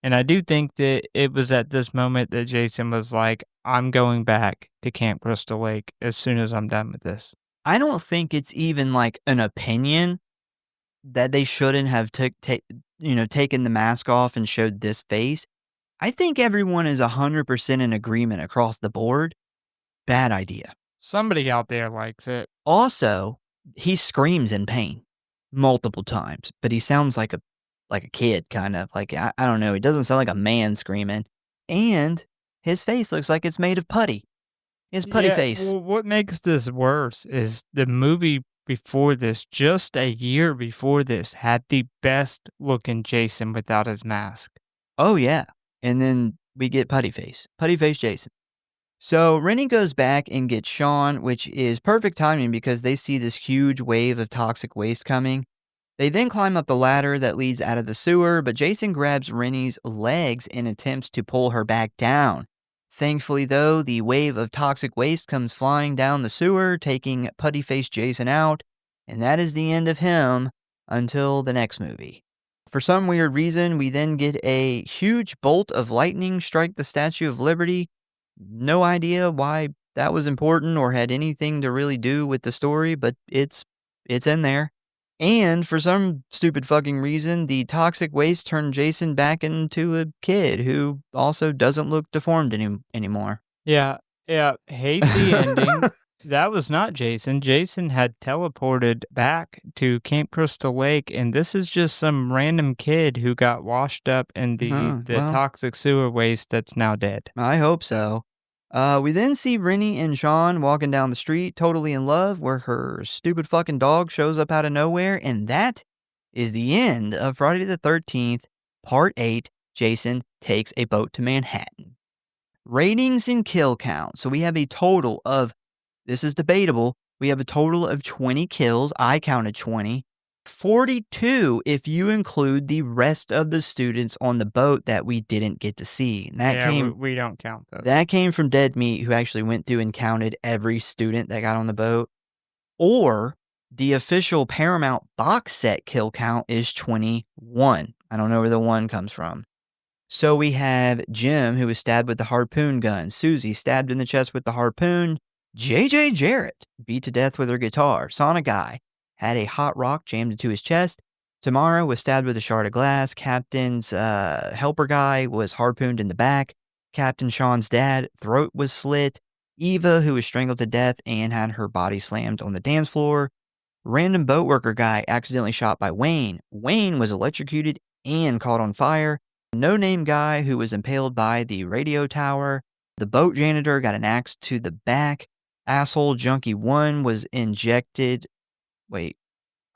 And I do think that it was at this moment that Jason was like, I'm going back to Camp Crystal Lake as soon as I'm done with this. I don't think it's even like an opinion that they shouldn't have taken the mask off and showed this face. I think everyone is 100% in agreement across the board. Bad idea. Somebody out there likes it. Also, he screams in pain multiple times, but he sounds like a kid, kind of. Like, I don't know. He doesn't sound like a man screaming. And his face looks like it's made of putty. His putty face. Well, what makes this worse is the movie before this, just a year before this, had the best looking Jason without his mask. Oh, yeah. And then we get Putty Face Jason. So Rennie goes back and gets Sean, which is perfect timing because they see this huge wave of toxic waste coming. They then climb up the ladder that leads out of the sewer, but Jason grabs Rennie's legs and attempts to pull her back down. Thankfully, though, the wave of toxic waste comes flying down the sewer, taking Putty Face Jason out, and that is the end of him until the next movie. For some weird reason, we then get a huge bolt of lightning strike the Statue of Liberty. No idea why that was important or had anything to really do with the story, but it's in there. And for some stupid fucking reason, the toxic waste turned Jason back into a kid who also doesn't look deformed anymore. Yeah, yeah, hate the ending. That was not Jason. Jason had teleported back to Camp Crystal Lake, and this is just some random kid who got washed up in the Well, toxic sewer waste that's now dead. I hope so. We then see Rennie and Sean walking down the street, totally in love, where her stupid fucking dog shows up out of nowhere, and that is the end of Friday the 13th, Part 8, Jason Takes a Boat to Manhattan. Ratings and kill count. So we have a total of, this is debatable, we have a total of 20 kills. I counted 20. 42 if you include the rest of the students on the boat that we didn't get to see. And that we don't count those. that came from Dead Meat, who actually went through and counted every student that got on the boat. Or the official Paramount box set kill count is 21. I don't know where the 1 comes from. So we have Jim, who was stabbed with the harpoon gun. Susie, stabbed in the chest with the harpoon. J.J. Jarrett, beat to death with her guitar. Sonic Guy had a hot rock jammed into his chest. Tamara was stabbed with a shard of glass. Captain's helper guy was harpooned in the back. Captain Sean's dad, throat was slit. Eva, who was strangled to death and had her body slammed on the dance floor. Random boat worker guy accidentally shot by Wayne. Wayne was electrocuted and caught on fire. No-name guy who was impaled by the radio tower. The boat janitor got an axe to the back. Asshole Junkie 1 was injected.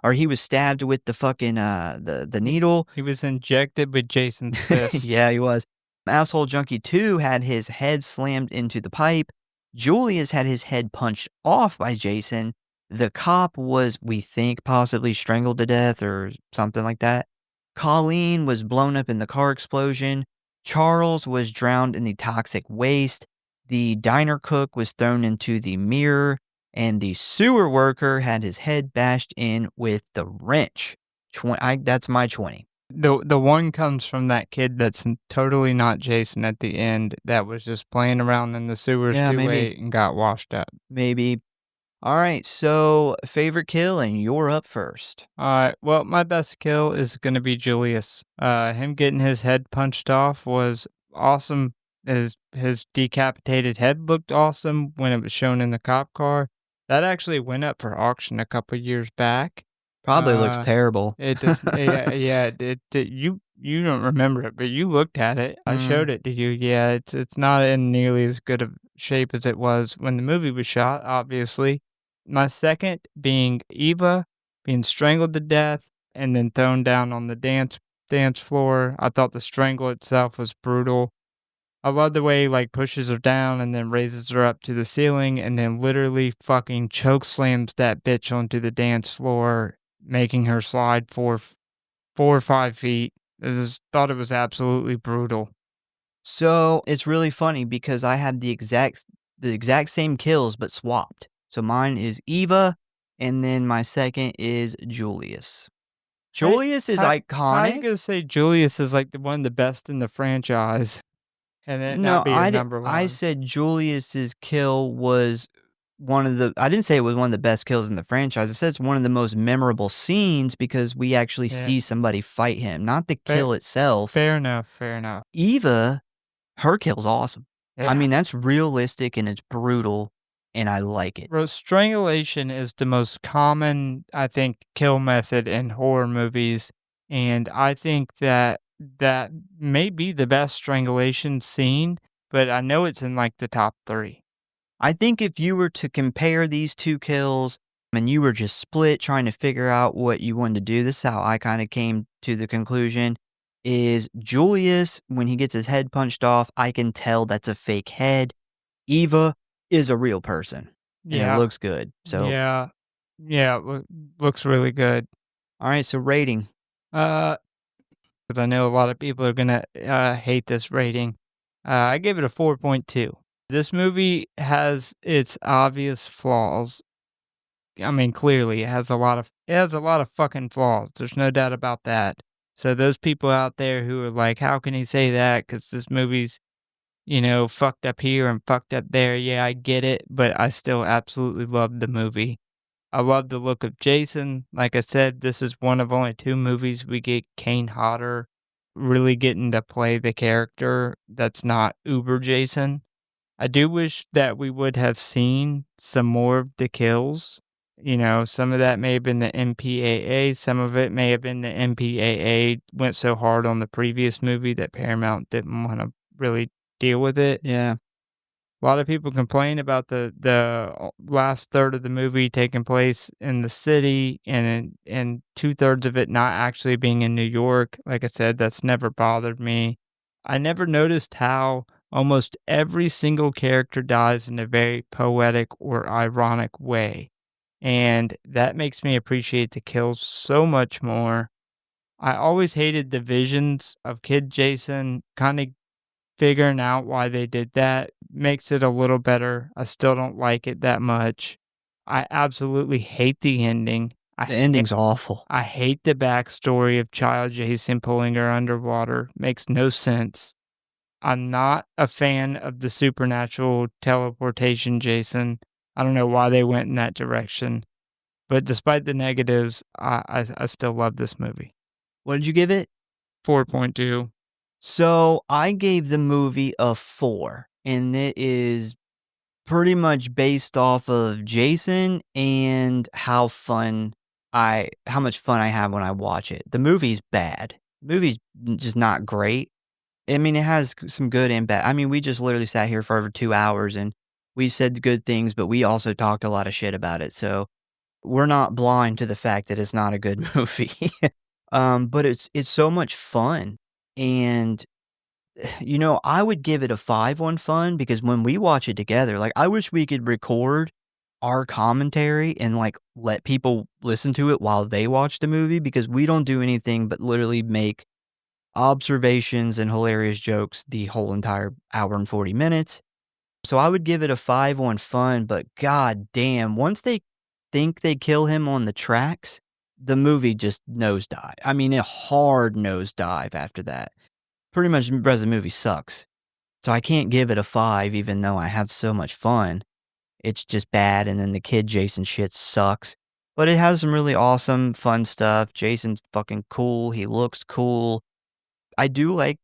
Or he was stabbed with the fucking, the needle. He was injected with Jason's fist. Yeah, he was. Asshole Junkie 2 had his head slammed into the pipe. Julius had his head punched off by Jason. The cop was, we think, possibly strangled to death or something like that. Colleen was blown up in the car explosion. Charles was drowned in the toxic waste. The diner cook was thrown into the mirror. And the sewer worker had his head bashed in with the wrench. That's my 20. The 1 comes from that kid that's totally not Jason at the end that was just playing around in the sewers too late and got washed up. Maybe. All right, so favorite kill, and you're up first. All right, well, my best kill is going to be Julius. Him getting his head punched off was awesome. His decapitated head looked awesome when it was shown in the cop car. That actually went up for auction a couple years back. Probably looks terrible. It does. Yeah. You don't remember it, but you looked at it. I showed it to you. Yeah, it's not in nearly as good of shape as it was when the movie was shot. Obviously, my second being Eva being strangled to death and then thrown down on the dance floor. I thought the strangle itself was brutal. I love the way he pushes her down and then raises her up to the ceiling and then literally fucking choke slams that bitch onto the dance floor, making her slide 4 or 5 feet. I just thought it was absolutely brutal. So it's really funny because I had the exact same kills but swapped. So mine is Eva, and then my second is Julius. Julius is iconic. How are you gonna say Julius is one of the best in the franchise? And then not be your number 1. I said Julius's kill was I didn't say it was one of the best kills in the franchise. I said it's one of the most memorable scenes because we actually see somebody fight him, not the kill itself. Fair enough. Eva, her kill's awesome. Yeah. I mean, that's realistic and it's brutal, and I like it. Bro, strangulation is the most common, I think, kill method in horror movies, and I think that may be the best strangulation scene, but I know it's in the top 3. I think if you were to compare these 2 kills and you were just split trying to figure out what you wanted to do, this is how I kind of came to the conclusion. is Julius, when he gets his head punched off, I can tell that's a fake head. Eva is a real person, and it Yeah, looks good. So, yeah, yeah, looks really good. alright, so rating. Uh, because I know a lot of people are gonna, hate this rating. I gave it a 4.2. This movie has its obvious flaws. I mean, clearly, it has a lot of fucking flaws, there's no doubt about that. So those people out there who are like, "How can he say that? Because this movie's, fucked up here and fucked up there." Yeah, I get it, but I still absolutely love the movie. I love the look of Jason. Like I said, this is one of only 2 movies we get Kane Hodder really getting to play the character that's not Uber Jason. I do wish that we would have seen some more of the kills. Some of that may have been the MPAA, some of it may have been the MPAA went so hard on the previous movie that Paramount didn't wanna really deal with it. Yeah. A lot of people complain about the last third of the movie taking place in the city and 2/3 of it not actually being in New York. Like I said, that's never bothered me. I never noticed how almost every single character dies in a very poetic or ironic way, and that makes me appreciate the kills so much more. I always hated the visions of Kid Jason kinda figuring out why they did that makes it a little better. I still don't like it that much. I absolutely hate the ending. The ending's awful. I hate the backstory of Child Jason pulling her underwater. Makes no sense. I'm not a fan of the supernatural teleportation Jason. I don't know why they went in that direction. But despite the negatives, I still love this movie. What did you give it? 4.2. So, I gave the movie a 4, and it is pretty much based off of Jason and how much fun I have when I watch it. The movie's bad. The movie's just not great. I mean, it has some good and bad. I mean, we just literally sat here for over 2 hours, and we said good things, but we also talked a lot of shit about it, so we're not blind to the fact that it's not a good movie. But it's so much fun, and I would give it a 5 on fun because when we watch it together, like, I wish we could record our commentary and, like, let people listen to it while they watch the movie because we don't do anything but literally make observations and hilarious jokes the whole entire hour and 40 minutes. So I would give it a 5 on fun, but god damn, once they think they kill him on the tracks, the movie just nosedive. I mean, a hard nosedive after that. Pretty much the rest of the movie sucks. So I can't give it a 5 even though I have so much fun. It's just bad, and then the Kid Jason shit sucks. But it has some really awesome, fun stuff. Jason's fucking cool. He looks cool. I do like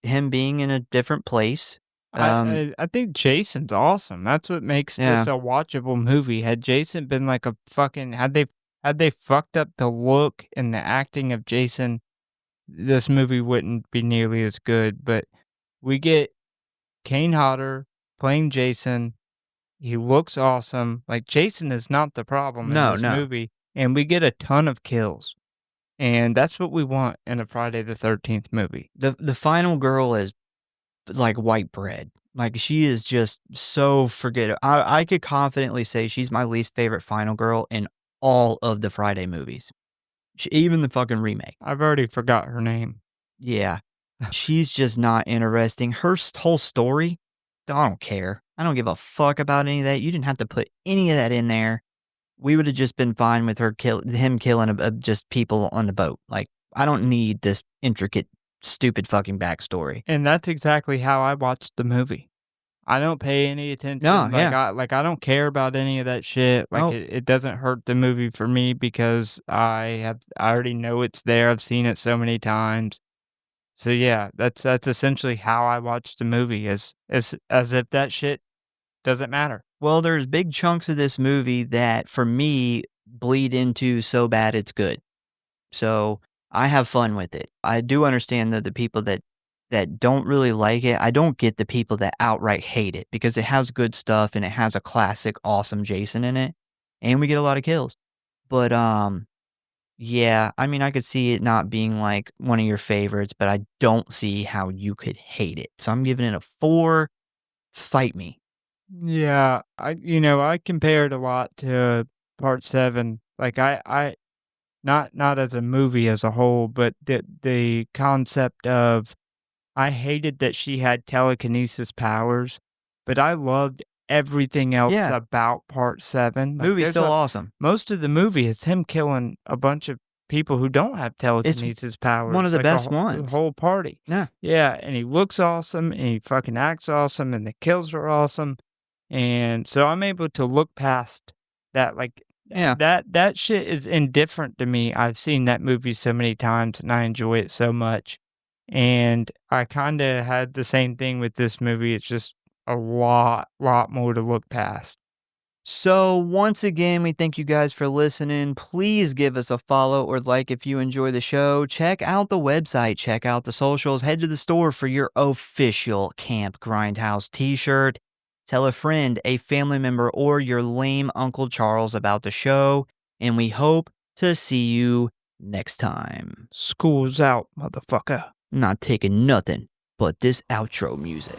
him being in a different place. I I think Jason's awesome. That's what makes this Yeah. a watchable movie. Had Jason been like a fucking had they fucked up the look and the acting of Jason, this movie wouldn't be nearly as good. But we get Kane Hodder playing Jason. He looks awesome. Like Jason is not the problem in No, this no. movie, and we get a ton of kills. And that's what we want in a Friday the 13th movie. The final girl is like white bread. Like, she is just so forgettable. I could confidently say she's my least favorite final girl in all of the Friday movies. Even the fucking remake. I've already forgot her name. Yeah. She's just not interesting. Her whole story, I don't care. I don't give a fuck about any of that. You didn't have to put any of that in there. We would have just been fine with him killing just people on the boat. Like, I don't need this intricate, stupid fucking backstory. And that's exactly how I watched the movie. I don't pay any attention. No, yeah. I don't care about any of that shit. Like Nope. it doesn't hurt the movie for me because I already know it's there. I've seen it so many times. So yeah, that's essentially how I watched the movie as if that shit doesn't matter. Well, there's big chunks of this movie that, for me, bleed into so bad it's good. So I have fun with it. I do understand that the people that don't really like it, I don't get the people that outright hate it because it has good stuff and it has a classic, awesome Jason in it, and we get a lot of kills. But Yeah, I mean, I could see it not being, like, one of your favorites, but I don't see how you could hate it. So I'm giving it a 4. Fight me. Yeah, I compare it a lot to Part 7. Like, I not as a movie as a whole, but the concept of I hated that she had telekinesis powers, but I loved everything else Yeah, about Part 7. Like, movie's there's still a awesome. most of the movie is him killing a bunch of people who don't have It's telekinesis one of powers, the like best the ones. whole party. Yeah, Yeah, and he looks awesome, and he fucking acts awesome, and the kills are awesome, and so I'm able to look past that, like, yeah. that shit is indifferent to me. I've seen that movie so many times, and I enjoy it so much, and I kinda had the same thing with this movie. It's just a lot more to look past. So, once again, we thank you guys for listening. Please give us a follow or like if you enjoy the show. Check out the website, check out the socials, head to the store for your official Camp Grindhouse t shirt. Tell a friend, a family member, or your lame Uncle Charles about the show. And we hope to see you next time. School's out, motherfucker. Not taking nothing but this outro music.